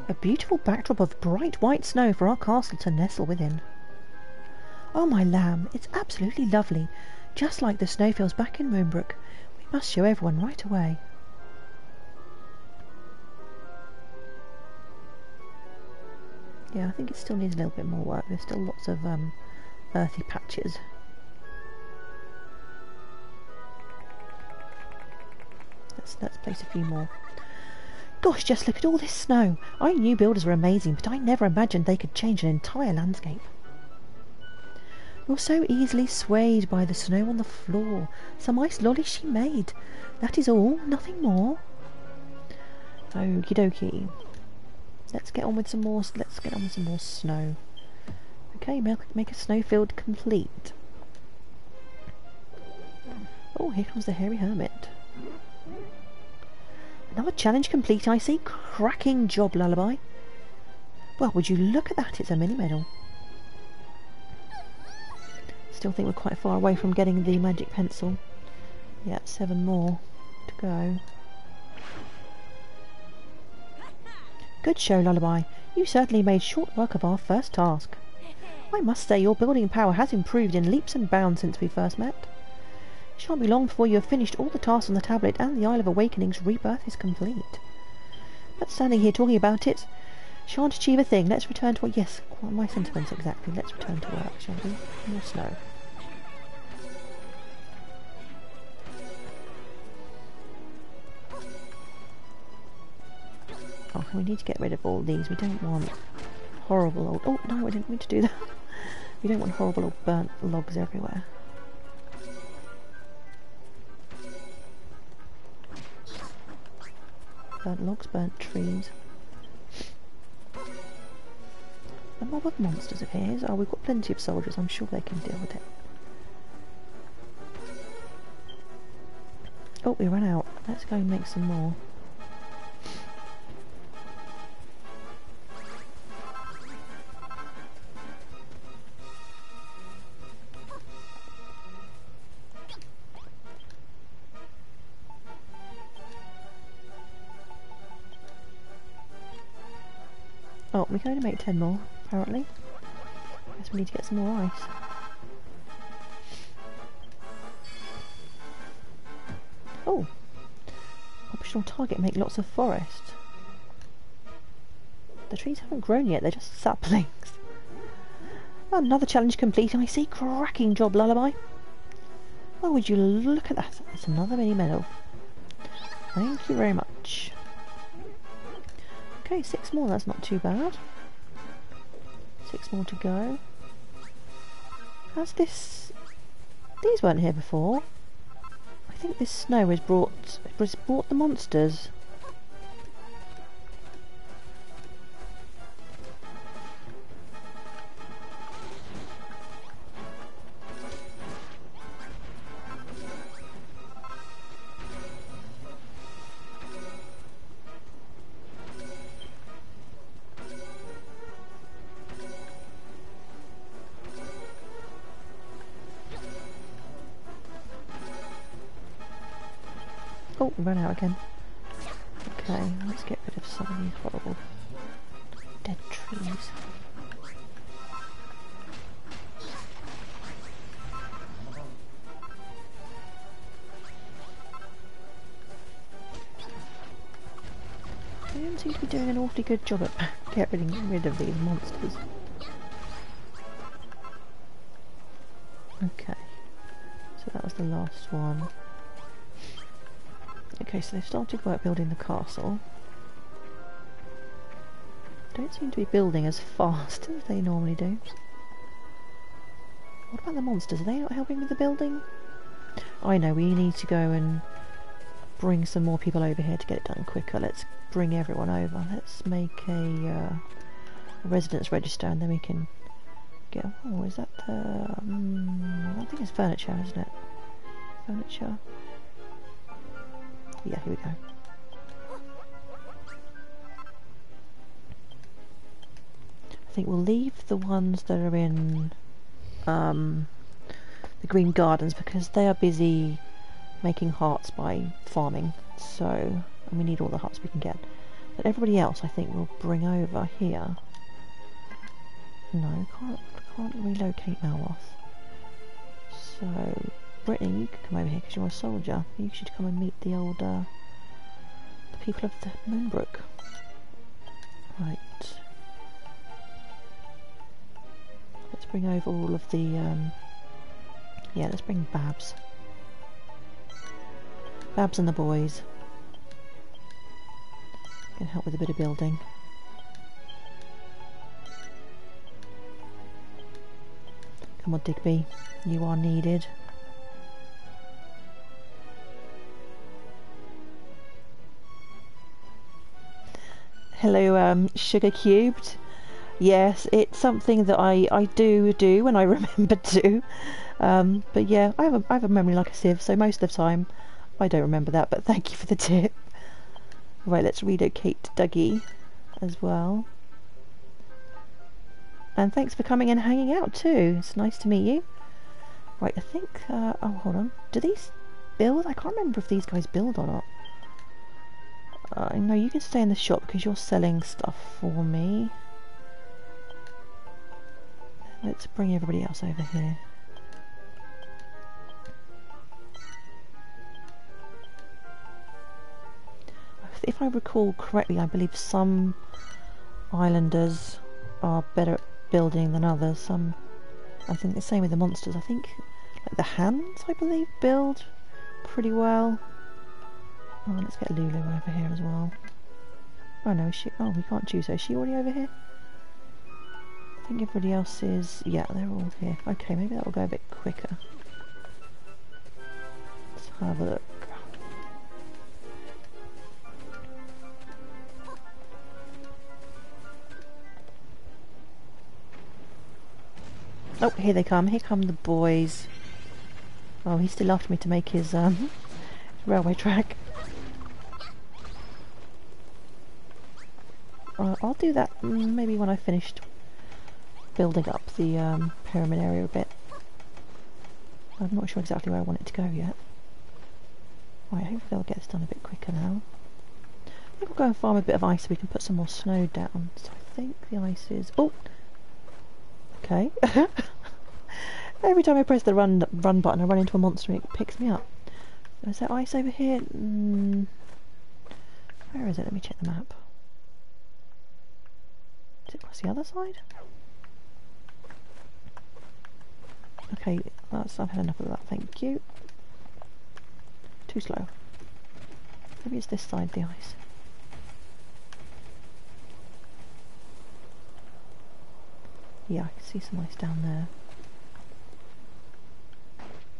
A beautiful backdrop of bright white snow for our castle to nestle within. Oh, my lamb, it's absolutely lovely, just like the snowfields back in Moonbrooke. We must show everyone right away. Yeah, I think it still needs a little bit more work. There's still lots of earthy patches. Let's place a few more. Gosh, just look at all this snow. I knew builders were amazing, but I never imagined they could change an entire landscape. You're so easily swayed by the snow on the floor. Some ice lolly she made. That is all, nothing more. Okie dokie. Let's get on with some more. Let's get on with some more snow. Okay, make a snowfield complete. Oh, here comes the hairy hermit. Another challenge complete, I see. Cracking job, Lullaby. Well, would you look at that? It's a mini medal. Still think we're quite far away from getting the magic pencil. Yeah, 7 more to go. Good show, Lullaby. You certainly made short work of our first task. I must say your building power has improved in leaps and bounds since we first met. It shan't be long before you have finished all the tasks on the tablet and the Isle of Awakening's rebirth is complete. But standing here talking about it shan't achieve a thing. Let's return to... Yes, my sentiments exactly. Let's return to work, shall we? More snow. Oh, we need to get rid of all these. We don't want horrible old... Oh, no, I didn't mean to do that. We don't want horrible old burnt logs everywhere. Burnt logs, burnt trees. A mob of monsters appears. Oh, we've got plenty of soldiers. I'm sure they can deal with it. Oh, we ran out. Let's go and make some more. Oh, we can only make 10 more, apparently. Guess we need to get some more ice. Oh! Optional target, make lots of forest. The trees haven't grown yet, they're just saplings. Another challenge complete, I see. Cracking job, Lullaby. Oh, would you look at that? That's another mini medal. Thank you very much. Okay, 6 more, that's not too bad. 6 more to go. How's this... These weren't here before. I think this snow has brought the monsters. Oh, we ran out again. Okay, let's get rid of some of these horrible dead trees. They don't seem to be doing an awfully good job at getting rid of these monsters. Okay. that was the last one. Okay, so they've started work building the castle. Don't seem to be building as fast as they normally do. What about the monsters? Are they not helping with the building? I know, we need to go and bring some more people over here to get it done quicker. Let's bring everyone over. Let's make a residence register and then we can get... Oh, is that I think it's furniture, isn't it? Furniture. Yeah, here we go. I think we'll leave the ones that are in the green gardens because they are busy making hearts by farming, so, and we need all the hearts we can get. But everybody else I think we'll bring over here. No, can't relocate Malroth. So, Brittany, you could come over here because you're a soldier. You should come and meet the old, the people of the Moonbrooke. Right. Let's bring over all of the, yeah, let's bring Babs. Babs and the boys. Can help with a bit of building. Come on, Digby, you are needed. Hello, Sugar Cubed. Yes, it's something that I do when I remember to. But yeah, I have a memory like a sieve, so most of the time I don't remember that, but thank you for the tip. Right, let's relocate Dougie as well. And thanks for coming and hanging out too. It's nice to meet you. Right, I think... oh, hold on. Do these build? I can't remember if these guys build or not. No, you can stay in the shop because you're selling stuff for me. Let's bring everybody else over here. If I recall correctly, I believe some islanders are better at building than others. Some, I think the same with the monsters. I think like the hands, I believe, build pretty well. Oh, let's get Lulu over here as well. Oh no, is she? Oh, we can't choose her. Is she already over here? I think everybody else is... Yeah, they're all here. Okay, maybe that will go a bit quicker. Let's have a look. Oh, here they come. Here come the boys. Oh, he's still after me to make his railway track. I'll do that maybe when I finished building up the pyramid area a bit. I'm not sure exactly where I want it to go yet. Right, hopefully they'll get this done a bit quicker now. I think we'll go and farm a bit of ice so we can put some more snow down. So I think the ice is... Oh! Okay. Every time I press the run button I run into a monster and it picks me up. Is there ice over here? Where is it? Let me check the map. Is it across the other side? Okay, I've had enough of that, thank you. Too slow. Maybe it's this side, the ice. Yeah, I can see some ice down there.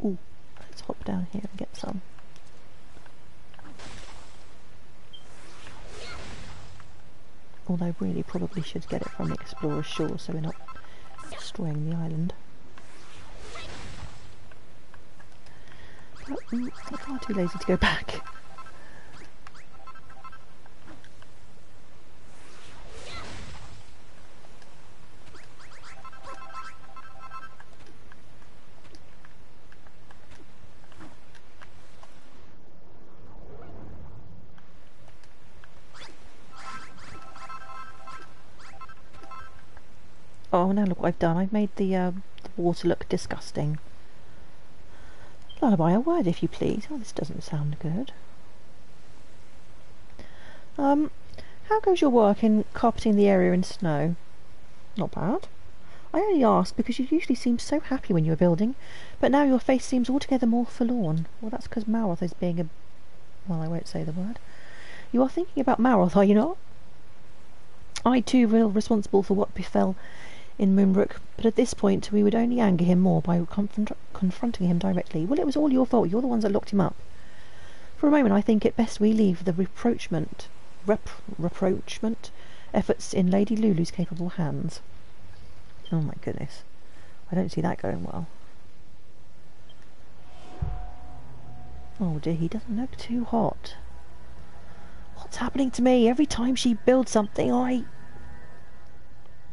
Ooh, let's hop down here and get some. Although really probably should get it from the explorer's shore so we're not destroying the island. But I'm far too lazy to go back. Oh, now look what I've done. I've made the water look disgusting. Lullaby, a word if you please. Oh, this doesn't sound good. How goes your work in carpeting the area in snow? Not bad. I only ask because you usually seem so happy when you are building, but now your face seems altogether more forlorn. Well, that's because Malroth is being a... well, I won't say the word. You are thinking about Malroth, are you not? I too feel responsible for what befell in Moonbrooke, but at this point we would only anger him more by confronting him directly. Well, it was all your fault. You're the ones that locked him up. For a moment I think it best we leave the reproachment efforts in Lady Lulu's capable hands. Oh my goodness. I don't see that going well. Oh dear, he doesn't look too hot. What's happening to me? Every time she builds something,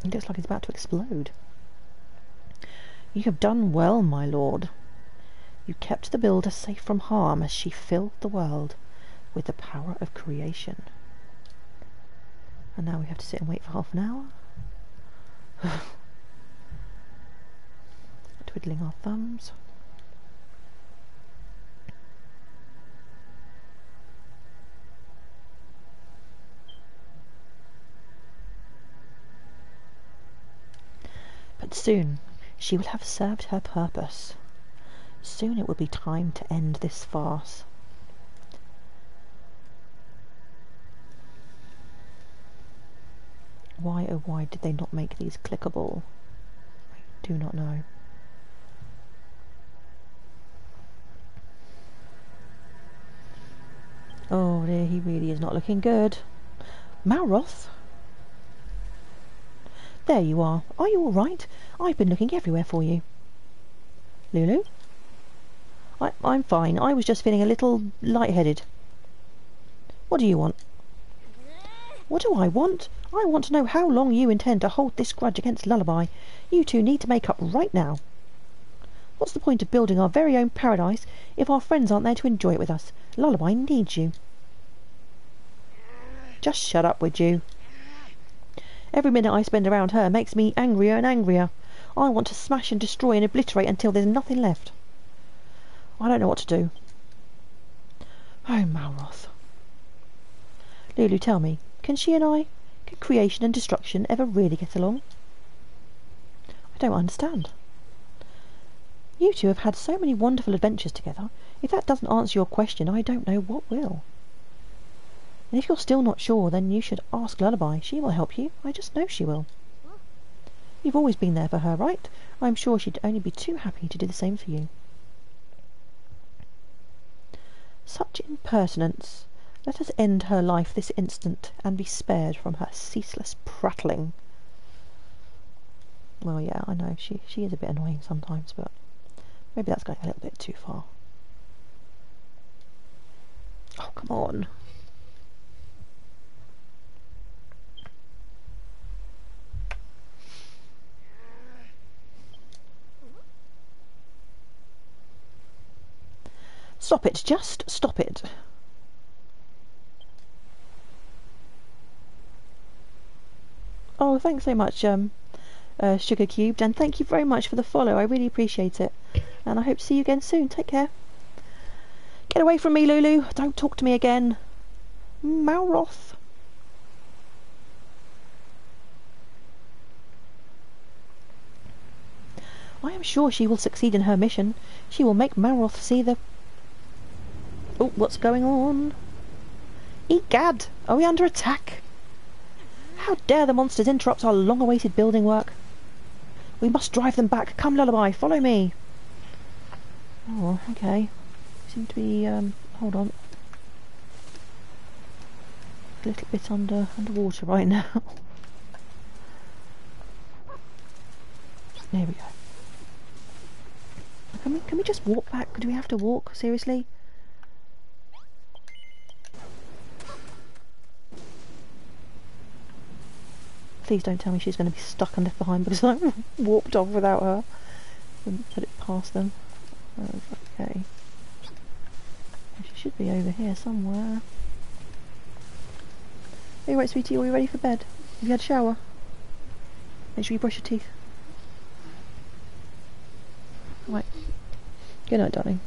He looks like he's about to explode. You have done well, my lord. You kept the builder safe from harm as she filled the world with the power of creation. And now we have to sit and wait for half an hour. Twiddling our thumbs. But soon she will have served her purpose. Soon it will be time to end this farce. Why, oh why did they not make these clickable? I do not know. Oh dear, he really is not looking good. Malroth? There you are. Are you all right? I've been looking everywhere for you. Lulu? I'm fine. I was just feeling a little lightheaded. What do you want? What do I want? I want to know how long you intend to hold this grudge against Lullaby. You two need to make up right now. What's the point of building our very own paradise if our friends aren't there to enjoy it with us? Lullaby needs you. Just shut up, would you? Every minute I spend around her makes me angrier and angrier. I want to smash and destroy and obliterate until there's nothing left. I don't know what to do. Oh, Malroth. Lulu, tell me, can creation and destruction ever really get along? I don't understand. You two have had so many wonderful adventures together. If that doesn't answer your question, I don't know what will. And if you're still not sure, then you should ask Lullaby. She will help you. I just know she will. You've always been there for her, right? I'm sure she'd only be too happy to do the same for you. Such impertinence. Let us end her life this instant and be spared from her ceaseless prattling. Well, yeah, I know, she is a bit annoying sometimes, but maybe that's going a little bit too far. Oh, come on. Stop it, just stop it. Oh, thanks so much, Sugar Cubed, and thank you very much for the follow. I really appreciate it. And I hope to see you again soon. Take care. Get away from me, Lulu. Don't talk to me again. Malroth. I am sure she will succeed in her mission. She will make Malroth see the... Oh, what's going on? Egad! Are we under attack? How dare the monsters interrupt our long-awaited building work? We must drive them back. Come, Lullaby, follow me. Oh, okay. Seem to be, hold on. A little bit underwater right now. There we go. Can we just walk back? Do we have to walk? Seriously? Please don't tell me she's going to be stuck and left behind because I warped off without her. And put it past them. Oh, okay. She should be over here somewhere. Are you right, sweetie? Are you ready for bed? Have you had a shower? Make sure you brush your teeth. Right. Good night, darling.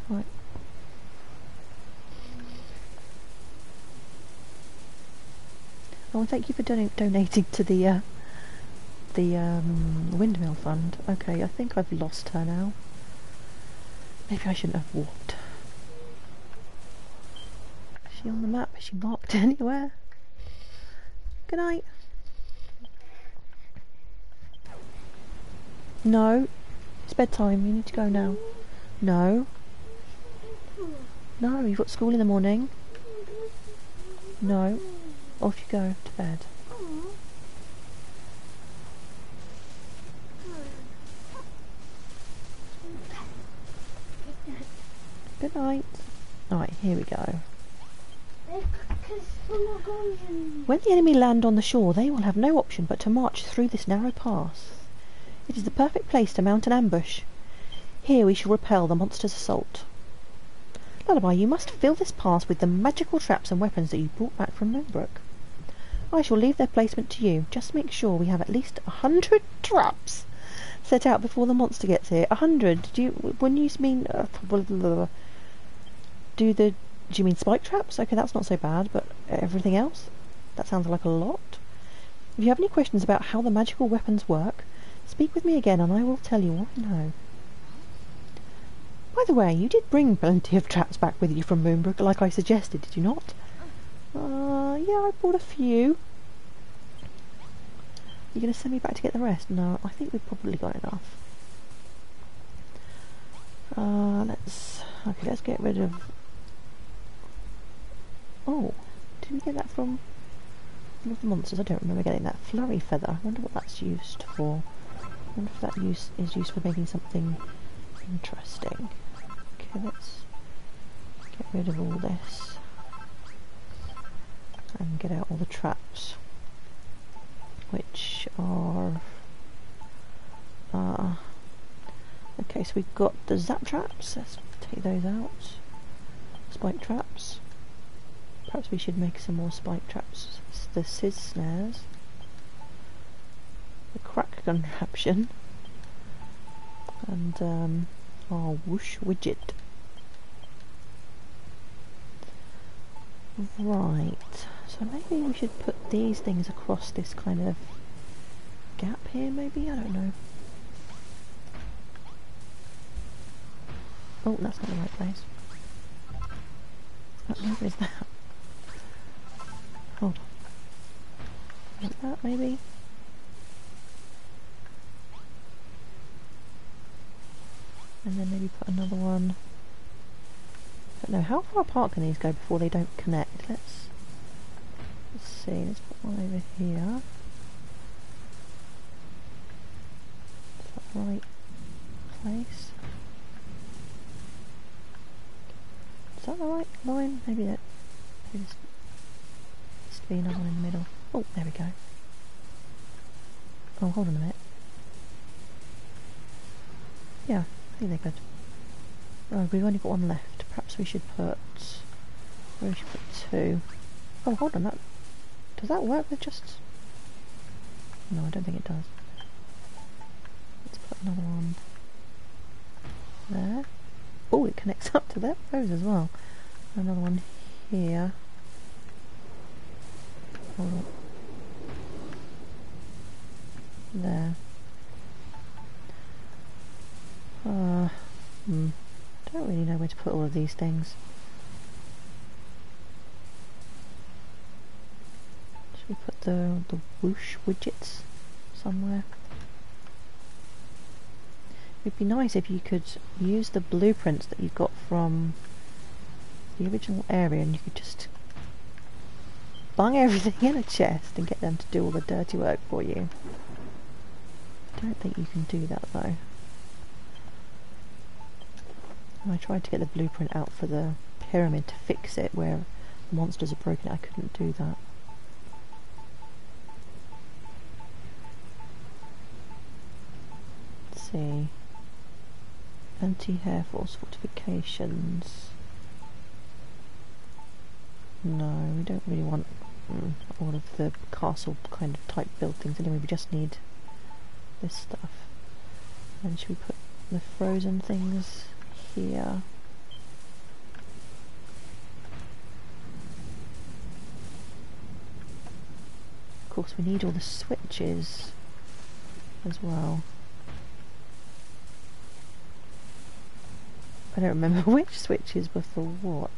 Right. Oh, and thank you for donating to the windmill fund. Okay, I think I've lost her now. Maybe I shouldn't have walked. Is she on the map? Is she marked anywhere? Good night. No. It's bedtime. You need to go now. No. No, you've got school in the morning. No. Off you go to bed. Good night. Alright, here we go. When the enemy land on the shore, they will have no option but to march through this narrow pass. It is the perfect place to mount an ambush. Here we shall repel the monster's assault. Lullaby, you must fill this pass with the magical traps and weapons that you brought back from Moonbrooke. I shall leave their placement to you. Just make sure we have at least 100 traps set out before the monster gets here. 100? Do you mean... do you mean spike traps? Okay, that's not so bad, but everything else? That sounds like a lot. If you have any questions about how the magical weapons work, speak with me again and I will tell you what I know. By the way, you did bring plenty of traps back with you from Moonbrooke, like I suggested, did you not? Yeah, I brought a few. You're going to send me back to get the rest? No, I think we've probably got enough. Let's get rid of... Oh, did we get that from one of the monsters? I don't remember getting that flurry feather. I wonder what that's used for. I wonder if that is used for making something interesting. Okay, let's get rid of all this and get out all the traps, which are okay, so we've got the zap traps. Let's take those out. Spike traps. Perhaps we should make some more spike traps. The sizz snares, the crack contraption, and our whoosh widget. Right, so maybe we should put these things across this kind of gap here, maybe? I don't know. Oh, that's not the right place. Where is that? Hold on. Like that, maybe? And then maybe put another one. I don't know, how far apart can these go before they don't connect? Let's see, let's put one over here. Is that the right place? Is that the right line? Maybe that needs to be another one in the middle. Oh, there we go. Oh, hold on a minute. Yeah, I think they're good. Oh, we've only got one left. Perhaps we should put... Maybe we should put two. Oh, hold on, does that work with just... No, I don't think it does. Let's put another one there. Oh, it connects up to those as well. Another one here. Hold on. There. Don't really know where to put all of these things. Should we put the whoosh widgets somewhere? It'd be nice if you could use the blueprints that you've got from the original area and you could just bung everything in a chest and get them to do all the dirty work for you. I don't think you can do that though. I tried to get the blueprint out for the pyramid to fix it where monsters are broken. I couldn't do that. Let's see. Anti-Air Force fortifications. No, we don't really want all of the castle kind of type buildings. Anyway, we just need this stuff. And should we put the frozen things here? course we need all the switches as well. I don't remember which switches were for what.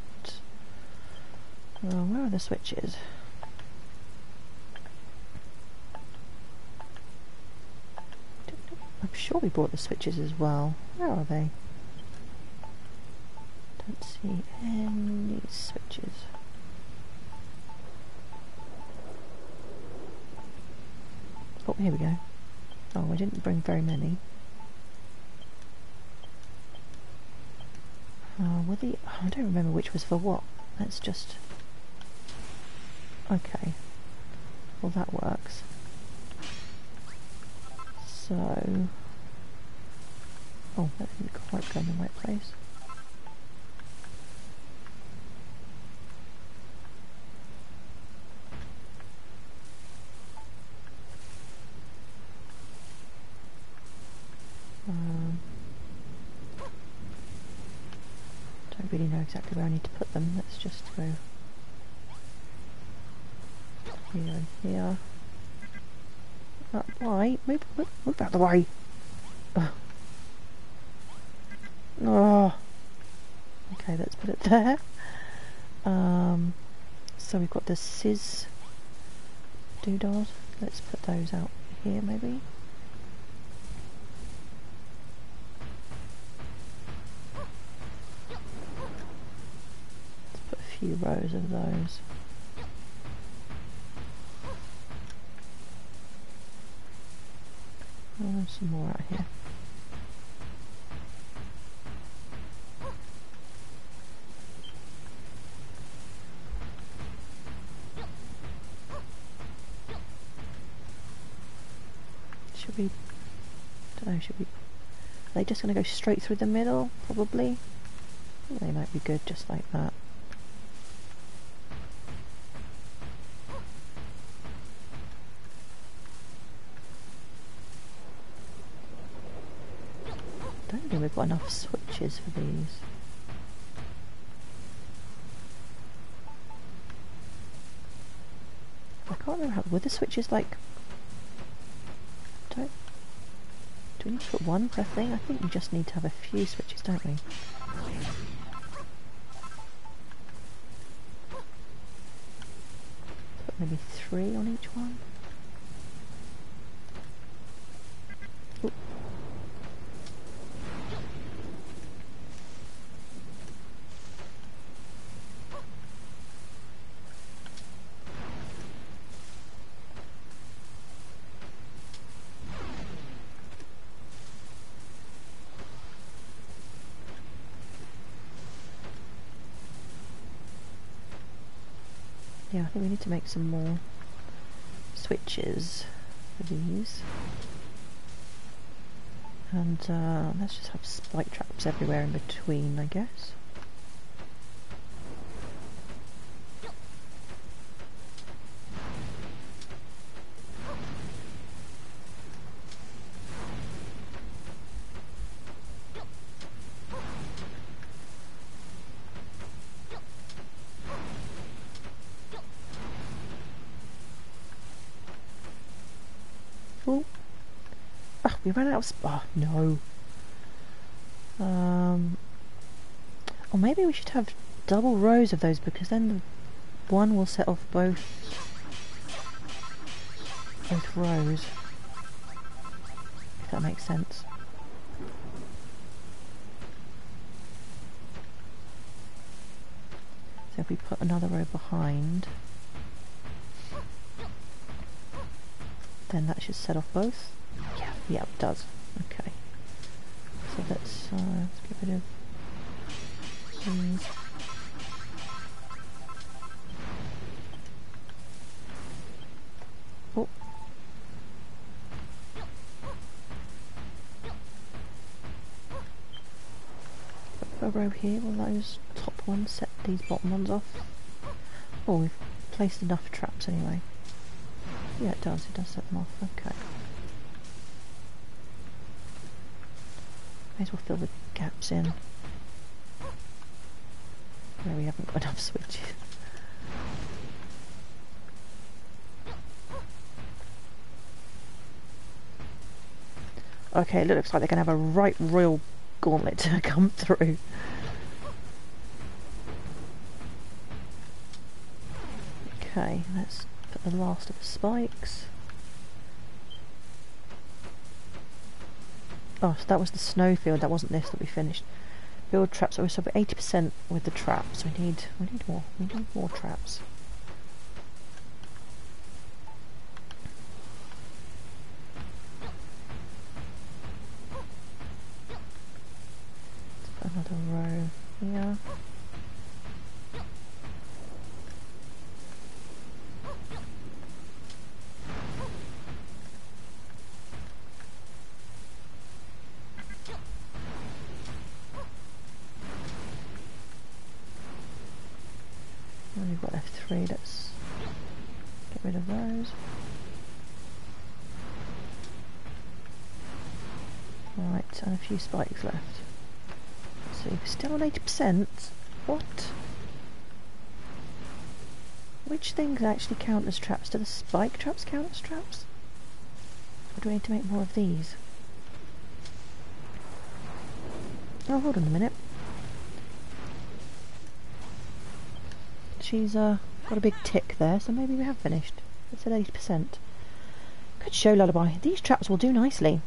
Oh, where are the switches? I'm sure we bought the switches as well. Where are they? Don't see any switches. Oh, here we go. Oh, I didn't bring very many. I don't remember which was for what. Let's just... Okay. Well, that works. So... Oh, that didn't quite go in the right place. Don't really know exactly where I need to put them. Let's just go here and here. Why? Move out of the way! Ugh. Oh. Okay, let's put it there. So we've got the scissors doodad. Let's put those out here, maybe. Let's put a few rows of those. Oh, some more out here. Should we... don't know, should we... Are they just going to go straight through the middle? Probably. They might be good just like that. I don't think we've got enough switches for these. I can't remember how... Were the switches like... Do we need to put one per thing? I think we just need to have a few switches, don't we? Put maybe 3 on each one. Ooh. Yeah, I think we need to make some more switches for these. And let's just have spike traps everywhere in between, I guess. We ran out of oh no. Or maybe we should have double rows of those, because then the one will set off both rows. If that makes sense. So if we put another row behind, then that should set off both. Yeah, it does. Okay. So let's get rid of these. Oh. Put a row here. Will those top ones set these bottom ones off? Oh, we've placed enough traps anyway. Yeah, it does. It does set them off. Okay. May as well fill the gaps in where we haven't got enough switches. Okay, it looks like they're going to have a right royal gauntlet to come through. Okay, let's put the last of the spikes. Oh, so that was the snowfield, that wasn't this that we finished. Build traps, so we're 80% with the traps. We need more traps. Another row here. We've got left 3, let's get rid of those. Right, and a few spikes left. So still on 80%. What? Which things actually count as traps? Do the spike traps count as traps? Or do we need to make more of these? Oh, hold on a minute. She's got a big tick there, so maybe we have finished. It's at 80%. Good show, Lullaby. These traps will do nicely.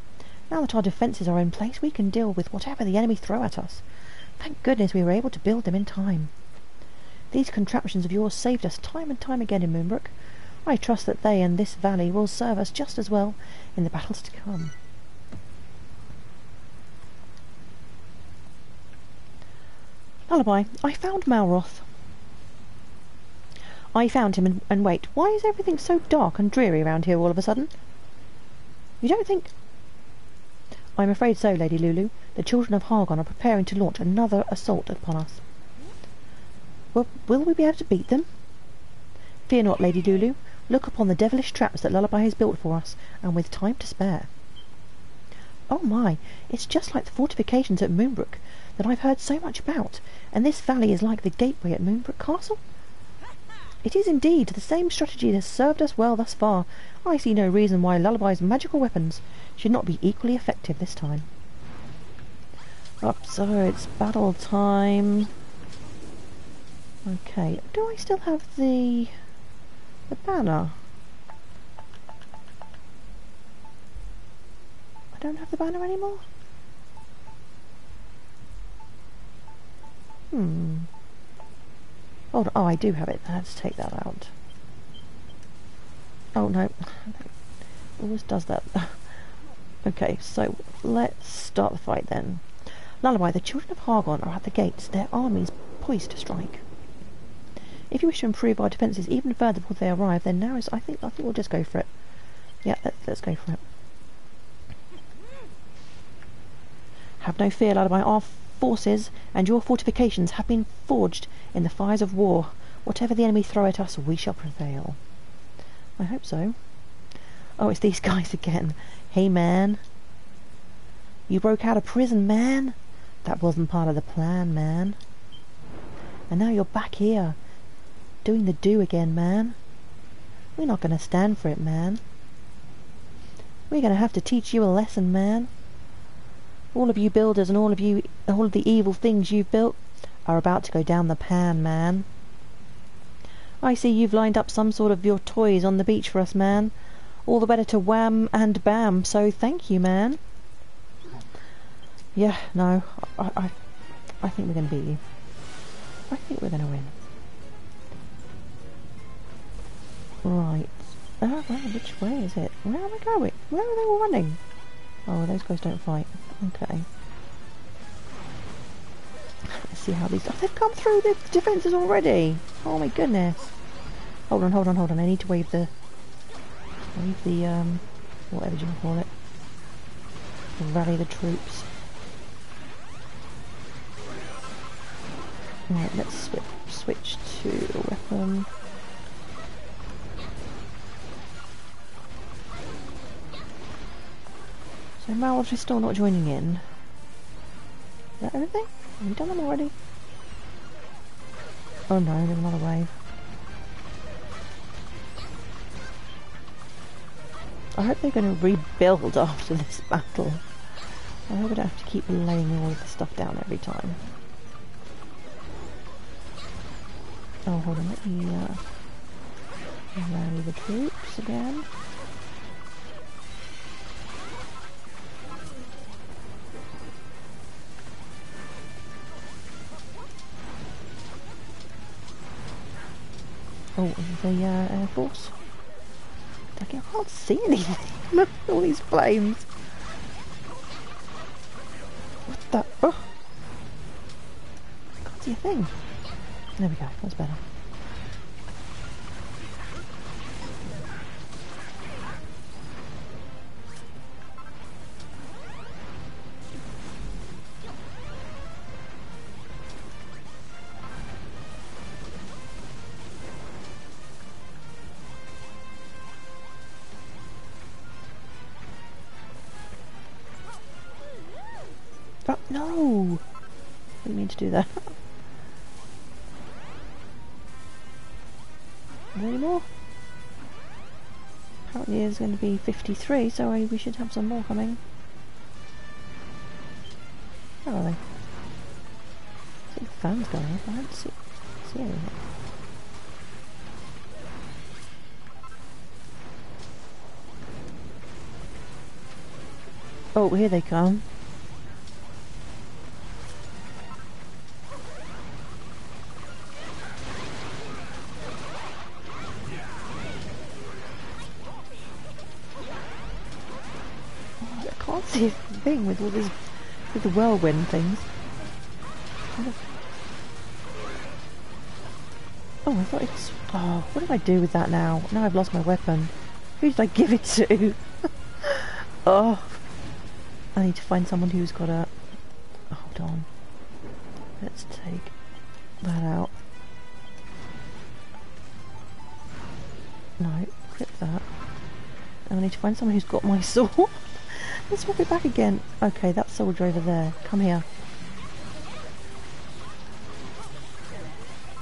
Now that our defences are in place, we can deal with whatever the enemy throw at us. Thank goodness we were able to build them in time. These contraptions of yours saved us time and time again in Moonbrooke. I trust that they and this valley will serve us just as well in the battles to come. Lullaby, I found Malroth. I found him and wait, why is everything so dark and dreary around here all of a sudden? You don't think... I'm afraid so, Lady Lulu. The children of Argon are preparing to launch another assault upon us. Well, will we be able to beat them? Fear not, Lady Lulu. Look upon the devilish traps that Lullaby has built for us, and with time to spare. Oh my, it's just like the fortifications at Moonbrooke that I've heard so much about, and this valley is like the gateway at Moonbrooke Castle. It is indeed. The same strategy has served us well thus far. I see no reason why Lullaby's magical weapons should not be equally effective this time. Up, so it's battle time. Okay, do I still have the banner? I don't have the banner anymore? Hold on. Oh, I do have it. Let's take that out. Oh no, it always does that. Okay, so let's start the fight then. Lullaby, the children of Argon are at the gates, their armies poised to strike. If you wish to improve our defences even further before they arrive, then now is... I think we'll just go for it. Yeah, let's go for it. Have no fear, Lullaby. Our forces and your fortifications have been forged in the fires of war. Whatever the enemy throw at us, we shall prevail. I hope so. Oh, it's these guys again. Hey, man. You broke out of prison, man. That wasn't part of the plan, man. And now you're back here, doing the do again, man. We're not going to stand for it, man. We're going to have to teach you a lesson, man. All of you builders and all of the evil things you've built are about to go down the pan, man. I see you've lined up some sort of your toys on the beach for us, man. All the better to wham and bam, so thank you, man. Yeah, no, I think we're going to beat you. I think we're going to win. Right. Oh, well, which way is it? Where are we going? Where are they all running? Oh, those guys don't fight. Okay. Let's see how these... Oh, they've come through the defences already! Oh my goodness! Hold on. I need to wave the... whatever you call it. Rally the troops. Right, let's switch to a weapon. So Malroth is still not joining in. Is that everything? Have we done them already? Oh no, there's another wave. I hope they're going to rebuild after this battle. I hope I don't have to keep laying all of the stuff down every time. Oh, hold on, let me rally the troops again. Oh, the Air Force. I can't see anything. Look at all these flames. What the? Oh! Can't see a thing. There we go, that's better. Oh, no! Didn't mean to do that. Any more? Apparently there's going to be 53, so we should have some more coming. Where are they? I think the fan's going off. I don't see anything. Oh, here they come. I can't see a thing with all this, with the whirlwind things. Oh, I thought it's... Oh, what did I do with that now? Now I've lost my weapon. Who did I give it to? Oh, I need to find someone who's got a... Hold on. Let's take that out. No, clip that. And I need to find someone who's got my sword. Let's swap it back again. Okay, that soldier over there. Come here.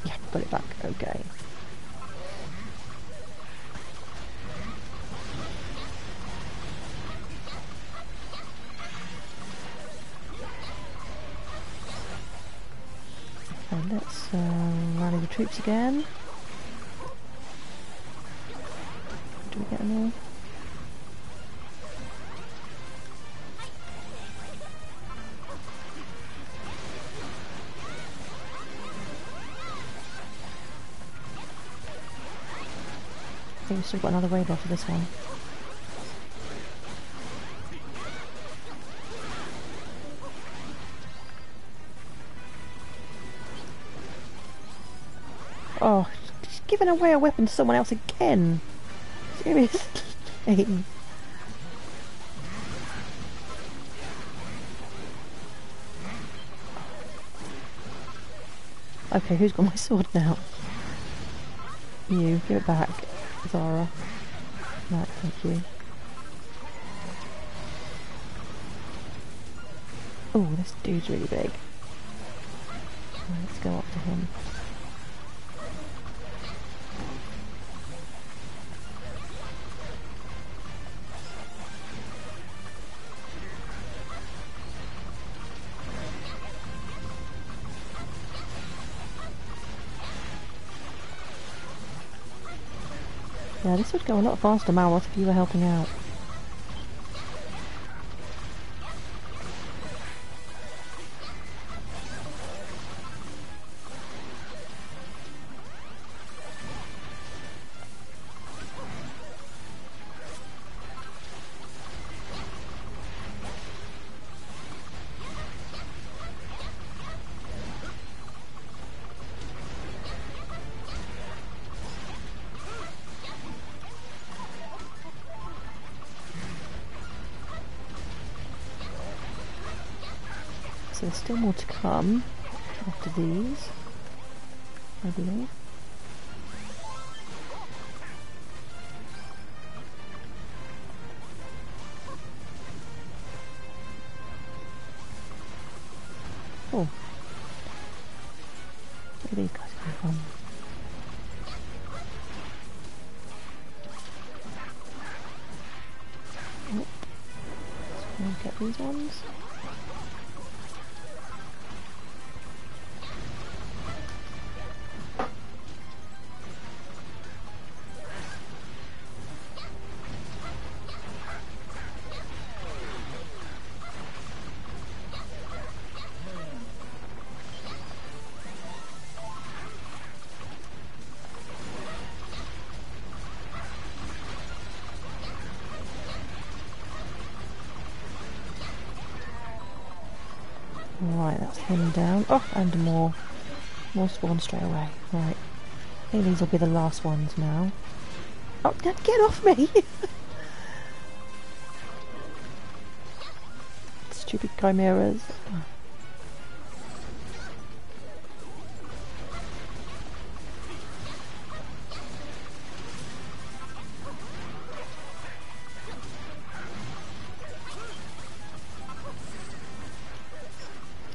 Yeah, got it back. Okay. Okay, let's rally the troops again. Do we get them all? I think we've still got another wave after this one. Oh, just giving away a weapon to someone else again. Seriously. Okay, who's got my sword now? You, give it back. Zara. Right, thank you. Oh, this dude's really big. Let's go up to him. Yeah, this would go a lot faster, Malroth, if you were helping out. So there's still more to come after these, I believe. Oh, where are these guys coming from? Oh, let's go and get these ones. That's him down. Oh, and more. More spawn straight away. Right. I think these will be the last ones now. Oh, get off me! Stupid chimeras.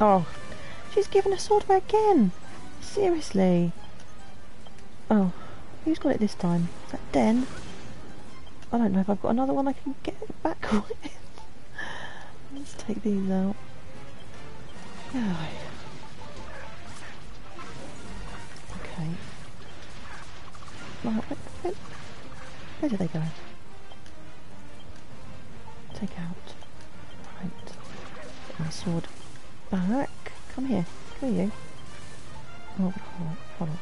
Oh, she's given a sword away again. Seriously. Oh, who's got it this time? Is that Den? I don't know if I've got another one I can get it back with. Let's take these out. Oh. Okay. Where did they go? Take out. Right. Get my sword back. Come here. Come here, you. Oh, hold on.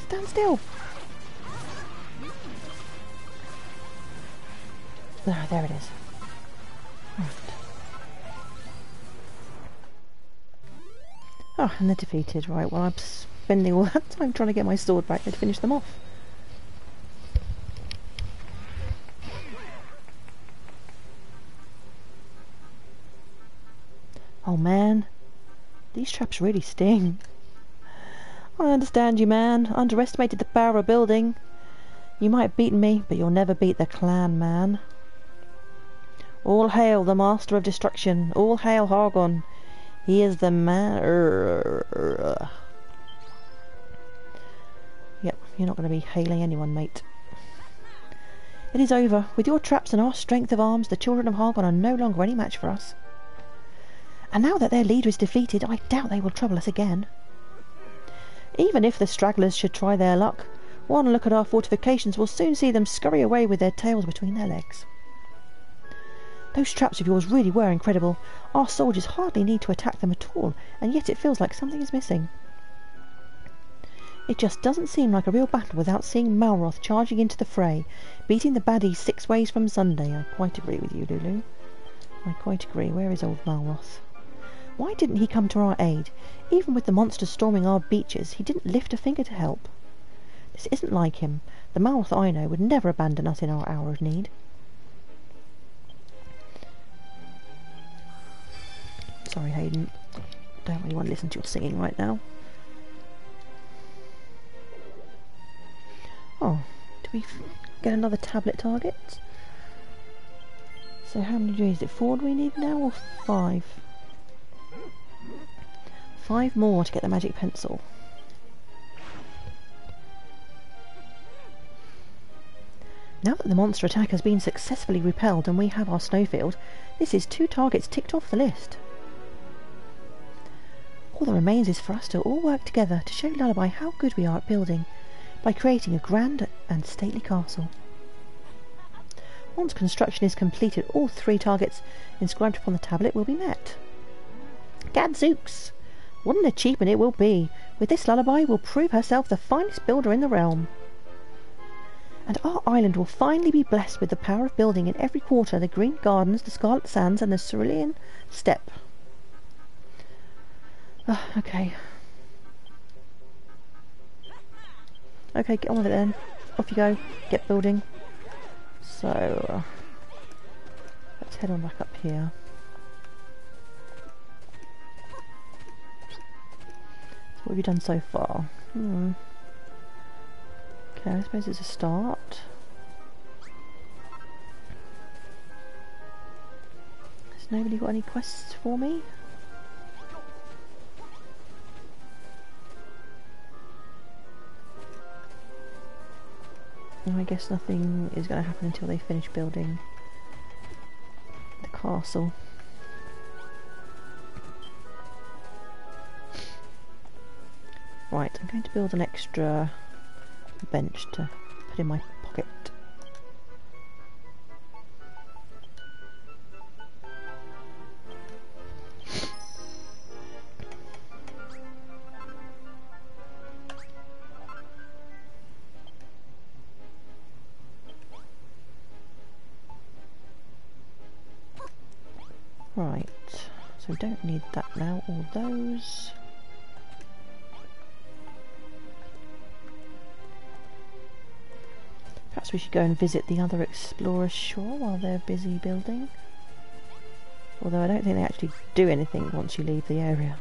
Stand still. Ah, there it is. Right. Oh, and they're defeated. Right, well, I'm spending all that time trying to get my sword back to finish them off. Oh man, these traps really sting. I understand you, man. Underestimated the power of building. You might have beaten me, but you'll never beat the clan, man. All hail the master of destruction. All hail Argon. He is the man. Yep, you're not going to be hailing anyone, mate. It is over. With your traps and our strength of arms, the children of Argon are no longer any match for us. And now that their leader is defeated, I doubt they will trouble us again. Even if the stragglers should try their luck, one look at our fortifications will soon see them scurry away with their tails between their legs. Those traps of yours really were incredible. Our soldiers hardly need to attack them at all, and yet it feels like something is missing. It just doesn't seem like a real battle without seeing Malroth charging into the fray, beating the baddies 6 ways from Sunday. I quite agree with you, Lulu. I quite agree. Where is old Malroth? Why didn't he come to our aid? Even with the monsters storming our beaches, he didn't lift a finger to help. This isn't like him. The Malroth I know would never abandon us in our hour of need. Sorry, Hayden. Don't really want to listen to your singing right now. Oh, do we get another tablet target? So how many is it? 4 do we need now, or 5? 5 more to get the magic pencil. Now that the monster attack has been successfully repelled and we have our snowfield, this is 2 targets ticked off the list. All that remains is for us to all work together to show Lullaby how good we are at building, by creating a grand and stately castle. Once construction is completed, all 3 targets inscribed upon the tablet will be met. Gadzooks! What an achievement it will be! With this, Lullaby will prove herself the finest builder in the realm. And our island will finally be blessed with the power of building in every quarter: the green gardens, the scarlet sands, and the cerulean steppe. Okay. Okay, get on with it then. Off you go. Get building. So, let's head on back up here. So what have you done so far? Okay, I suppose it's a start. Has nobody got any quests for me? I guess nothing is going to happen until they finish building the castle. Right, I'm going to build an extra bench to put in my pocket. Right, so we don't need that now, all those. Perhaps we should go and visit the other explorers' shore while they're busy building. Although I don't think they actually do anything once you leave the area.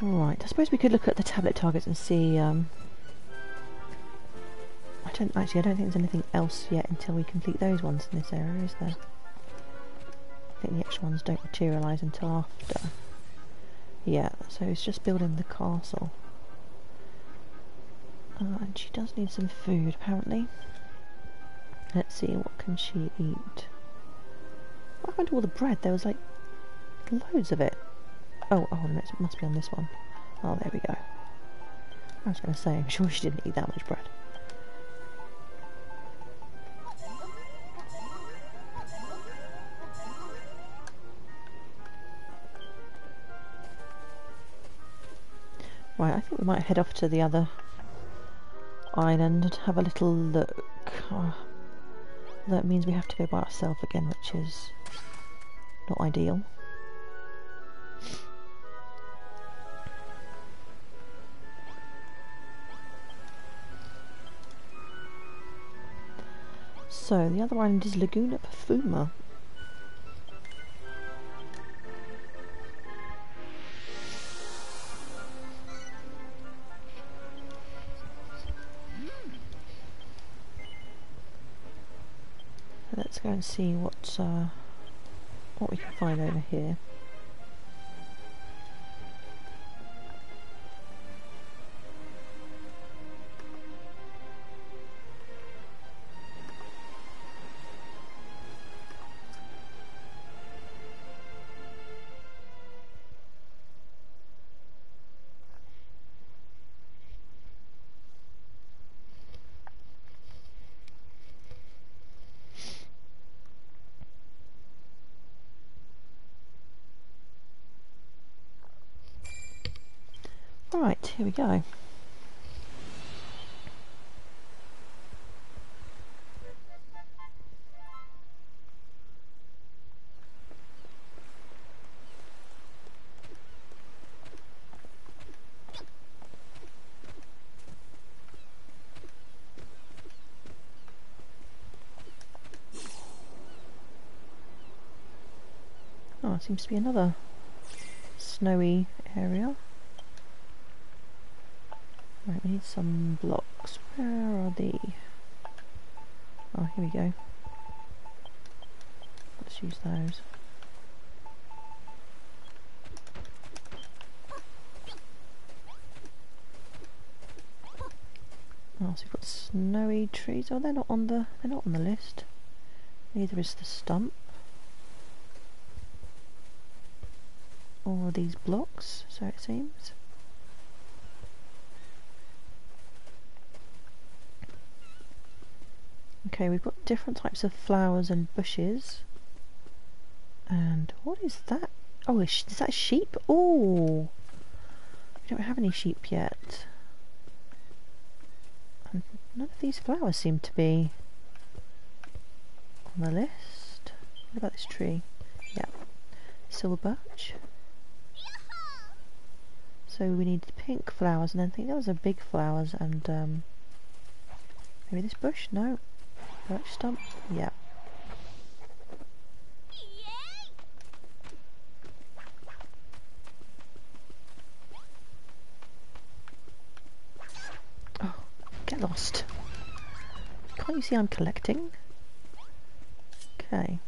Right, I suppose we could look at the tablet targets and see. I don't think there's anything else yet until we complete those ones in this area, is there? I think the extra ones don't materialise until after. Yeah, so it's just building the castle. And she does need some food, apparently. Let's see, what can she eat? What happened to all the bread? There was like loads of it. Oh, it must be on this one. Oh, there we go. I was going to say, I'm sure she didn't eat that much bread. Right, I think we might head off to the other island and have a little look. Oh, that means we have to go by ourselves again, which is not ideal. So, the other island is Laguna Perfuma. Let's go and see what we can find over here. Right, here we go. Oh, it seems to be another snowy area. Right, we need some blocks. Where are the... Oh, here we go. Let's use those. Oh, so we've got snowy trees. Oh, they're not on the list. Neither is the stump. Or these blocks, so it seems. Okay, we've got different types of flowers and bushes. And what is that? Oh, is that sheep? Oh, we don't have any sheep yet. And none of these flowers seem to be on the list. What about this tree? Yeah, silver birch. So we need pink flowers, and I think those are big flowers, and maybe this bush? No. Birch stump? Yeah. Oh, get lost. Can't you see I'm collecting? Okay.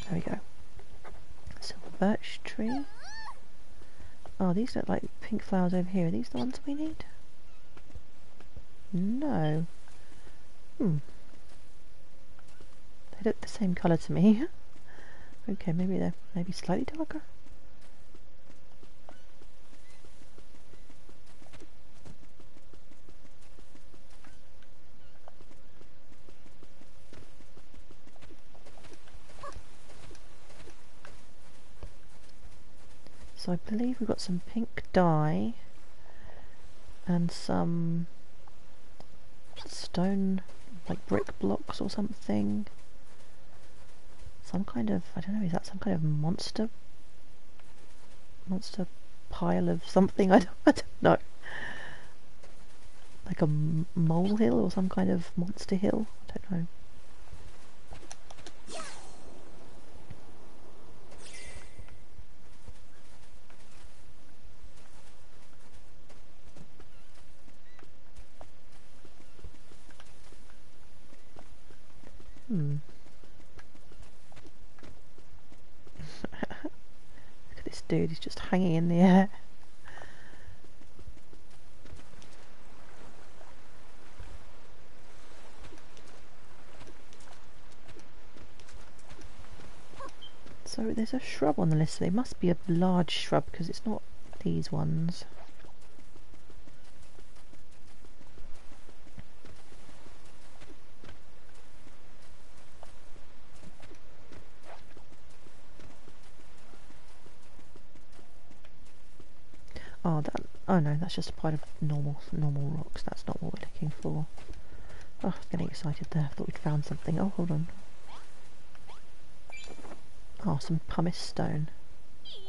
There we go. Silver birch tree. Oh, these look like pink flowers over here. Are these the ones we need? No. They look the same colour to me. Okay, maybe they're maybe slightly darker. So I believe we've got some pink dye and some stone, like brick blocks or something. Some kind of, I don't know, is that some kind of monster pile of something? I don't know. Like a molehill or some kind of monster hill? I don't know. Look at this dude, he's just hanging in the air. So there's a shrub on the list. They must be a large shrub because it's not these ones. Oh, oh no, that's just a pile of normal rocks. That's not what we're looking for. Oh, I was getting excited there. I thought we'd found something. Oh, hold on. Oh, some pumice stone. Is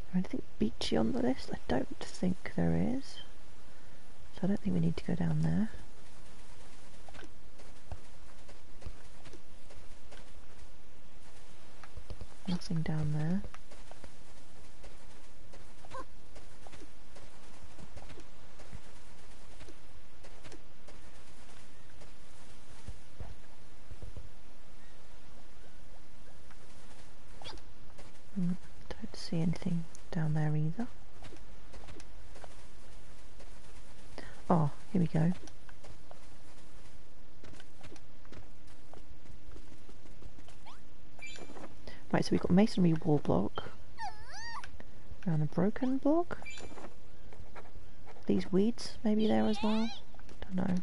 there anything beachy on the list? I don't think there is. So I don't think we need to go down there. Nothing down there. Don't see anything down there either. Oh, here we go. Right, so we've got masonry wall block and a broken block. These weeds maybe there as well. Don't know.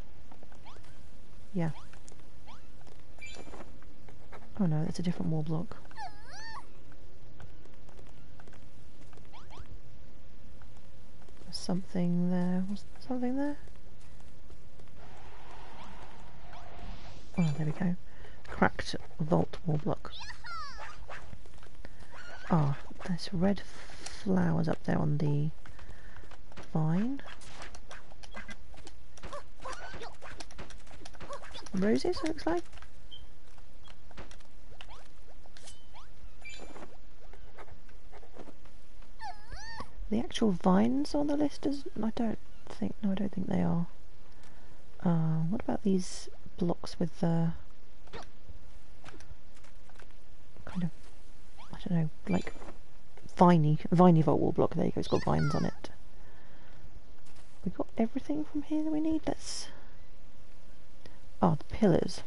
Yeah. Oh no, it's a different wall block. There's something there. Was there something there? Oh, there we go. Cracked vault wall block. Ah, there's red flowers up there on the vine. Roses, it looks like. The actual vines on the list is, I don't think they are. What about these blocks with the kind of, I don't know, like viney vault wall block? There you go, it's got vines on it. We got everything from here that we need. Let's. Oh, the pillars.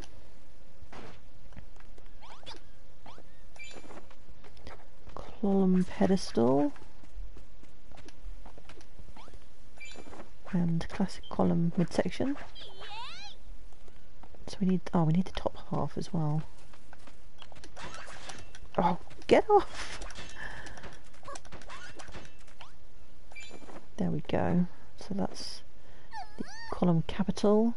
Column pedestal. And classic column midsection. So we need, oh, we need the top half as well. Oh, get off! There we go. So that's the column capital.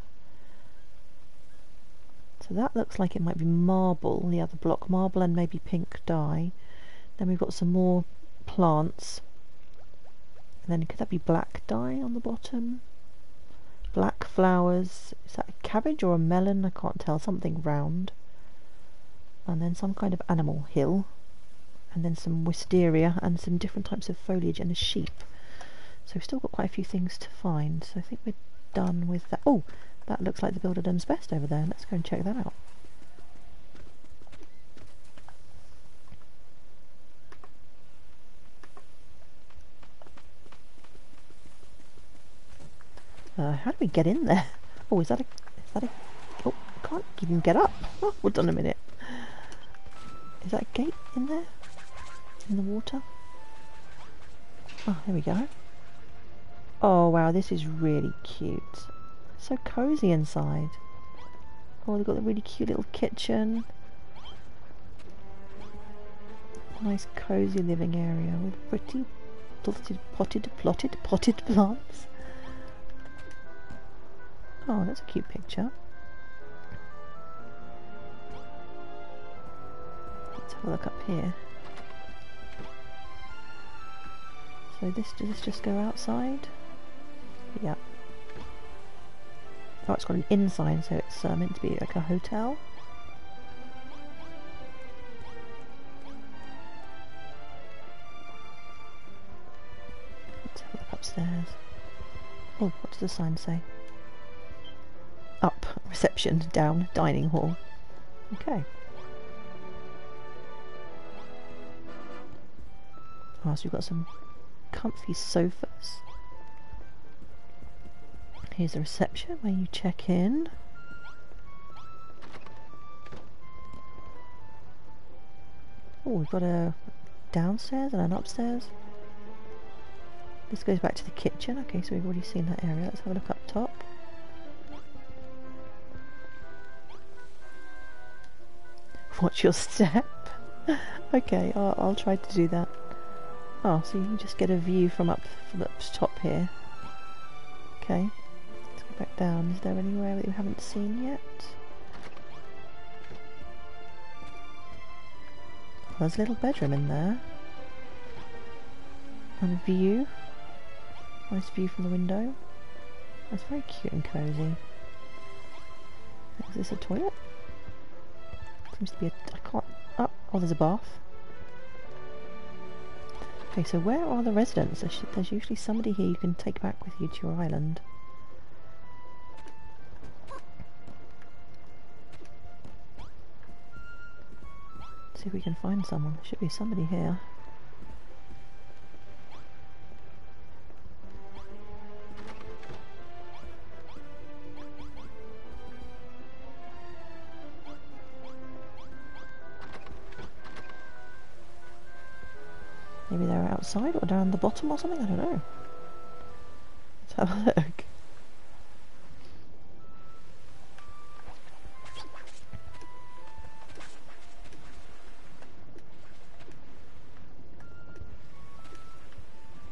So that looks like it might be marble, the other block. Marble and maybe pink dye. Then we've got some more plants. And then could that be black dye on the bottom? Black flowers. Is that a cabbage or a melon? I can't tell. Something round. And then some kind of animal hill. And then some wisteria and some different types of foliage and a sheep. So we've still got quite a few things to find. So I think we're done with that. Oh, that looks like the Builder Done's Best over there. Let's go and check that out. How do we get in there? Oh, is that a... Oh, Can't even get up. Oh, hold on a minute. Is that a gate in there? In the water? Oh, there we go. Oh wow, this is really cute. So cosy inside. Oh, they've got a really cute little kitchen. Nice cosy living area with pretty potted plants. Oh, that's a cute picture. Let's have a look up here. So does this just go outside? Yeah. Oh, it's got an inn sign, so it's meant to be like a hotel. Let's have a look upstairs. Oh, what does the sign say? Up, reception, down, dining hall. Okay. Oh, so we've got some comfy sofas. Here's the reception where you check in. Oh, we've got a downstairs and an upstairs. This goes back to the kitchen. Okay, so we've already seen that area. Let's have a look up top. Watch your step. Okay, I'll try to do that. Oh, so you can just get a view from up top here. Okay, let's go back down. Is there anywhere that you haven't seen yet? Oh, there's a little bedroom in there. And a view. Nice view from the window. That's very cute and cosy. Is this a toilet? Seems to be a... I can't... Oh, there's a bath. Okay, so where are the residents? There's usually somebody here you can take back with you to your island. See if we can find someone. There should be somebody here. Maybe they're outside or down the bottom or something, I don't know. Let's have a look.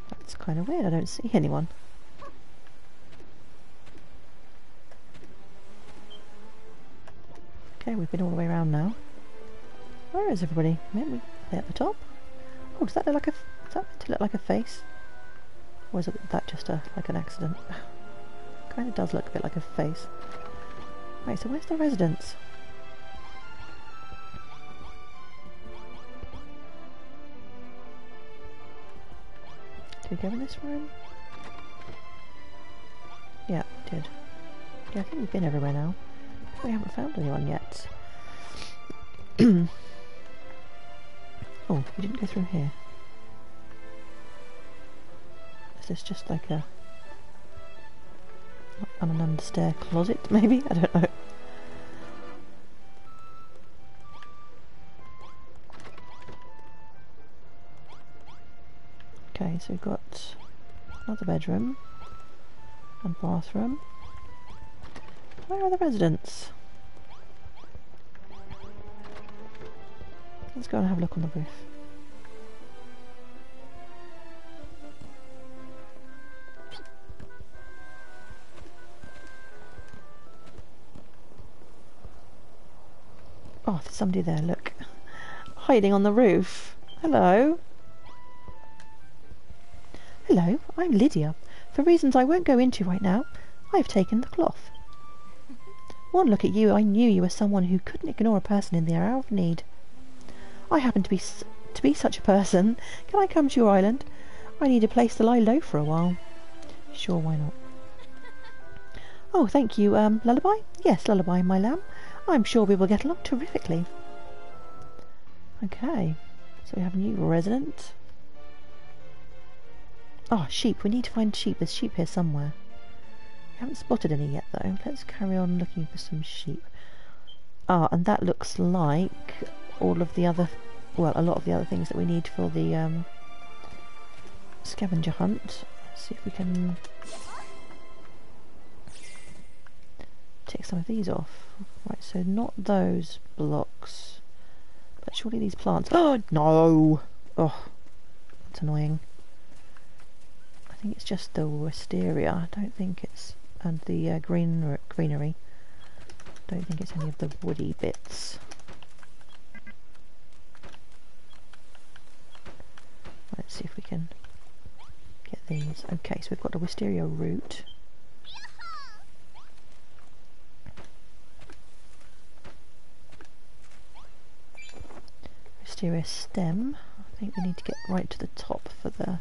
That's kind of weird, I don't see anyone. Okay, we've been all the way around now. Where is everybody? Maybe they're at the top? Oh, does that look like a... Does that meant to look like a face? Or is that just like an accident? Kind of does look a bit like a face. Right, so where's the residence? Did we go in this room? Yeah, we did. Yeah, I think we've been everywhere now. We haven't found anyone yet. Oh, we didn't go through here. Is this just like an understair closet, maybe? I don't know. Okay, so we've got another bedroom and bathroom. Where are the residents? Let's go and have a look on the roof. Oh, there's somebody there, look. Hiding on the roof. Hello. Hello, I'm Lydia. For reasons I won't go into right now, I've taken the cloth. One look at you, I knew you were someone who couldn't ignore a person in the hour of need. I happen to be such a person. Can I come to your island? I need a place to lie low for a while. Sure, why not? Oh, thank you. Lullaby? Yes, Lullaby, my lamb. I'm sure we will get along terrifically. Okay, so we have a new resident. Oh, sheep. We need to find sheep. There's sheep here somewhere. We haven't spotted any yet, though. Let's carry on looking for some sheep. Ah, and that looks like all of the other, well, a lot of the other things that we need for the scavenger hunt. Let's see if we can take some of these off. Right, so not those blocks, but surely these plants. Oh no! Oh, that's annoying. I think it's just the wisteria. I don't think it's, and the greenery. I don't think it's any of the woody bits. Let's see if we can get these. Okay, so we've got a wisteria root. Wisteria stem. I think we need to get right to the top for the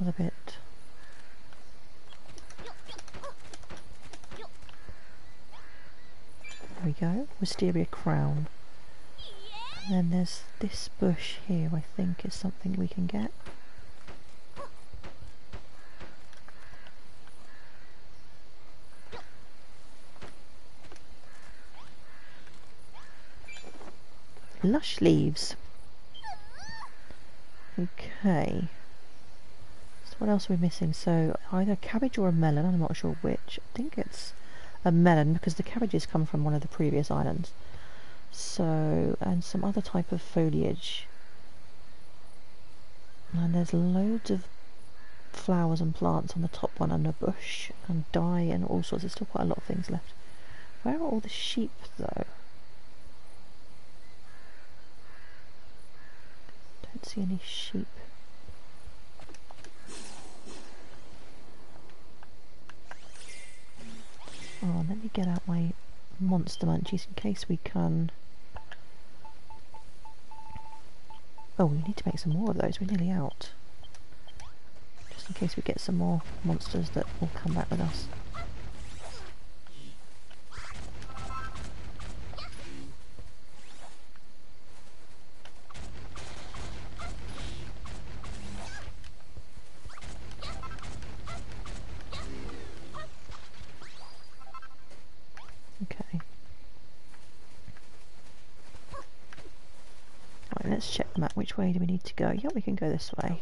other bit. There we go, wisteria crown. And then there's this bush here, I think is something we can get. Lush leaves. Okay. So what else are we missing? So either a cabbage or a melon, I'm not sure which. I think it's a melon because the cabbages come from one of the previous islands. So, and some other type of foliage. And there's loads of flowers and plants on the top one and a bush and dye and all sorts. There's still quite a lot of things left. Where are all the sheep though? Don't see any sheep. Oh, let me get out my monster munchies in case we can. Oh, we need to make some more of those. We're nearly out. Just in case we get some more monsters that will come back with us. Okay. Right, let's check the map. Which way do we need to go? Yeah, we can go this way.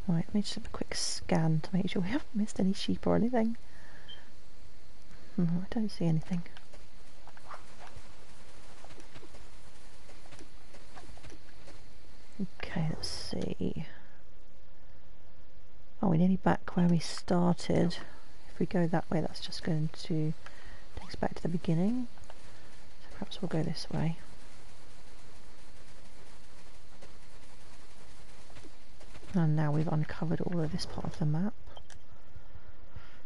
Right, let me just have a quick scan to make sure we haven't missed any sheep or anything. No, I don't see anything. Okay, let's see. Oh, we're nearly back where we started. If we go that way, that's just going to take us back to the beginning. So perhaps we'll go this way. And now we've uncovered all of this part of the map.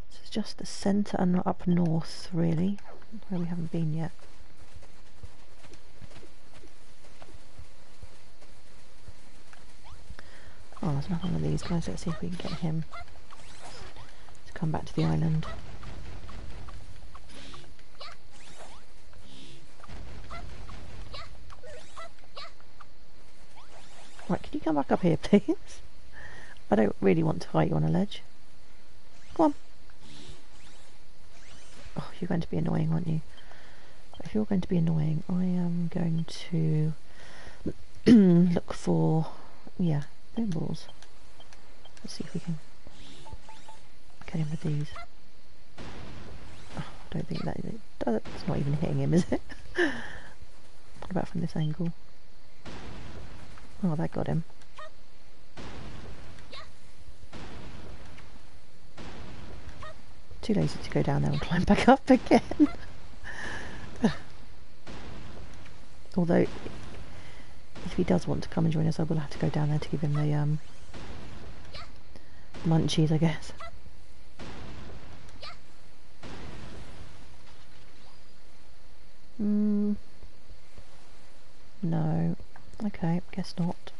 So it's just the centre and up north, really, where we haven't been yet. Oh, there's another one of these guys. Let's see if we can get him to come back to the island. Right, can you come back up here, please? I don't really want to fight you on a ledge. Come on. Oh, you're going to be annoying, aren't you? If you're going to be annoying, I am going to look for, yeah, bone balls. Let's see if we can get him with these. Oh, I don't think that's not even hitting him, is it? What about from this angle? Oh, that got him. Too lazy to go down there and climb back up again. Although if he does want to come and join us, I will have to go down there to give him the munchies, I guess. No. Okay, guess not.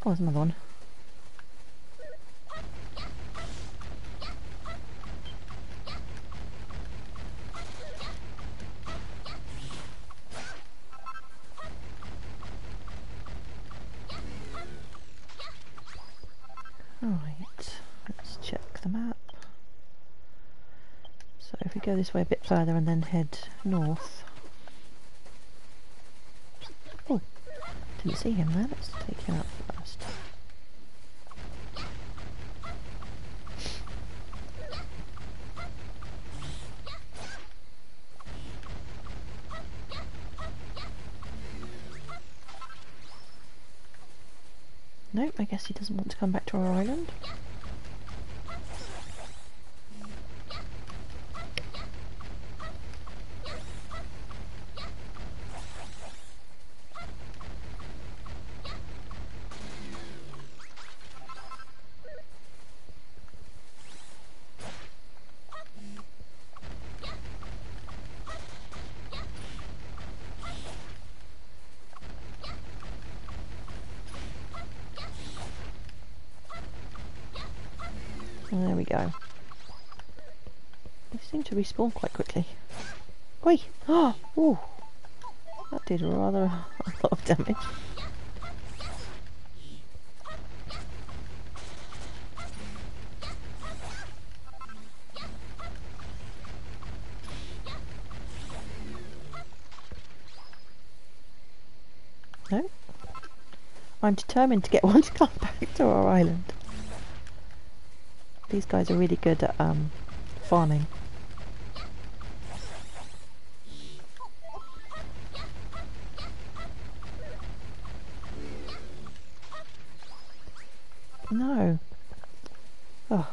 Oh, there's another one. Right, let's check the map. So if we go this way a bit further and then head north. Oh, didn't see him there. Let's take him out first. Nope, I guess he doesn't want to come back to our island. And there we go. They seem to respawn quite quickly. Oi! Oh! Ooh! That did rather a lot of damage. No? I'm determined to get one to come back to our island. These guys are really good at farming. No. Oh,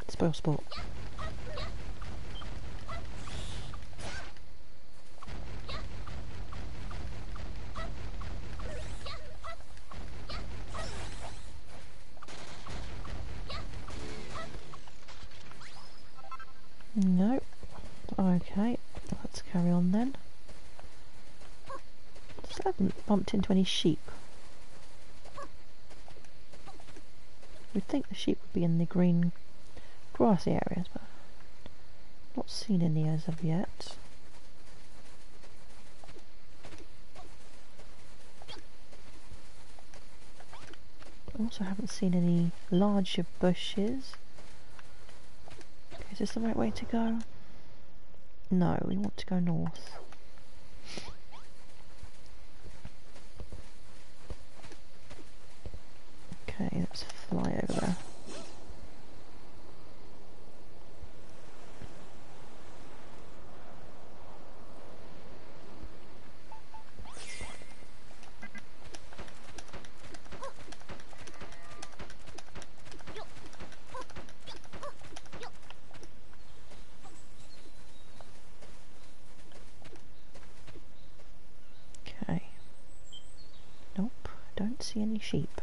spoil sport. No. Okay, let's carry on then. Still haven't bumped into any sheep. You'd think the sheep would be in the green grassy areas, but not seen any as of yet. Also haven't seen any larger bushes. Is this the right way to go? No, we want to go north. Okay, let's fly over there. Okay. Nope, don't see any sheep.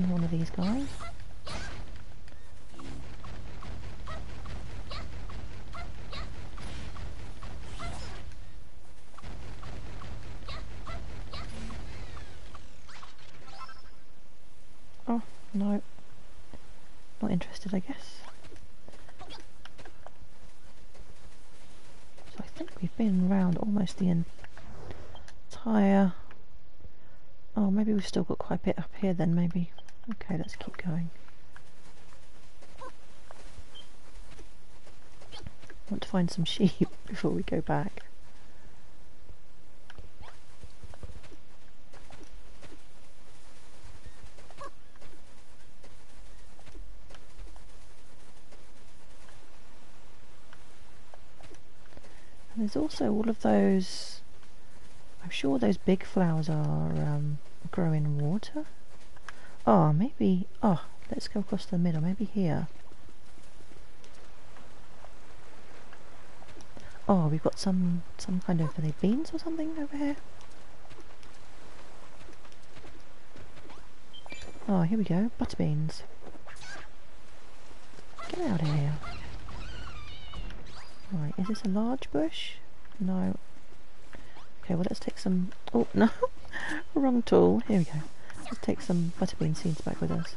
One of these guys. Oh, no. Not interested, I guess. So I think we've been around almost the entire Oh, maybe we've still got quite a bit up here then, maybe. Okay, let's keep going. I want to find some sheep before we go back. And there's also all of those... I'm sure those big flowers are grow in water. Oh, maybe... Oh, let's go across the middle. Maybe here. Oh, we've got some kind of... Are they beans or something over here? Oh, here we go. Butter beans. Get out of here. Right, is this a large bush? No. Okay, well let's take some... Oh, no! Wrong tool. Here we go. Let's take some butterbean seeds back with us.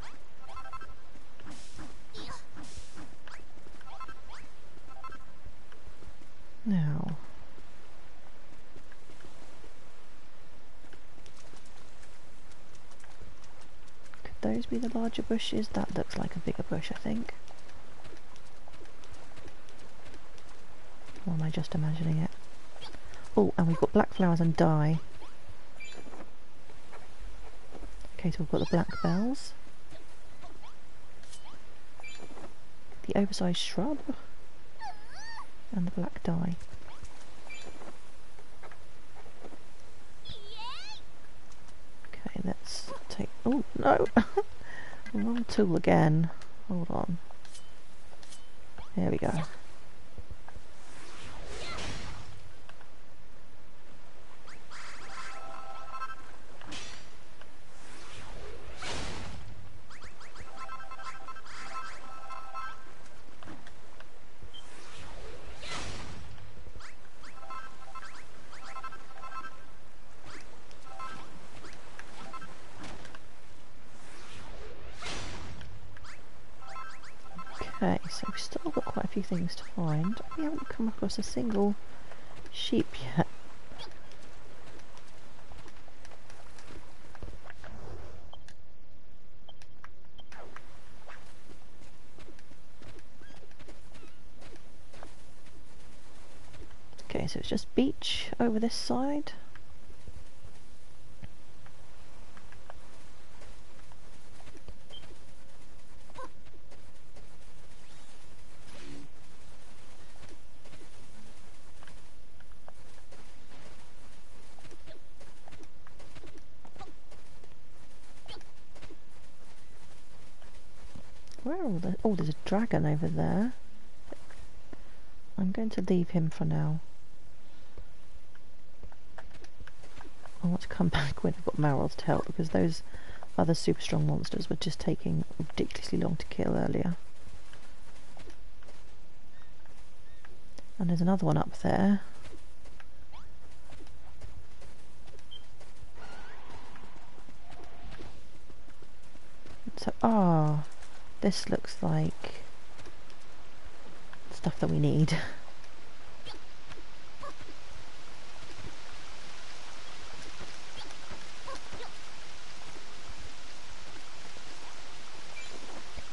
Now... Could those be the larger bushes? That looks like a bigger bush, I think. Or am I just imagining it? Oh, and we've got black flowers and dye. Okay, so we've got the black bells. The oversized shrub. And the black dye. Okay, let's take... Oh, no! Wrong tool again. Hold on. There we go. Okay, so we've still got quite a few things to find. We haven't come across a single sheep yet. Okay, so it's just beach over this side. Where are all the... Oh, there's a dragon over there. I'm going to leave him for now. I want to come back when I've got Marrows to help, because those other super strong monsters were just taking ridiculously long to kill earlier. And there's another one up there. So, this looks like stuff that we need. Here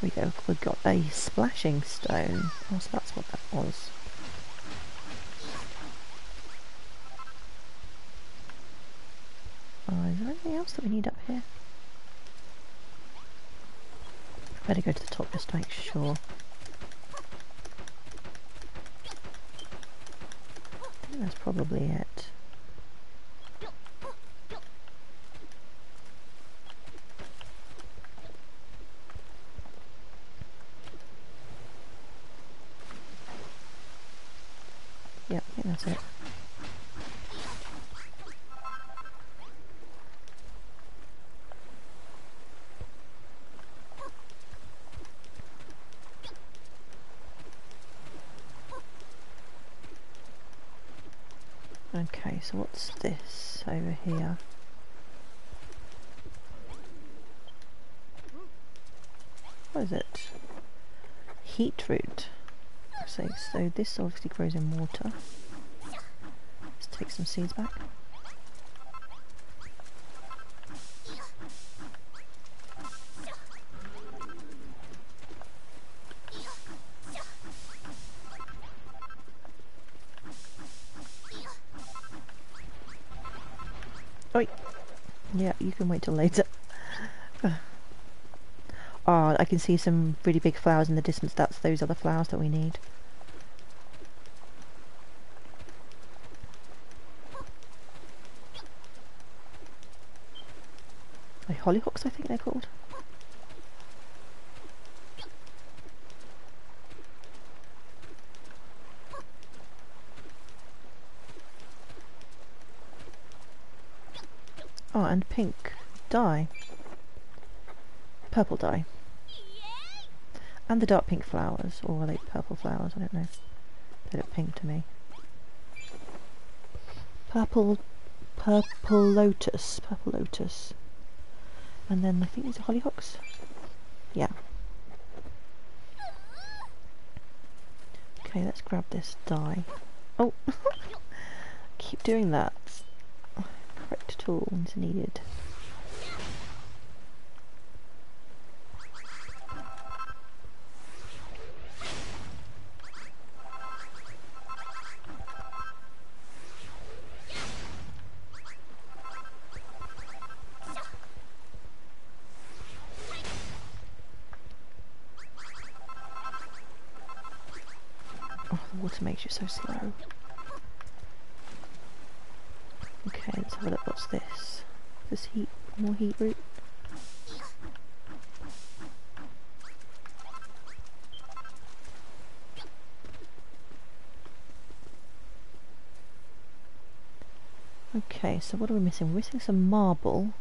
we go, we've got a splashing stone. Oh, so that's what that was. Is there anything else that we need up here? Better go to the top just to make sure. I think that's probably it. Yeah, I think that's it. Okay, so what's this over here? What is it? Heat root. So this obviously grows in water. Let's take some seeds back. Oi! Yeah, you can wait till later. Oh, I can see some really big flowers in the distance. That's those other flowers that we need. Like hollyhocks, I think they're called. Oh, and pink dye. Purple dye. And the dark pink flowers, or are they purple flowers? I don't know. They look pink to me. Purple lotus. Purple lotus. And then I think these are hollyhocks. Yeah. Okay, let's grab this dye. Oh! Keep doing that. Correct tool is needed. Oh, the water makes you so slow. Okay, let's have a look. What's this? This heat, more heat root. Okay, so what are we missing? We're missing some marble.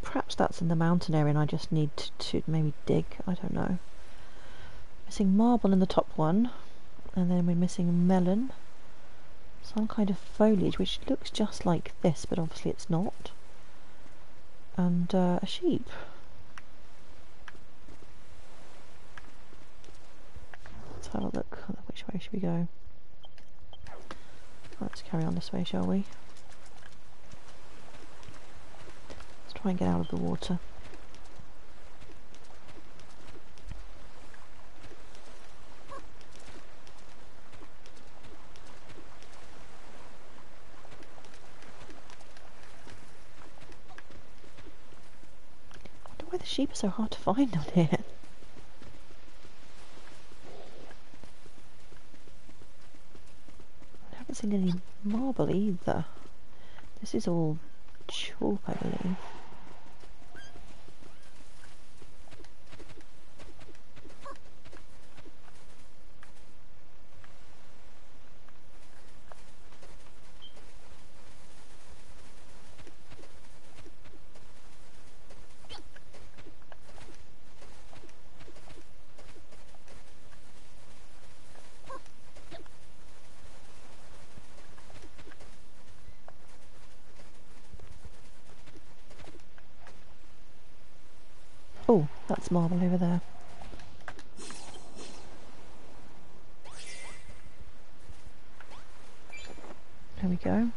Perhaps that's in the mountain area and I just need to maybe dig, I don't know. Missing marble in the top one, and then we're missing melon. Some kind of foliage which looks just like this, but obviously it's not. And a sheep. Let's have a look. Which way should we go? Let's carry on this way, shall we? Let's try and get out of the water. I wonder why the sheep are so hard to find on here. I haven't seen any marble either. This is all chalk, I believe. Oh, that's marble over there. There we go.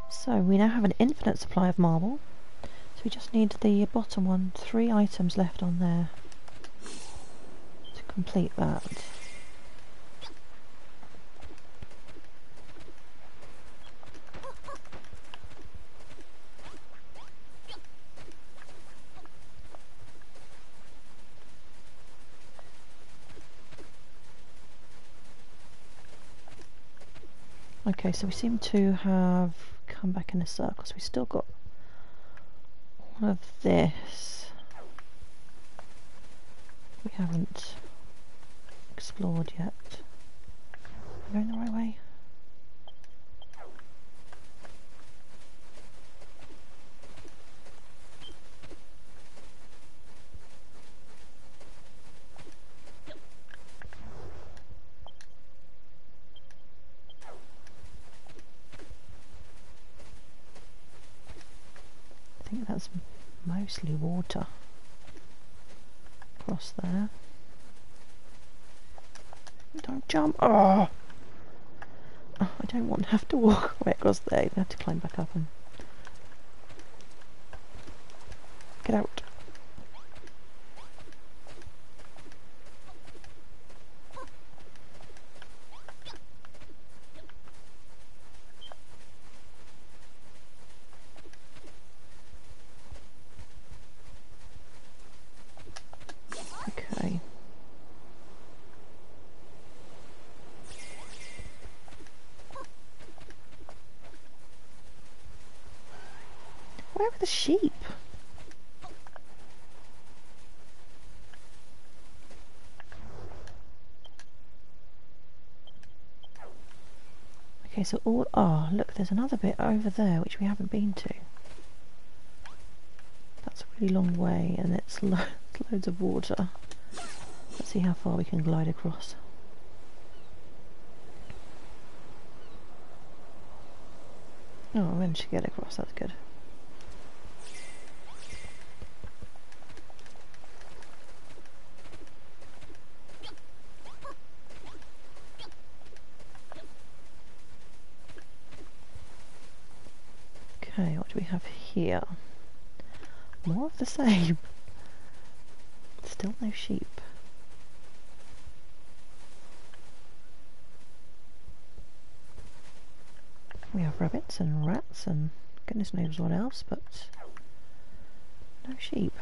So we now have an infinite supply of marble. So we just need the bottom one, 3 items left on there to complete that. Okay, so we seem to have come back in a circle, so we still got all of this we haven't explored yet. Am I going the right way? I think that's mostly water across there. Don't jump! Oh! Oh, I don't want to have to walk right across there. I have to climb back up and get out. the sheep. Okay, so all... Oh, look, there's another bit over there which we haven't been to. That's a really long way, and it's loads of water. Let's see how far we can glide across. Oh, I managed to get across, that's good. Okay, what do we have here? More of the same. Still no sheep. We have rabbits and rats and goodness knows what else, but no sheep.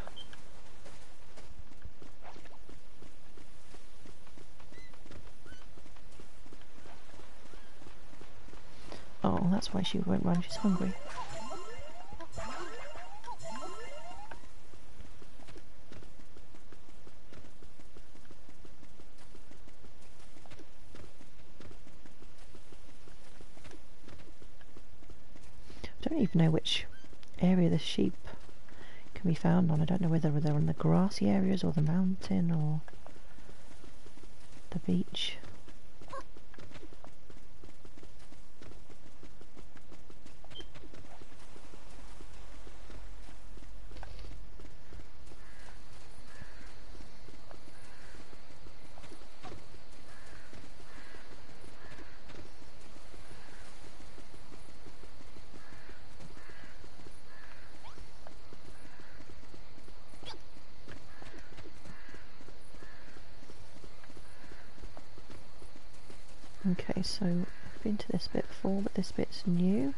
Oh, that's why she won't run, she's hungry. I don't even know which area the sheep can be found on. I don't know whether they're on the grassy areas or the mountain or the beach. Okay, so I've been to this bit before, but this bit's new.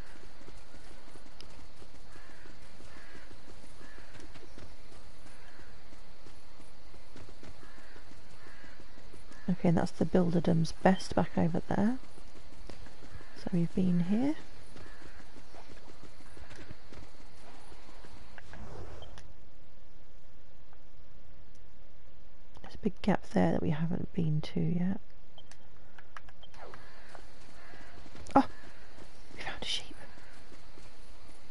Okay, and that's the Builderdom's Best back over there. So we've been here. There's a big gap there that we haven't been to yet. Oh! We found a sheep.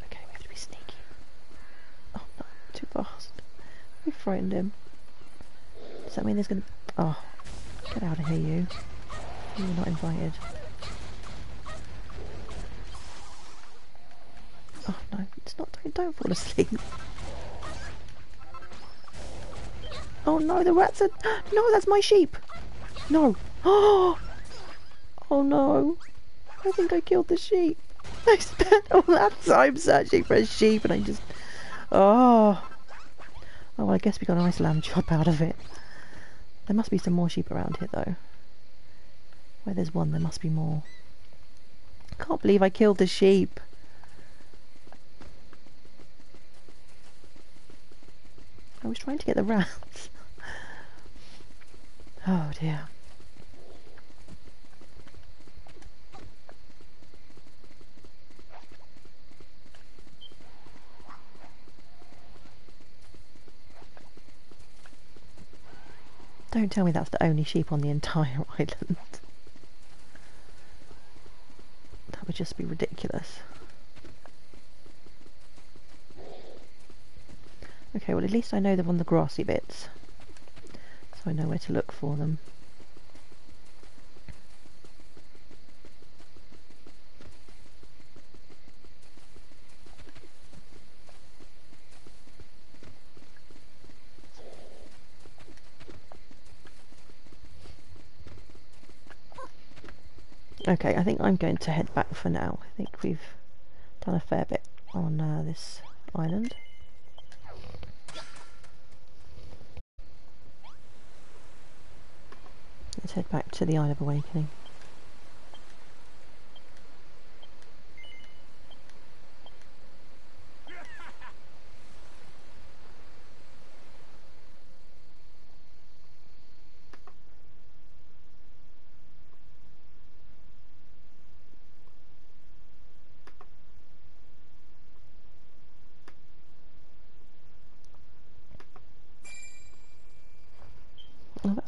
Okay, we have to be sneaky. Oh no, too fast. We frightened him. Does that mean there's gonna... Oh, get out of here, you. You're not invited. Oh no, it's not... Don't fall asleep. Oh no, the rats are... No, that's my sheep! No! Oh! Oh no! I think I killed the sheep. I spent all that time searching for a sheep and I just... Oh! Oh, well, I guess we got a nice lamb chop out of it. There must be some more sheep around here though. Where there's one, there must be more. I can't believe I killed the sheep. I was trying to get the rats. Oh dear. Don't tell me that's the only sheep on the entire island. That would just be ridiculous. Okay, well at least I know they're on the grassy bits. So I know where to look for them. Okay, I think I'm going to head back for now. I think we've done a fair bit on this island. Let's head back to the Isle of Awakening.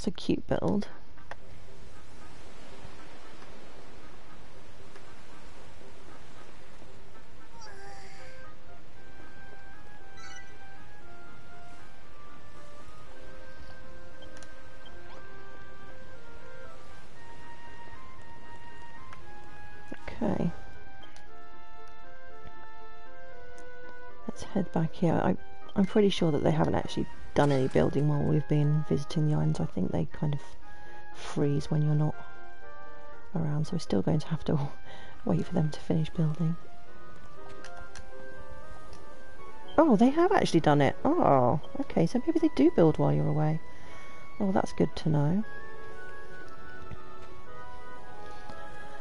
That's a cute build. Okay. Let's head back here. I'm pretty sure that they haven't actually done any building while we've been visiting the islands. I think they kind of freeze when you're not around, so we're still going to have to wait for them to finish building. Oh, they have actually done it. Oh, okay, so maybe they do build while you're away. Oh, that's good to know.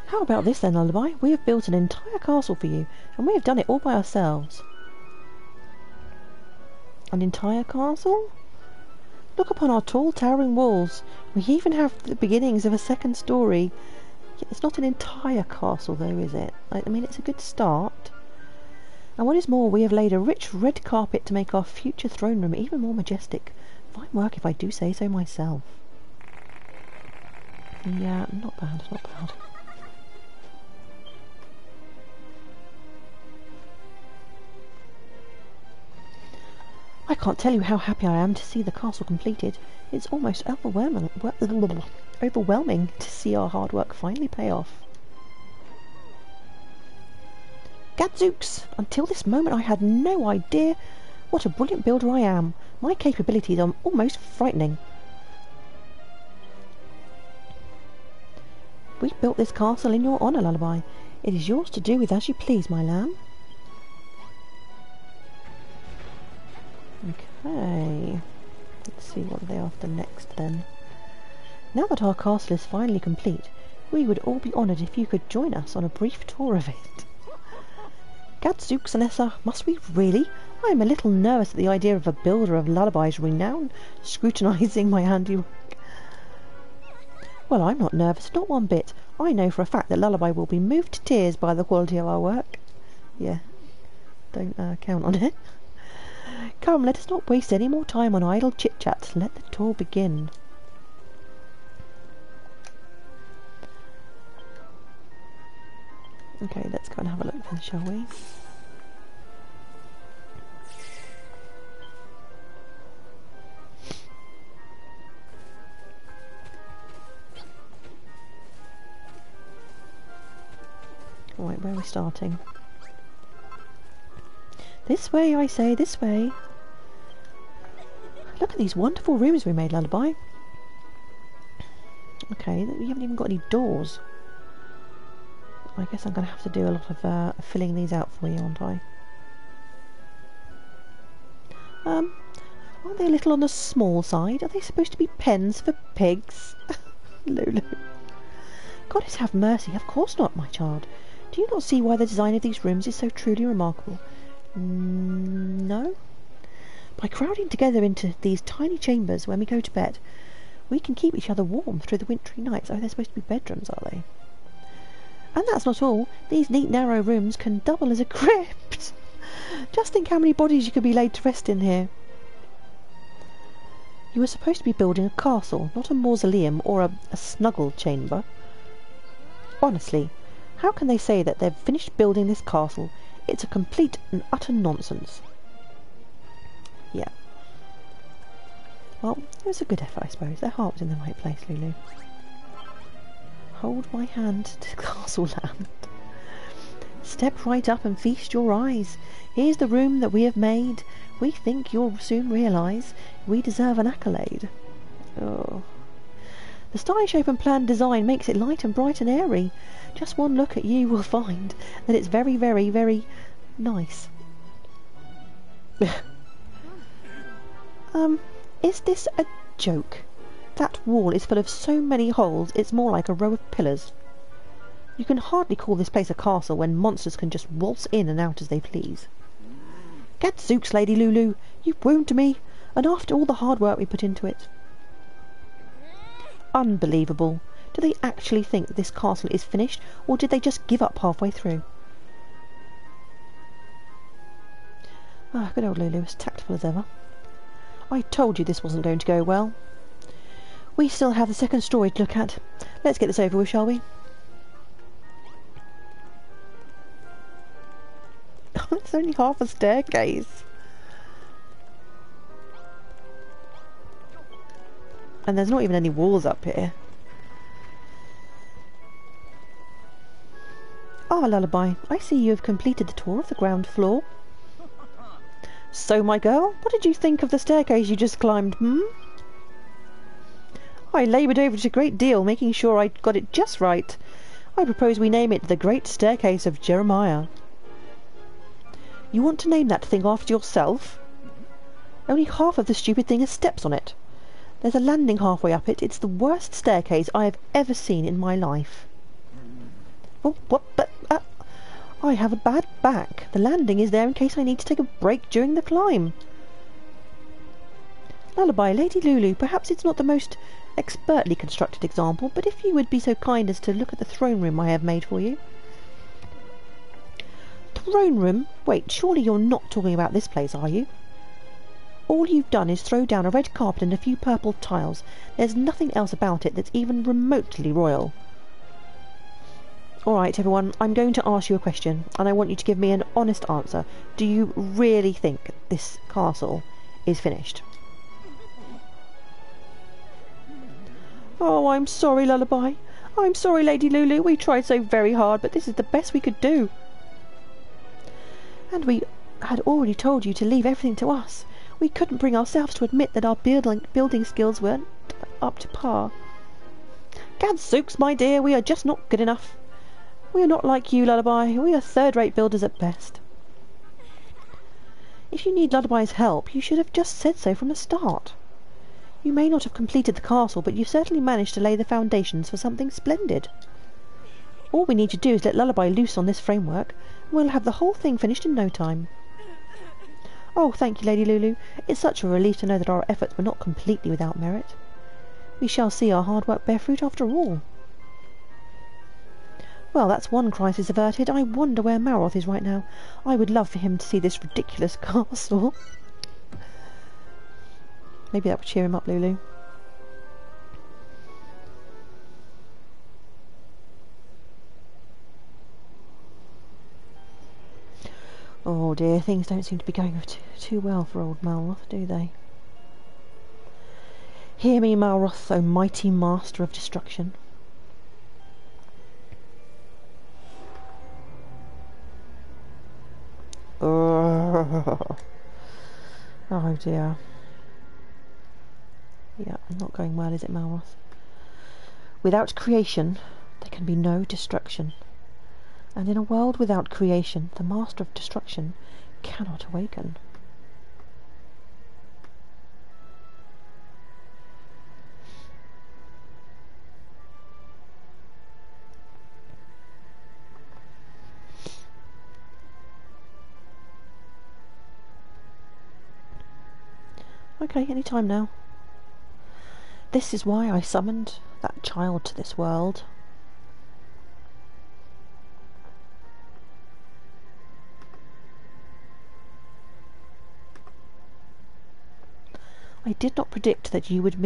How about this then, Lullaby? We have built an entire castle for you, and we have done it all by ourselves. An entire castle? Look upon our tall, towering walls. We even have the beginnings of a second story. It's not an entire castle, though, is it? I mean, it's a good start. And what is more, we have laid a rich red carpet to make our future throne room even more majestic. Fine work, if I do say so myself. Yeah, not bad, not bad. I can't tell you how happy I am to see the castle completed. It's almost overwhelming to see our hard work finally pay off. Gadzooks! Until this moment I had no idea what a brilliant builder I am. My capabilities are almost frightening. We built this castle in your honour, Lullaby. It is yours to do with as you please, my lamb. Okay, let's see what they're after next then. Now that our castle is finally complete, we would all be honoured if you could join us on a brief tour of it. Gadzooks, Anessa, must we really? I am a little nervous at the idea of a builder of Lullaby's renown scrutinising my handiwork. Well, I'm not nervous, not one bit. I know for a fact that Lullaby will be moved to tears by the quality of our work. Yeah, don't count on it. Come, let us not waste any more time on idle chit-chat. Let the tour begin. Okay, let's go and have a look then, shall we? Right, where are we starting? This way, I say, this way. Look at these wonderful rooms we made, Lullaby. Okay, we haven't even got any doors. I guess I'm going to have to do a lot of filling these out for you, aren't I? Aren't they a little on the small side? Are they supposed to be pens for pigs? Lulu. Goddess have mercy, of course not, my child. Do you not see why the design of these rooms is so truly remarkable? No? By crowding together into these tiny chambers when we go to bed, we can keep each other warm through the wintry nights. Oh, they're supposed to be bedrooms, are they? And that's not all. These neat, narrow rooms can double as a crypt. Just think how many bodies you could be laid to rest in here. You were supposed to be building a castle, not a mausoleum or a snuggle chamber. Honestly, how can they say that they've finished building this castle? It's a complete and utter nonsense. Yeah. Well, it was a good effort, I suppose. Their heart was in the right place, Lulu. Hold my hand to Castle Land. Step right up and feast your eyes. Here's the room that we have made. We think you'll soon realise we deserve an accolade. Oh. The stylish open plan design makes it light and bright and airy. Just one look at you will find that it's very, very, very nice. Is this a joke? That wall is full of so many holes, it's more like a row of pillars. You can hardly call this place a castle when monsters can just waltz in and out as they please. Gadzooks, Lady Lulu, you've wounded me, and after all the hard work we put into it. Unbelievable. Do they actually think that this castle is finished, or did they just give up halfway through? Ah, good old Lulu, as tactful as ever. I told you this wasn't going to go well. We still have the second story to look at. Let's get this over with, shall we? It's only half a staircase. And there's not even any walls up here. Ah, Lullaby, I see you have completed the tour of the ground floor. So, my girl, what did you think of the staircase you just climbed, I laboured over it a great deal, making sure I got it just right. I propose we name it the Great Staircase of Jeremiah. You want to name that thing after yourself? Only half of the stupid thing has steps on it. There's a landing halfway up it. It's the worst staircase I have ever seen in my life. Oh, what? But I have a bad back. The landing is there in case I need to take a break during the climb. Lullaby, Lady Lulu, perhaps it's not the most expertly constructed example, but if you would be so kind as to look at the throne room I have made for you. Throne room? Wait, surely you're not talking about this place, are you? All you've done is throw down a red carpet and a few purple tiles. There's nothing else about it that's even remotely royal. Alright, everyone, I'm going to ask you a question, and I want you to give me an honest answer. Do you really think this castle is finished? Oh, I'm sorry, Lullaby. I'm sorry, Lady Lulu. We tried so very hard, but this is the best we could do. And we had already told you to leave everything to us. We couldn't bring ourselves to admit that our building skills weren't up to par. Gadzooks, my dear, we are just not good enough. We are not like you, Lullaby. We are third-rate builders at best. If you need Lullaby's help, you should have just said so from the start. You may not have completed the castle, but you've certainly managed to lay the foundations for something splendid. All we need to do is let Lullaby loose on this framework, and we'll have the whole thing finished in no time. Oh, thank you, Lady Lulu. It's such a relief to know that our efforts were not completely without merit. We shall see our hard work bear fruit after all. Well, that's one crisis averted. I wonder where Malroth is right now. I would love for him to see this ridiculous castle. Maybe that would cheer him up, Lulu. Oh dear, things don't seem to be going too well for old Malroth, do they? Hear me, Malroth, O mighty master of destruction. Oh dear. Yeah, not going well, is it, Malroth? Without creation, there can be no destruction. And in a world without creation, the master of destruction cannot awaken. Okay, any time now. This is why I summoned that child to this world. I did not predict that you would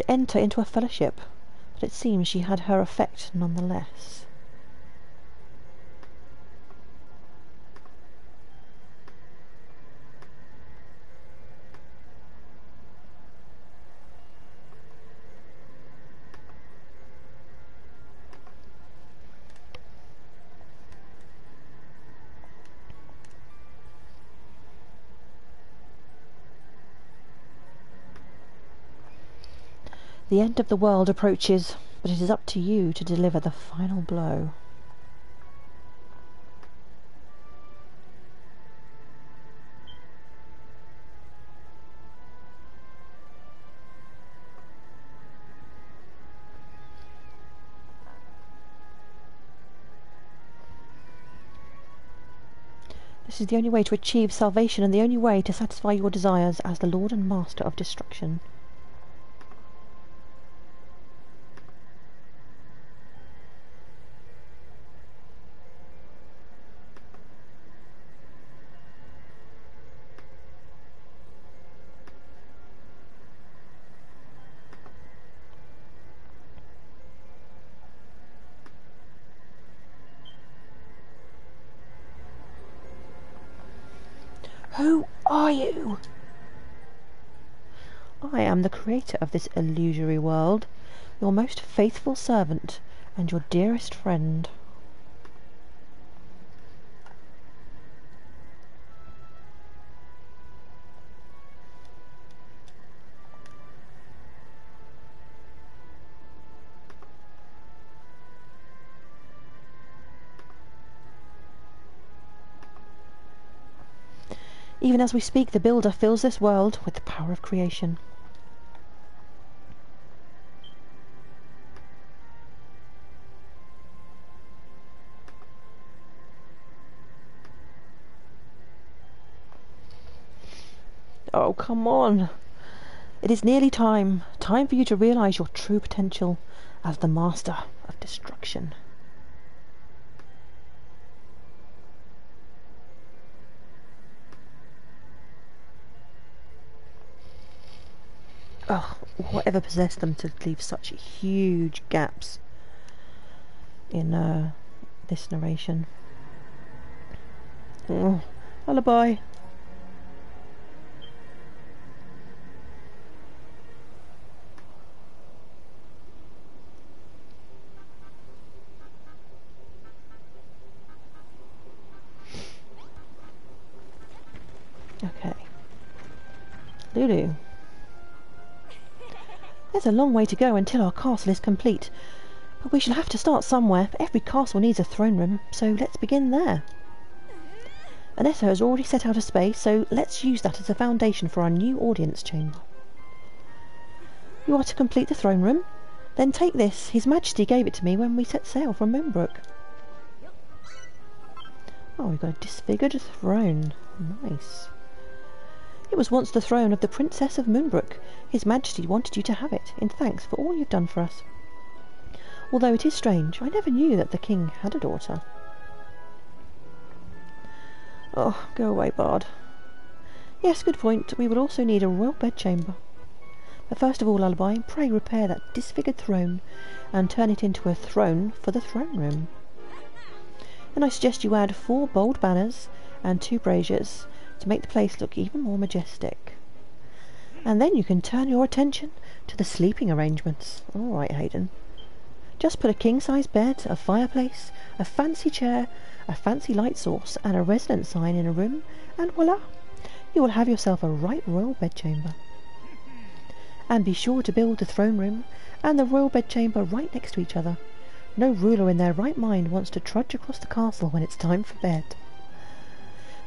enter into a fellowship, but it seems she had her effect nonetheless. The end of the world approaches, but it is up to you to deliver the final blow. This is the only way to achieve salvation and the only way to satisfy your desires as the Lord and Master of Destruction. Who are you? I am the creator of this illusory world, your most faithful servant, and your dearest friend. Even as we speak, the Builder fills this world with the power of creation. Oh, come on. It is nearly time. Time for you to realise your true potential as the master of destruction. Oh, whatever possessed them to leave such huge gaps in this narration. Oh, lullaby. Okay. Lulu. There's a long way to go until our castle is complete, but we shall have to start somewhere. Every castle needs a throne room, so let's begin there. Annetta has already set out a space, so let's use that as a foundation for our new audience chamber. You are to complete the throne room, then take this. His Majesty gave it to me when we set sail from Moonbrooke. Oh, we've got a disfigured throne. Nice. It was once the throne of the Princess of Moonbrooke. His Majesty wanted you to have it, in thanks for all you've done for us. Although it is strange, I never knew that the king had a daughter. Oh, go away, Bard. Yes, good point. We would also need a royal bedchamber. But first of all, Lullaby, pray repair that disfigured throne and turn it into a throne for the throne room. Then I suggest you add 4 bold banners and 2 braziers to make the place look even more majestic. And then you can turn your attention to the sleeping arrangements. All right, Hayden. Just put a king-size bed, a fireplace, a fancy chair, a fancy light source, and a residence sign in a room, and voila! You will have yourself a right royal bedchamber. And be sure to build the throne room and the royal bedchamber right next to each other. No ruler in their right mind wants to trudge across the castle when it's time for bed.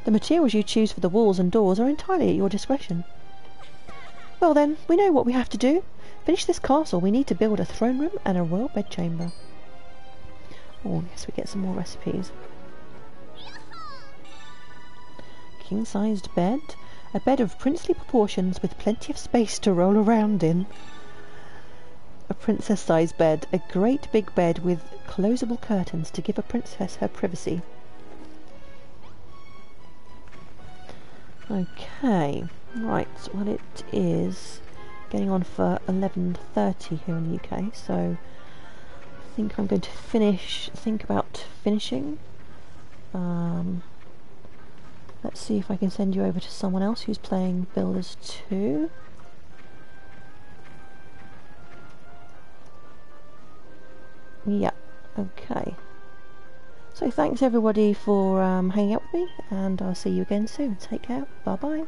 The materials you choose for the walls and doors are entirely at your discretion. Well then, we know what we have to do. Finish this castle, we need to build a throne room and a royal bedchamber. Oh yes, we get some more recipes. King-sized bed. A bed of princely proportions with plenty of space to roll around in. A princess-sized bed. A great big bed with closable curtains to give a princess her privacy. Okay, right, well it is getting on for 11:30 here in the UK, so I think I'm going to think about finishing. Let's see if I can send you over to someone else who's playing Builders 2. Yeah, okay. So thanks everybody for hanging out with me, and I'll see you again soon. Take care. Bye bye.